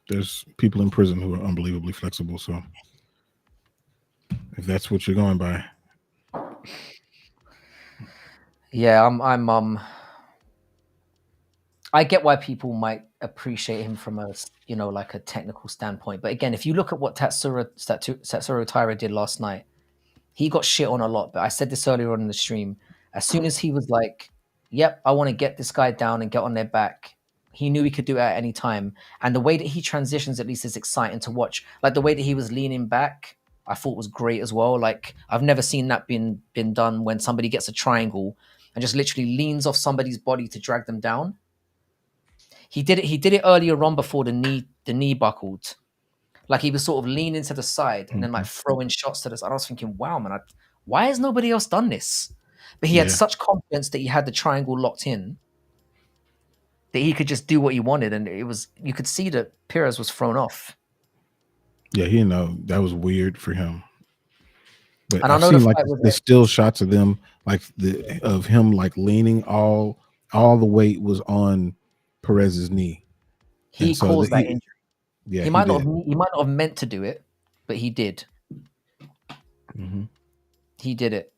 S1: there's people in prison who are unbelievably flexible. So if that's what you're going by.
S2: Yeah, I'm I get why people might appreciate him from a like a technical standpoint, but again, if you look at what Tatsuro Taira did last night, he got shit on a lot. But I said this earlier on in the stream. As soon as he was like, "Yep, I want to get this guy down and get on their back," he knew he could do it at any time. And the way that he transitions, at least, is exciting to watch. Like the way that he was leaning back, I thought was great as well. Like I've never seen that been done when somebody gets a triangle and just literally leans off somebody's body to drag them down. He did it. He did it earlier on before the knee buckled. Like he was sort of leaning to the side and then like throwing shots to this. I was thinking, wow, man, why has nobody else done this? But he had such confidence that he had the triangle locked in that he could just do what he wanted, and you could see that Perez was thrown off.
S1: Yeah, that was weird for him. But
S2: And
S1: I've seen like the still shots of them, like of him like leaning, all the weight was on Perez's knee.
S2: He caused that injury.
S1: Yeah,
S2: he might not have meant to do it, but he did.
S1: Mm-hmm.
S2: He did it.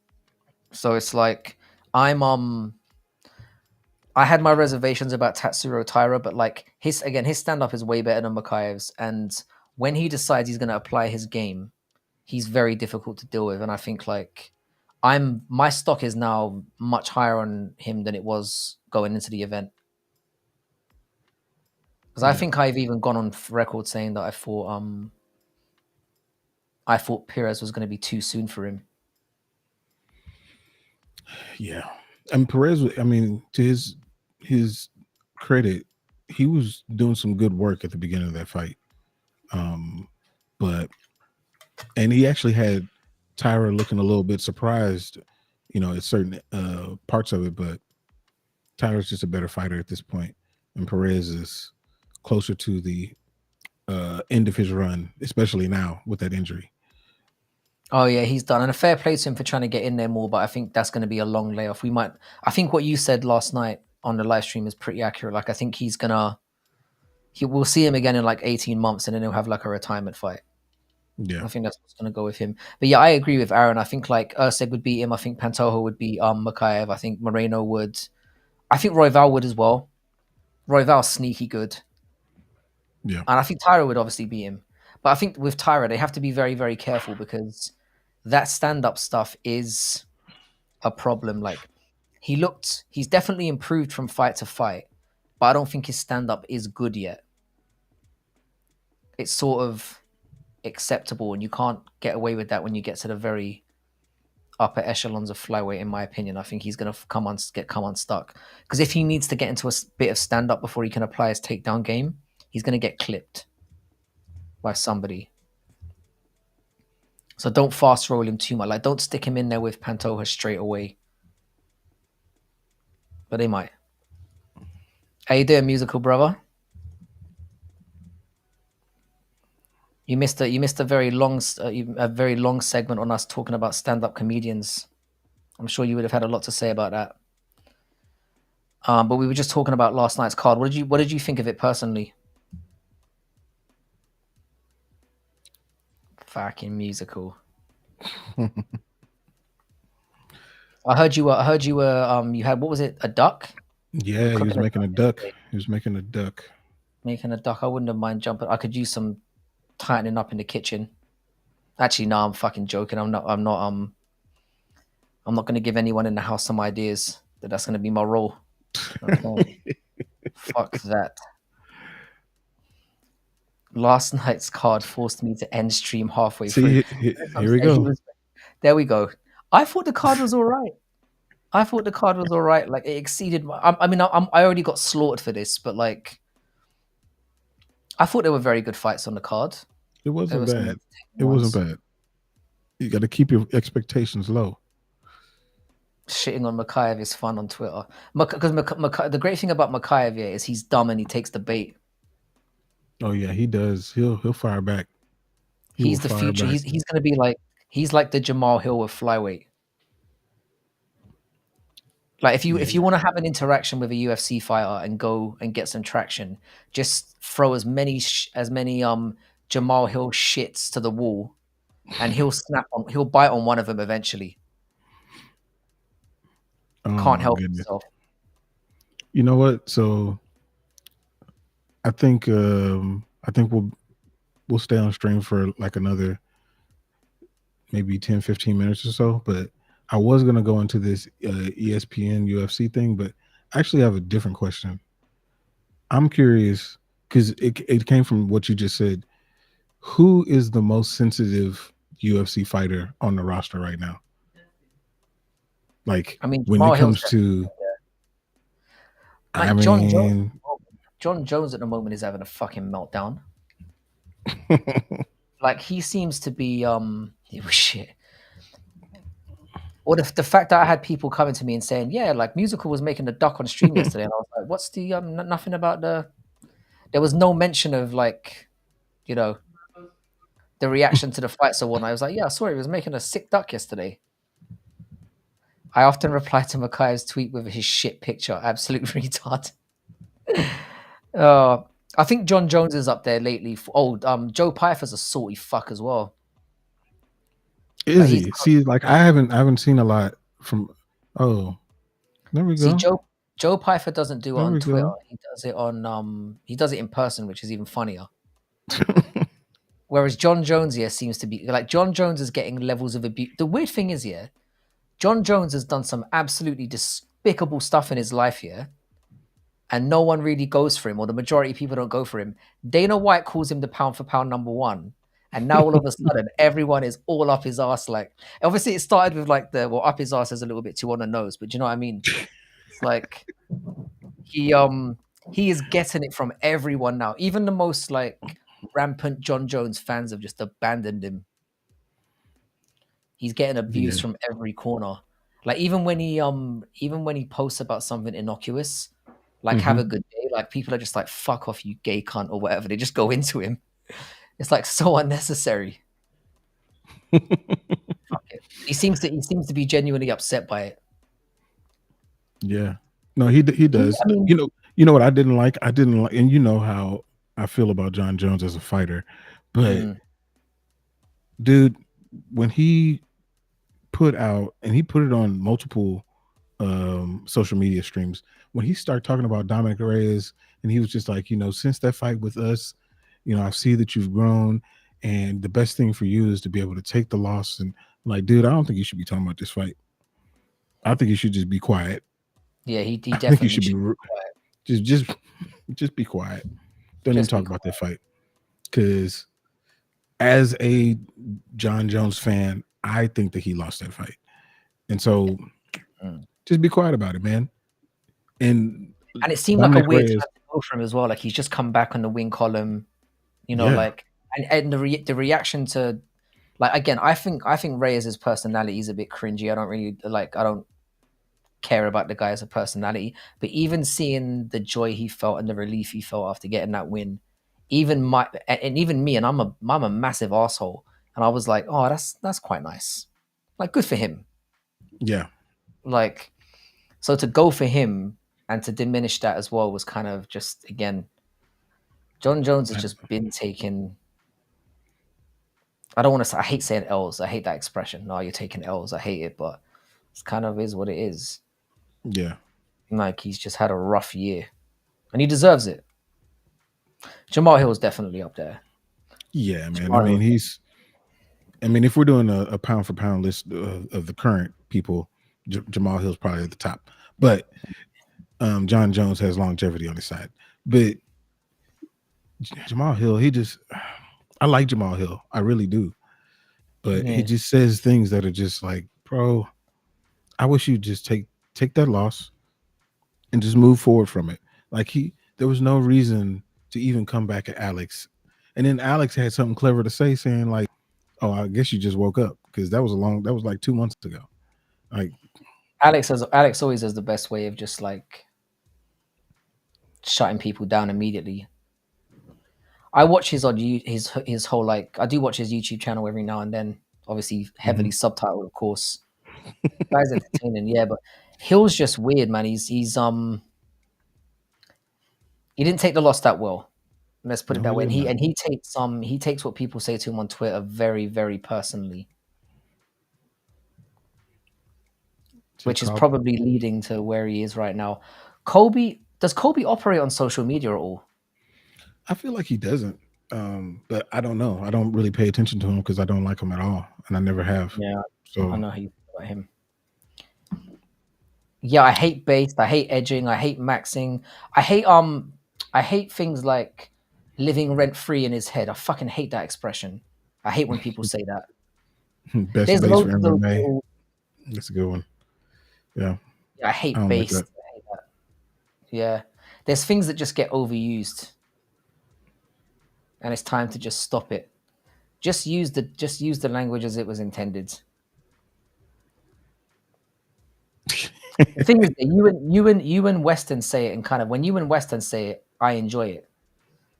S2: So it's like I had my reservations about Tatsuro Taira, but like his stand-up is way better than Makayev's, and when he decides he's going to apply his game, he's very difficult to deal with. And I think like my stock is now much higher on him than it was going into the event. Because I think I've even gone on record saying that I thought Perez was going to be too soon for him.
S1: Yeah. And Perez, I mean, to his credit, he was doing some good work at the beginning of that fight. And he actually had Taira looking a little bit surprised, at certain parts of it, but Taira's just a better fighter at this point. And Perez is closer to the end of his run, especially now with that injury.
S2: Oh yeah, he's done, and a fair play to him for trying to get in there more. But I think that's going to be a long layoff. I think what you said last night on the live stream is pretty accurate. Like I think we'll see him again in like 18 months, and then he'll have like a retirement fight.
S1: Yeah,
S2: I think that's what's going to go with him. But yeah, I agree with Aaron. I think like Urseg would beat him. I think Pantoja would beat Makayev. I think Moreno would. I think Royval would as well. Royval's sneaky good.
S1: Yeah,
S2: and I think Taira would obviously beat him. But I think with Taira, they have to be very, very careful because that stand-up stuff is a problem. Like he's definitely improved from fight to fight, but I don't think his stand-up is good yet. It's sort of acceptable, and you can't get away with that when you get to the very upper echelons of flyweight, in my opinion. I think he's going to come unstuck. Because if he needs to get into a bit of stand-up before he can apply his takedown game, he's going to get clipped by somebody. So don't fast roll him too much. Like don't stick him in there with Pantoja straight away. But they might. How you doing, musical brother? You missed a very long segment on us talking about stand-up comedians. I'm sure you would have had a lot to say about that. But we were just talking about last night's card. What did you think of it personally? Fucking musical. I heard you were you had, what was it, a duck?
S1: Yeah, he was making a duck. He was making a duck.
S2: Making a duck. I wouldn't have mind jumping. I could use some tightening up in the kitchen. Actually, no, I'm fucking joking. I'm not going to give anyone in the house some ideas that's going to be my role. Okay. Fuck that. Last night's card forced me to end stream halfway through.
S1: Here we go.
S2: There we go. I thought the card was all right. Like it exceeded I already got slaughtered for this, but like I thought there were very good fights on the card.
S1: It wasn't bad. It wasn't bad. You got to keep your expectations low.
S2: Shitting on Makayev is fun on Twitter. Because the great thing about Makayev is he's dumb and he takes the bait.
S1: Oh yeah, he does. He'll fire back.
S2: He's the future. He's going to be like the Jamal Hill of flyweight. Like if you want to have an interaction with a UFC fighter and go and get some traction, just throw as many Jamal Hill shits to the wall, and he'll bite on one of them eventually. Can't help himself.
S1: You know what? So I think we'll stay on stream for like another maybe 10, 15 minutes or so. But I was gonna go into this ESPN UFC thing, but I actually have a different question. I'm curious because it came from what you just said. Who is the most sensitive UFC fighter on the roster right now? Like
S2: I mean,
S1: when it
S2: Jamal Hill's
S1: comes
S2: definitely
S1: to, I
S2: like John Jones.
S1: mean,
S2: John Jones at the moment is having a fucking meltdown. Like he seems to be shit. Or the fact that I had people coming to me and saying, yeah, like Musical was making a duck on stream yesterday, and I was like, what's the nothing about the? There was no mention of like, you know, the reaction to the fights or one. I was like, yeah, I saw he was making a sick duck yesterday. I often reply to Makai's tweet with his shit picture. Absolute retard. Uh, I think John Jones is up there lately. Joe Pyfer's a salty fuck as well.
S1: is
S2: Like he's
S1: he? See, like I haven't seen a lot from. Oh, there we
S2: see
S1: go.
S2: Joe Pyfer doesn't do it
S1: There
S2: on
S1: we
S2: Twitter.
S1: go.
S2: He does it in person, which is even funnier. Whereas John Jones here seems to be like John Jones is getting levels of abuse. The weird thing is here, John Jones has done some absolutely despicable stuff in his life here, and no one really goes for him, or the majority of people don't go for him. Dana White calls him the pound for pound number one. And now all of a sudden, everyone is all up his ass. Like, obviously, it started with like up his ass is a little bit too on the nose, but you know what I mean? It's like he he is getting it from everyone now. Even the most like rampant John Jones fans have just abandoned him. He's getting
S1: Yeah.
S2: abused from every corner. Like even when he posts about something innocuous, like have a
S1: Hmm.
S2: good day, like people are just like fuck off you gay cunt or whatever. They just go into him. It's like so unnecessary. Fuck it. He seems to be genuinely upset by it.
S1: Yeah. No, he does.
S2: I mean,
S1: You know what I didn't like? I didn't like, and you know how I feel about John Jones as a fighter, but
S2: mm,
S1: dude, when he put out and he put it on multiple social media streams, when he started talking about Dominic Reyes, and he was just like, since that fight with us, I see that you've grown, and the best thing for you is to be able to take the loss. And I'm like, dude, I don't think you should be talking about this fight. I think you should just be quiet.
S2: yeah, he
S1: I think you
S2: definitely
S1: should be
S2: should be quiet.
S1: just just be quiet. Don't even
S2: Just be
S1: talk about that
S2: quiet.
S1: fight. Because as a John Jones fan, I think that he lost that fight. And so
S2: Mm.
S1: just be quiet about it, man. And
S2: And it seemed like a
S1: Dominic
S2: weird
S1: Reyes,
S2: time to go for him as well. Like he's just come back on the win column,
S1: yeah,
S2: like and the reaction to like again, I think Reyes' personality is a bit cringy. I don't really like. I don't care about the guy as a personality, but even seeing the joy he felt and the relief he felt after getting that win, even my and even me, and I'm a massive asshole, and I was like, oh, that's quite nice, like good for him.
S1: yeah.
S2: Like so to go for him and to diminish that as well was kind of just again, John Jones has just been taking. I don't want to say. I hate saying L's. I hate that expression. No, you're taking L's. I hate it, but it's kind of is what it is.
S1: Yeah.
S2: Like he's just had a rough year, and he deserves it. Jamal Hill's definitely up there.
S1: Yeah, man.
S2: Jamal Hill's
S1: I mean, if we're doing a pound for pound list of the current people, Jamal Hill's probably at the top. But John Jones has longevity on his side. But Jamal Hill, I like Jamal Hill. I really do. But he
S2: yeah.
S1: just says things that are just like, bro, I wish you just take that loss and just move forward from it. Like there was no reason to even come back at Alex. And then Alex had something clever to say, saying like, "Oh, I guess you just woke up," because that was like 2 months ago. Like,
S2: Alex always has the best way of just like shutting people down immediately. I watch his whole like I do watch his YouTube channel every now and then. Obviously, heavily
S1: mhm.
S2: subtitled, of course. Guy's entertaining, yeah, but Hill's just weird, man. He didn't take the loss that well. Let's put it
S1: No,
S2: that
S1: he
S2: way. And
S1: did
S2: he
S1: not.
S2: and he takes what people say to him on Twitter very, very personally,
S1: Just
S2: which is
S1: call.
S2: probably leading to where he is right now. Kobe, does Kobe operate on social media at all?
S1: I feel like he doesn't. But I don't know. I don't really pay attention to him because I don't like him at all, and I never have.
S2: Yeah, I
S1: So
S2: know how you feel about him. Yeah, I hate based. I hate edging. I hate maxing. I hate things like living rent free in his head. I fucking hate that expression. I hate when people say that.
S1: best
S2: There's
S1: base for
S2: loads of those
S1: MMA.
S2: little.
S1: That's a good one. Yeah,
S2: Yeah, I
S1: I
S2: hate
S1: don't like that.
S2: based. I hate that. Yeah, there's things that just get overused, and it's time to just stop it. Just use the language as it was intended. The thing is that you and Western say it, and kind of when you and Western say it, I enjoy it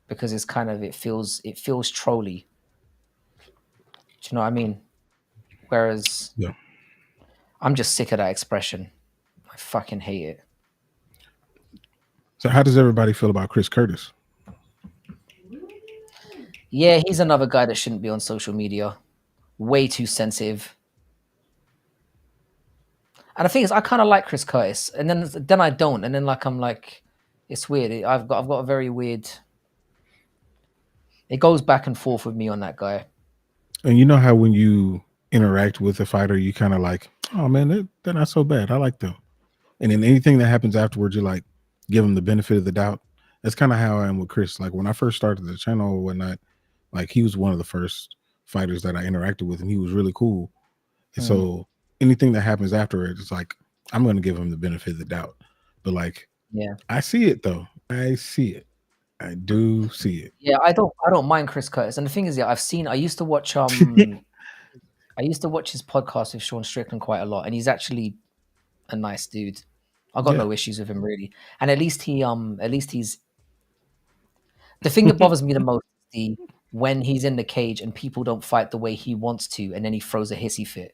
S2: because it's kind of it feels trolly. Do you know what I mean? Whereas
S1: Yeah.
S2: I'm just sick of that expression. I fucking hate it.
S1: So how does everybody feel about Chris Curtis?
S2: Yeah, he's another guy that shouldn't be on social media. Way too sensitive. And the thing is, I kind of like Chris Curtis, and then I don't, and then like I'm like, it's weird. I've got a very weird. It goes back and forth with me on that guy.
S1: And you know how when you interact with a fighter, you kind of like, oh man, they're not so bad. I like them. And then anything that happens afterwards, you like give them the benefit of the doubt. That's kind of how I am with Chris. Like when I first started the channel or whatnot, like he was one of the first fighters that I interacted with, and he was really cool. And
S2: Mm,
S1: so anything that happens afterwards, it's like I'm going to give him the benefit of the doubt. But like
S2: yeah,
S1: I see it though. I see it. I do see it.
S2: yeah. I don't mind Chris Curtis, and the thing is, yeah, I've seen. I used to watch his podcast with Sean Strickland quite a lot, and he's actually a nice dude. I got
S1: Yeah.
S2: no issues with him really, and at least he's the thing that bothers me the most is the when he's in the cage and people don't fight the way he wants to, and then he throws a hissy fit.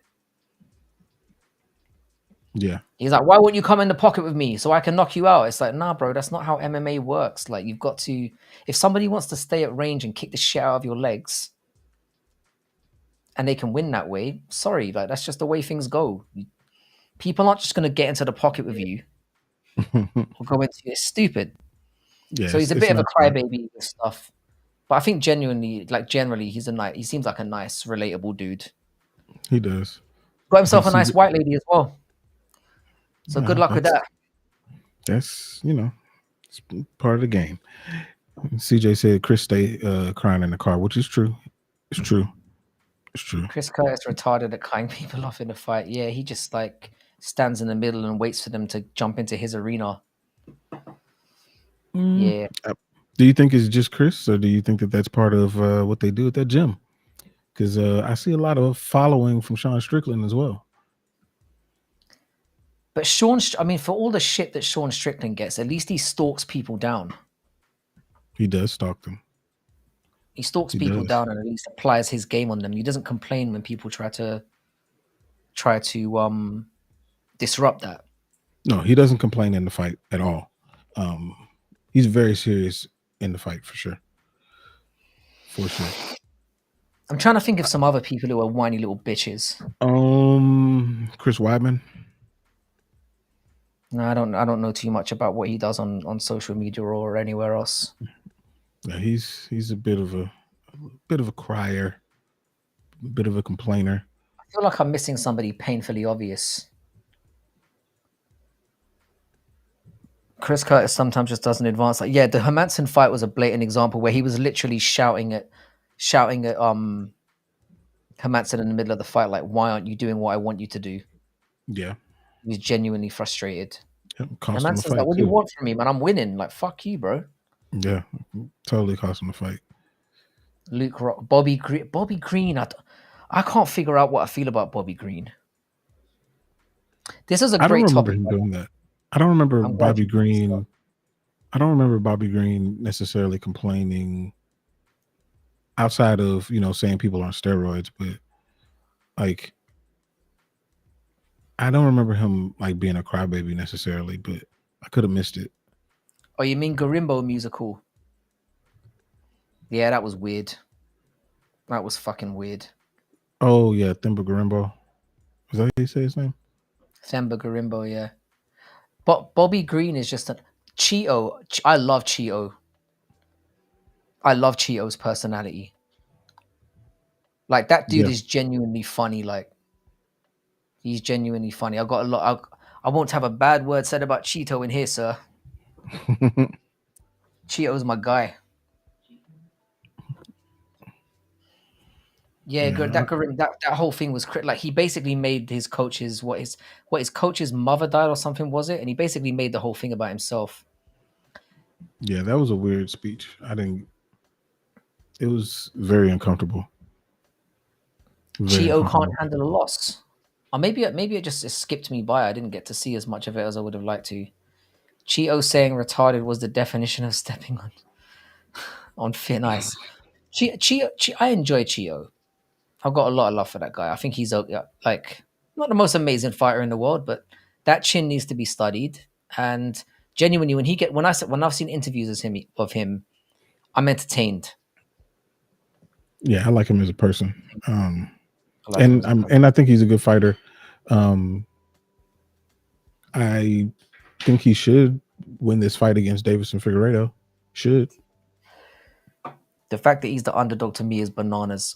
S1: Yeah.
S2: He's like, "Why won't you come in the pocket with me so I can knock you out?" It's like, nah, bro, that's not how MMA works. Like, you've got to, if somebody wants to stay at range and kick the shit out of your legs, and they can win that way, sorry, like that's just the way things go. People aren't just going to get into the pocket with you or go into it. It's stupid. So
S1: Yes,
S2: he's a
S1: it's
S2: bit of a
S1: not smart.
S2: crybaby with stuff. But I think genuinely, like generally, he seems like a nice, relatable dude.
S1: He does.
S2: Got
S1: I think
S2: himself a nice
S1: CJ,
S2: white lady as well. So good luck with that.
S1: that's it's part of the game. CJ said Chris stay crying in the car, which is true. It's true. It's true.
S2: Chris Curtis retarded at cutting people off in a fight. Yeah, he just like stands in the middle and waits for them to jump into his arena.
S1: Mm,
S2: Yeah.
S1: do you think it's just Chris, or do you think that that's part of what they do at that gym? Because I see a lot of following from Sean Strickland as well.
S2: But I mean, for all the shit that Sean Strickland gets, at least he stalks people down.
S1: He does stalk them.
S2: He stalks
S1: He
S2: people
S1: does.
S2: down and at least applies his game on them. He doesn't complain when people try to disrupt that.
S1: No, he doesn't complain in the fight at all. Um, he's very serious in the fight for sure. For sure.
S2: I'm trying to think of some other people who are whiny little bitches.
S1: Chris Weidman.
S2: No, I don't know too much about what he does on social media or anywhere else.
S1: Yeah, he's a bit of a crier, a bit of a complainer.
S2: I feel like I'm missing somebody painfully obvious. Chris Curtis sometimes just doesn't advance. Like, yeah, the Hermanson fight was a blatant example where he was literally shouting at Hermanson in the middle of the fight, like, "Why aren't you doing what I want you to do?"
S1: Yeah,
S2: He was genuinely frustrated.
S1: cost him a
S2: Hermanson's like,
S1: fight
S2: "What do you
S1: too.
S2: want from me, man? I'm winning." Like, fuck you, bro.
S1: Yeah, totally cost him a fight.
S2: Luke Rock, Bobby Green. I can't figure out what I feel about Bobby Green. This is a
S1: I don't
S2: great
S1: remember
S2: topic.
S1: him doing that. I don't remember
S2: I'm glad
S1: Bobby
S2: you brought this up.
S1: Green. I don't remember Bobby Green necessarily complaining outside of saying people on steroids, but like I don't remember him like being a crybaby necessarily. But I could have missed it.
S2: Oh, you mean Garimbo musical? Yeah, that was weird. That was fucking weird.
S1: Oh yeah, Thimba Garimbo. Is that how you say his name?
S2: Themba Garimbo, yeah. But Bobby Green is just a Cheeto. I love Cheeto. I love Cheeto's personality. Like that dude
S1: Yeah.
S2: is genuinely funny. Like he's genuinely funny. I got a lot. I won't have a bad word said about Cheeto in here, sir. Cheeto's my guy. Yeah,
S1: Yeah.
S2: that whole thing was like he basically made his coach's what his coach's mother died or something, was it? And he basically made the whole thing about himself.
S1: Yeah, that was a weird speech. I didn't. It was very uncomfortable. Very
S2: Cheeto can't
S1: uncomfortable.
S2: handle a loss. Or maybe it just skipped me by. I didn't get to see as much of it as I would have liked to. Cheeto saying retarded was the definition of stepping on thin ice. I enjoy Cheeto. I've got a lot of love for that guy. I think he's like not the most amazing fighter in the world, but that chin needs to be studied. And genuinely, when I've seen interviews of him, I'm entertained.
S1: Yeah, I like him as a person.
S2: I like him as a person.
S1: And I think he's a good fighter. Um, I think he should win this fight against Davison Figueiredo. Should.
S2: The fact that he's the underdog to me is bananas.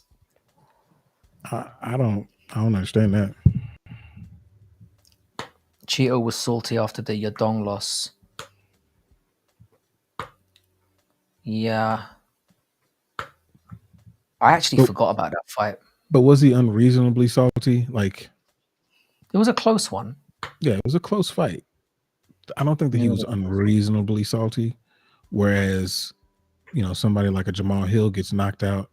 S1: I don't understand that.
S2: Cheeto was salty after the Yadong loss. Yeah, I actually
S1: But,
S2: forgot about that fight.
S1: but was he unreasonably salty? Like,
S2: It was a close one.
S1: yeah, it was a close fight. I don't think that he was unreasonably salty. Whereas, somebody like a Jamal Hill gets knocked out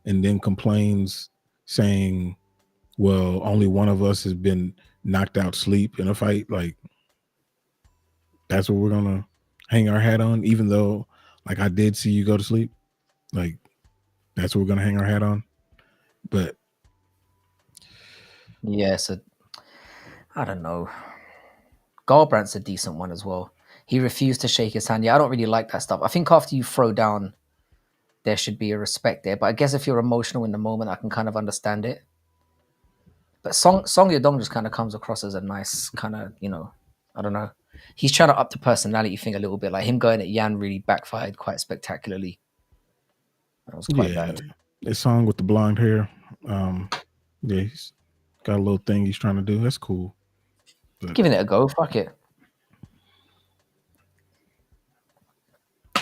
S1: and then complains saying, well, only one of us has been knocked out sleep in a fight. Like, that's what we're going to hang our hat on, even though, like, I did see you go to sleep. Like, that's what we're going to hang our hat on. But
S2: yeah, so I don't know. Garbrandt's a decent one as well. He refused to shake his hand. Yeah, I don't really like that stuff. I think after you throw down, there should be a respect there. But I guess if you're emotional in the moment, I can kind of understand it. But Song Yadong just kind of comes across as a nice kind of, I don't know. He's trying to up the personality thing a little bit. Like him going at Yan really backfired quite spectacularly. That was quite bad.
S1: That song with the blonde hair, yeah, he's got a little thing he's trying to do. That's cool. But
S2: Giving it a go. Fuck it.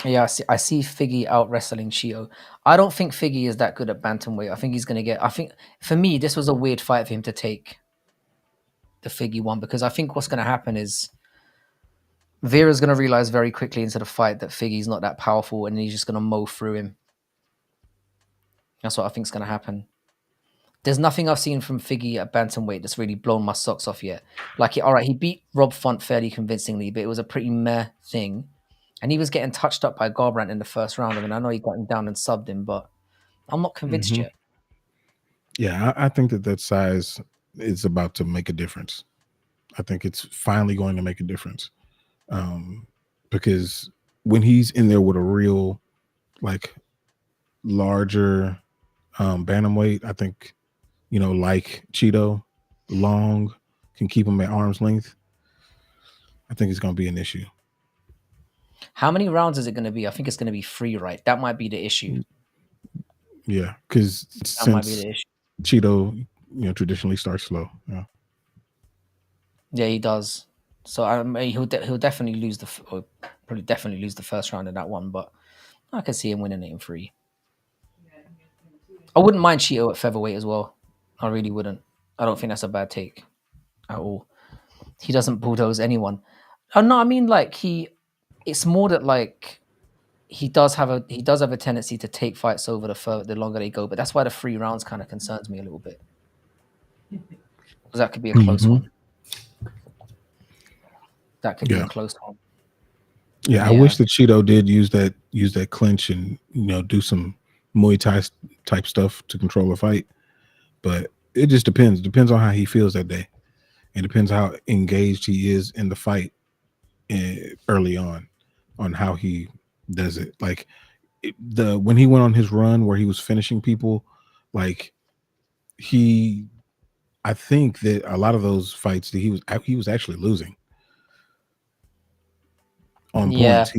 S2: Yeah, I see Figgy out wrestling Cheeto. I don't think Figgy is that good at bantamweight. I think he's going to get. I think for me, this was a weird fight for him to take the Figgy one, because I think what's going to happen is Vera's going to realize very quickly into the fight that Figgy's not that powerful, and he's just going to mow through him. That's what I think is going to happen. There's nothing I've seen from Figgy at bantamweight that's really blown my socks off yet. Like, all right, he beat Rob Font fairly convincingly, but it was a pretty meh thing. And he was getting touched up by Garbrandt in the first round. I mean, I know he got him down and subbed him, but I'm not convinced yet.
S1: Yeah, I think that size is about to make a difference. I think it's finally going to make a difference. Because when he's in there with a real, like, larger bantamweight, I think, like Cheeto, long, can keep him at arm's length. I think it's going to be an issue.
S2: How many rounds is it going to be? I think it's going to be 3, right? That might be the issue.
S1: Yeah, because since Cheeto, traditionally starts slow.
S2: Yeah, he does. So he'll definitely lose probably definitely lose the first round in that one, but I can see him winning it in 3. I wouldn't mind Cheeto at featherweight as well. I really wouldn't. I don't think that's a bad take at all. He doesn't bulldoze anyone. Oh no, I mean like it's more that like he does have a tendency to take fights over the longer they go, but that's why the 3 rounds kind of concerns me a little bit. Because that could be a close one. That could be a close one.
S1: Yeah, I wish that Cheeto did use that clinch and do some Muay Thai type stuff to control a fight. But it just depends. Depends on how he feels that day. It depends how engaged he is in the fight early on how he does it. Like when he went on his run where he was finishing people, like I think that a lot of those fights that he was actually losing on points.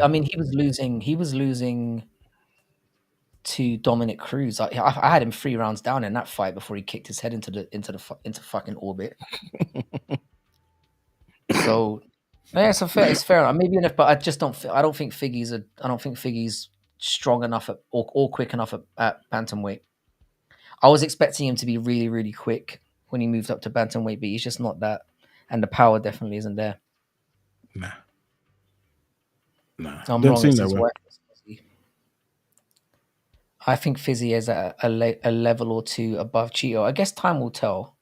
S2: I mean, he was losing to Dominic Cruz. I had him 3 rounds down in that fight before he kicked his head into fucking orbit. So yeah, it's fair. Maybe enough, but I just don't. I don't think Figgy's strong enough or quick enough at bantamweight. I was expecting him to be really, really quick when he moved up to bantamweight, but he's just not that, and the power definitely isn't there.
S1: Nah.
S2: I'm
S1: Doesn't
S2: wrong.
S1: seem
S2: It's
S1: that
S2: his
S1: way.
S2: wife. I think Fizzy is at a level or two above Cheeto. I guess time will tell.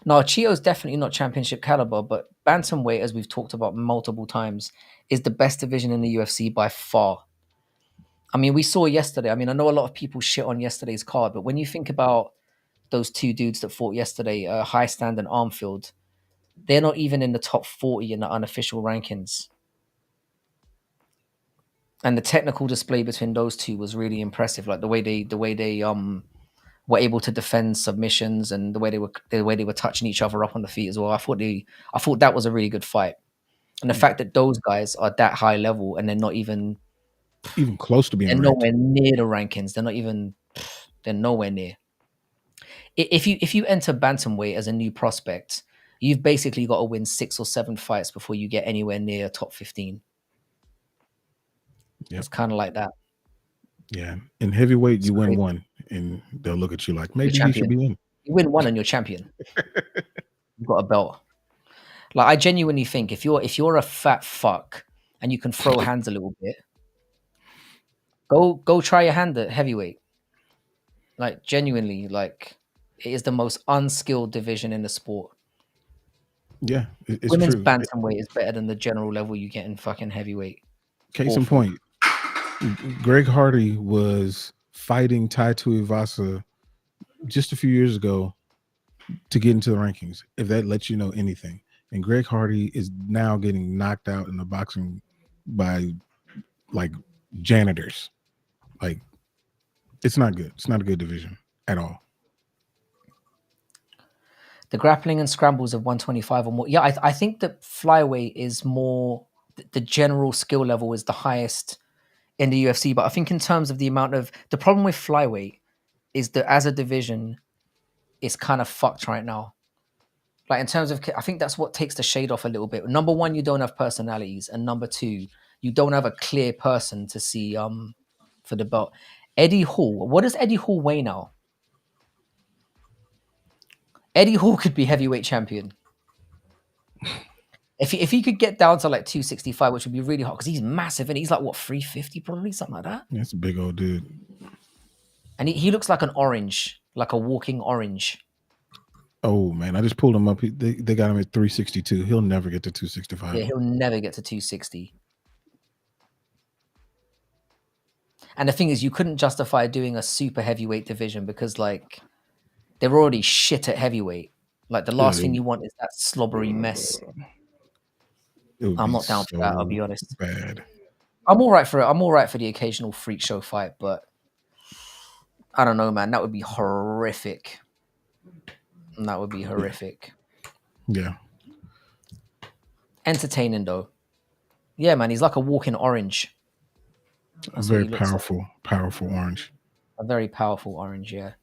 S2: No, Cheeto's definitely not championship caliber, but bantamweight, as we've talked about multiple times, is the best division in the UFC by far. I mean, we saw yesterday. I mean, I know a lot of people shit on yesterday's card, but when you think about those 2 dudes that fought yesterday, High Stand and Armfield, they're not even in the top 40 in the unofficial rankings. And the technical display between those two was really impressive. Like the way they were able to defend submissions and the way they were touching each other up on the feet as well. I thought that was a really good fight. And the fact that those guys are that high level and they're not even
S1: close to being
S2: they're
S1: ranked.
S2: nowhere near the rankings. They're nowhere near. If you enter bantamweight as a new prospect, you've basically got to win 6 or 7 fights before you get anywhere near top 15.
S1: Yep.
S2: It's kind of like that.
S1: Yeah. In heavyweight,
S2: It's
S1: you win
S2: crazy.
S1: one, and they'll look at you like
S2: You're
S1: maybe he should
S2: champion.
S1: be in.
S2: You win one and you're champion. You've got a belt. Like I genuinely think if you're a fat fuck and you can throw hands a little bit, go try your hand at heavyweight. Like genuinely, like it is the most unskilled division in the sport.
S1: Yeah, it's
S2: Women's
S1: true.
S2: bantamweight is better than the general level you get in fucking heavyweight.
S1: Case in
S2: Awful.
S1: point, Greg Hardy was fighting Tai Tuivasa just a few years ago to get into the rankings, if that lets you know anything. And Greg Hardy is now getting knocked out in the boxing by like janitors. Like it's not good. It's not a good division at all.
S2: The grappling and scrambles of 125 or more. Yeah, I think that flyweight is more the general skill level is the highest in the UFC. But I think in terms of the amount of the problem with flyweight is that as a division, it's kind of fucked right now. Like in terms of, I think that's what takes the shade off a little bit. Number one, you don't have personalities, and number two, you don't have a clear person to see for the belt. Eddie Hall, what does Eddie Hall weigh now? Eddie Hall could be heavyweight champion. If he could get down to like 265, which would be really hot because he's massive and he's like what 350 probably something like that.
S1: That's a big old dude.
S2: And he looks like an orange, like a walking orange.
S1: Oh man, I just pulled him up. They got him at 362. He'll never get to 265.
S2: Yeah, he'll never get to 260. And the thing is, you couldn't justify doing a super heavyweight division because like they're already shit at heavyweight. Like the last thing you want is that slobbery mess. I'm not down for that. I'll be honest.
S1: Bad.
S2: I'm all right for it. I'm all right for the occasional freak show fight, but I don't know, man. That would be horrific. That would be horrific.
S1: Yeah.
S2: Entertaining though. Yeah, man. He's like a walking orange.
S1: That's a very powerful, like. Powerful orange.
S2: A very powerful orange. Yeah.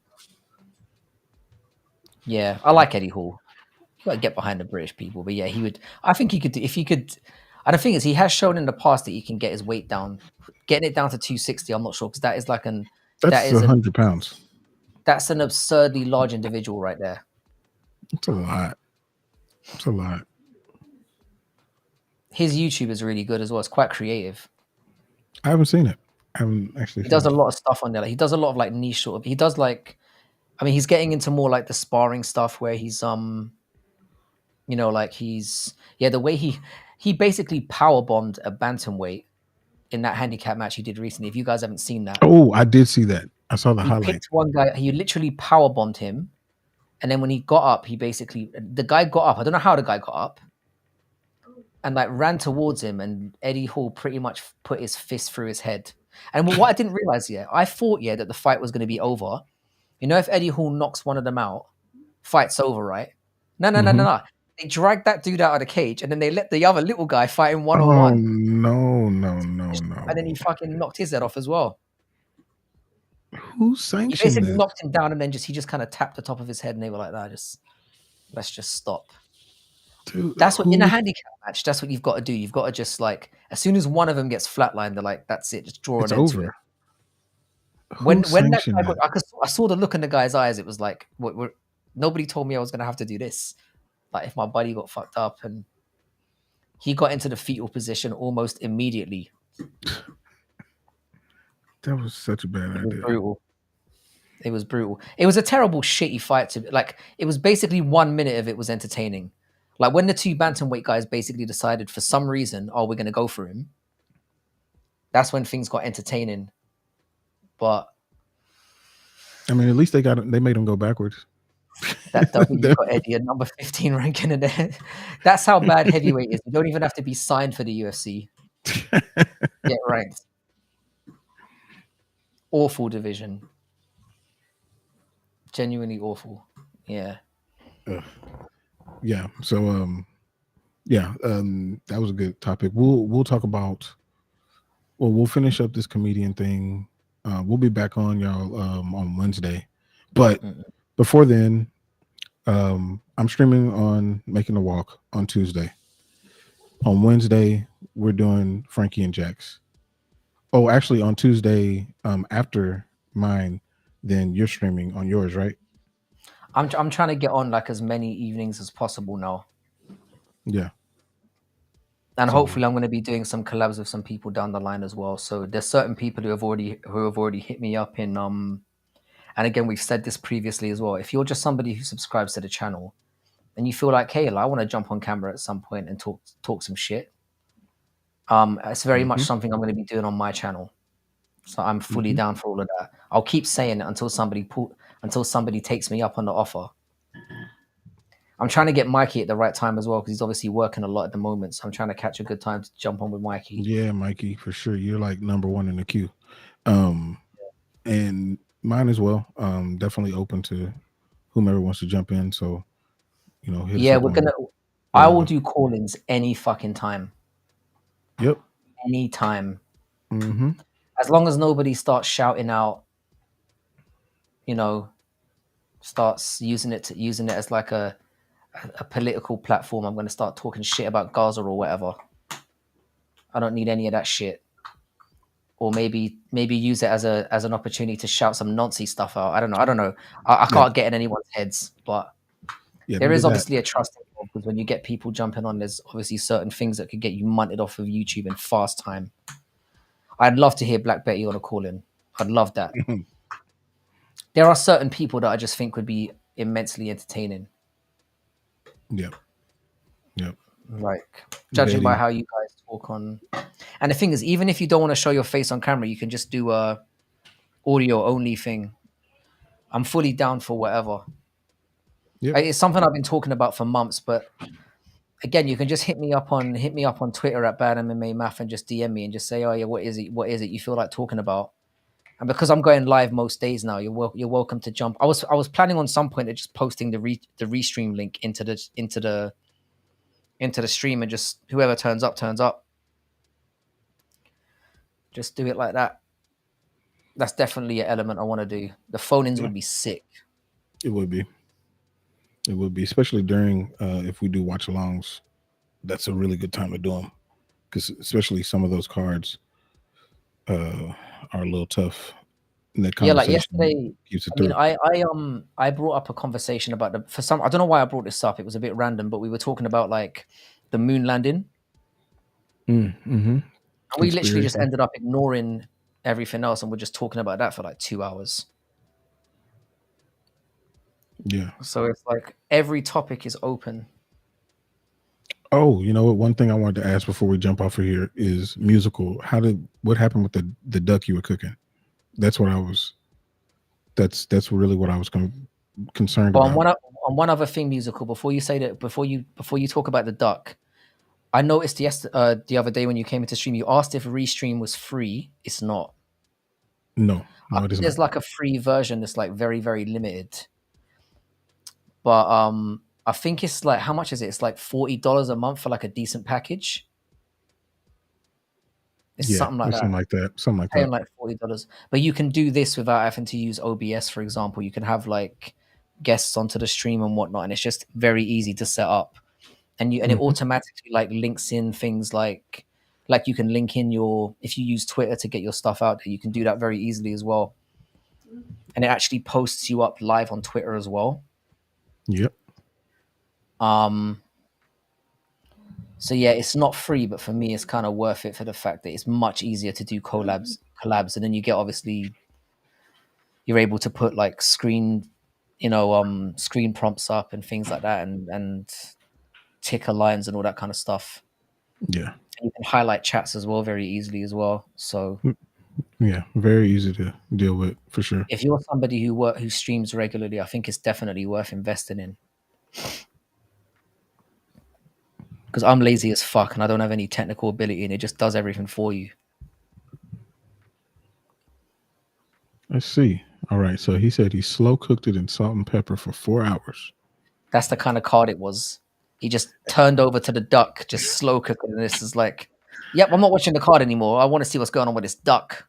S2: Yeah, I like Eddie Hall. You gotta get behind the British people, but yeah, he would. I think he could. If he could. And the thing is, he has shown in the past that he can get his weight down. Getting it down to 260, I'm not sure because that is like an.
S1: That's 100 pounds.
S2: That's an absurdly large individual right there.
S1: It's a lot. It's a lot.
S2: His YouTube is really good as well. It's quite creative.
S1: I haven't seen it. I haven't actually.
S2: He does a lot of stuff on there. Like, he does a lot of like niche sort of. He does like. I mean, he's getting into more like the sparring stuff where he's you know, like the way he basically power bombed a bantamweight in that handicap match he did recently. If you guys haven't seen that,
S1: oh, I did see that. I saw the highlight.
S2: He picked one guy. He literally power bombed him, and then when he got up, the guy got up. I don't know how the guy got up, and like ran towards him, and Eddie Hall pretty much put his fist through his head. And what I didn't realize I thought that the fight was going to be over. You know, if Eddie Hall knocks one of them out, fight's over, right? No. They dragged that dude out of the cage, and then they let the other little guy fight him one-on-one.
S1: Oh, no.
S2: And then he fucking knocked his head off as well.
S1: Who
S2: He
S1: sanctioned
S2: basically
S1: this?
S2: knocked him down and then he just kind of tapped the top of his head and they were like, "Nah, let's just stop."
S1: Dude,
S2: That's what in a
S1: who?
S2: handicap match. That's what you've got to do. You've got to just like as soon as one of them gets flatlined, they're like, "That's it. Just draw
S1: It's
S2: an end to it."
S1: over. Who
S2: When that
S1: sanctioned
S2: guy
S1: that?
S2: I saw the look in the guy's eyes. It was like, nobody told me I was gonna have to do this. Like if my buddy got fucked up and he got into the fetal position almost immediately.
S1: That was such a bad
S2: It was
S1: idea.
S2: brutal. It was brutal. It was a terrible, shitty fight. It was basically 1 minute of it was entertaining. Like when the two bantamweight guys basically decided for some reason, oh, we're gonna go for him. That's when things got entertaining. But
S1: I mean, at least they made him go backwards.
S2: that W got Eddie a number 15 ranking in there. That's how bad heavyweight is. You don't even have to be signed for the UFC. Get ranked. Awful division. Genuinely awful. Yeah.
S1: Yeah. So that was a good topic. We'll talk about. Well, we'll finish up this comedian thing. We'll be back on y'all on Wednesday, but before then, I'm streaming on Making the Walk on Tuesday. On Wednesday, we're doing Frankie and Jax. Oh, actually, on Tuesday, after mine, then you're streaming on yours, right?
S2: I'm trying to get on like as many evenings as possible now.
S1: Yeah.
S2: And
S1: So-
S2: hopefully I'm going to be doing some collabs with some people down the line as well. So there's certain people who have already hit me up in and again we've said this previously as well. If you're just somebody who subscribes to the channel and you feel like, hey, I want to jump on camera at some point and talk some shit, it's very much something I'm going to be doing on my channel. So I'm fully down for all of that. I'll keep saying it until somebody takes me up on the offer. I'm trying to get Mikey at the right time as well because he's obviously working a lot at the moment. So I'm trying to catch a good time to jump on with Mikey.
S1: Yeah, Mikey, for sure. You're like number one in the queue. And mine as well. Definitely open to whomever wants to jump in. So, hit us
S2: Yeah,
S1: up on
S2: I will do call-ins any fucking time.
S1: Yep.
S2: Anytime.
S1: Mm-hmm.
S2: As long as nobody starts shouting out, starts using it as like a political platform. I'm going to start talking shit about Gaza or whatever. I don't need any of that shit. Or maybe use it as an opportunity to shout some Nazi stuff out. I don't know. I can't get in anyone's heads, but there is obviously a trust involved because when you get people jumping on, there's obviously certain things that could get you munted off of YouTube in fast time. I'd love to hear Black Betty on a call-in. I'd love that. There are certain people that I just think would be immensely entertaining.
S1: Yep.
S2: Like judging by how you guys talk on, and the thing is, even if you don't want to show your face on camera, you can just do a audio only thing. I'm fully down for whatever.
S1: Yep.
S2: It's something I've been talking about for months, but again, you can just hit me up on Twitter at Bad MMA Math and just DM me and just say, oh yeah, what is it you feel like talking about? And because I'm going live most days now, you're welcome to jump. I was planning on some point of just posting the restream link into the stream and just whoever turns up. Just do it like that. That's definitely an element I want to do. The phone-ins would be sick.
S1: It would be. It would be, especially during if we do watch-alongs. That's a really good time to do them because especially some of those cards are a little tough.
S2: Yeah, like yesterday. I brought up a conversation about I don't know why I brought this up. It was a bit random, but we were talking about like the moon landing.
S1: Mm-hmm.
S2: And we literally just ended up ignoring everything else, and we're just talking about that for like 2 hours.
S1: Yeah.
S2: So it's like every topic is open.
S1: Oh, you know what? One thing I wanted to ask before we jump off of here is musical. What happened with the duck you were cooking? That's what I was. That's really what I was concerned about.
S2: On one other thing, musical. Before you say that, before you talk about the duck, I noticed the other day when you came into stream, you asked if Restream was free. It's not.
S1: No, it isn't.
S2: There's like a free version that's like very, very limited. But I think it's like, how much is it? It's like $40 a month for like a decent package. It's
S1: Yeah,
S2: something like
S1: or
S2: that.
S1: something like that. Something like
S2: Paying
S1: that.
S2: like $40. But you can do this without having to use OBS, for example. You can have like guests onto the stream and whatnot, and it's just very easy to set up. And it
S1: Mhm.
S2: automatically like links in things like you can link in your, if you use Twitter to get your stuff out there, you can do that very easily as well. And it actually posts you up live on Twitter as well.
S1: Yep.
S2: So yeah, it's not free, but for me, it's kind of worth it for the fact that it's much easier to do collabs, and then you get, obviously, you're able to put like screen prompts up and things like that, and ticker lines and all that kind of stuff.
S1: Yeah.
S2: And you can highlight chats as well very easily as well. So
S1: Yeah. Very easy to deal with for sure.
S2: if you're somebody who streams regularly, I think it's definitely worth investing in. Because I'm lazy as fuck and I don't have any technical ability, and it just does everything for you.
S1: Let's see. All right. So he said he slow cooked it in salt and pepper for 4 hours.
S2: That's the kind of card it was. He just turned over to the duck, just slow cooking, and this is like, yep, I'm not watching the card anymore. I want to see what's going on with this duck.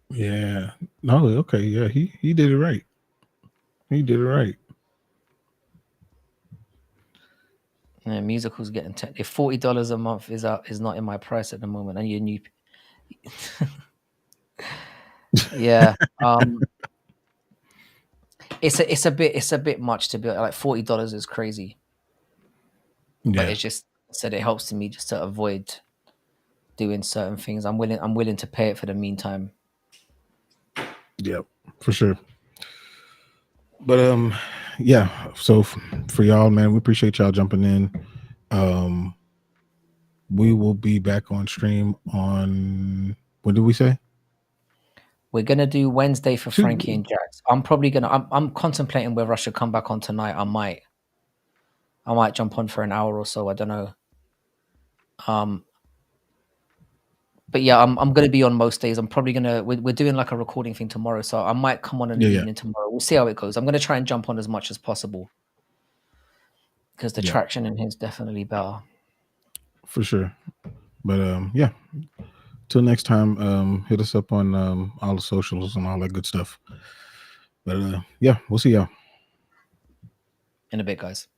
S1: Yeah. No, okay. Yeah, he did it right. He did it right.
S2: Yeah, musicals getting if $40 a month is not in my price at the moment, and you new. Yeah, it's a bit much to be like $40 is crazy, but
S1: Yeah.
S2: it's just said it helps to me just to avoid doing certain things. I'm willing to pay it for the meantime.
S1: Yep. For sure. But yeah. So for y'all, man, we appreciate y'all jumping in. We will be back on stream on, what did we say?
S2: We're gonna do Wednesday for Frankie and Jax. I'm probably gonna. I'm contemplating whether I should come back on tonight. I might jump on for an hour or so. I don't know. But yeah, I'm gonna be on most days. I'm probably gonna. We're doing like a recording thing tomorrow, so I might come on in the evening tomorrow. We'll see how it goes. I'm gonna try and jump on as much as possible because the traction in here is definitely better.
S1: For sure. But yeah. Till next time, hit us up on all the socials and all that good stuff. But yeah, we'll see y'all
S2: In a bit, guys.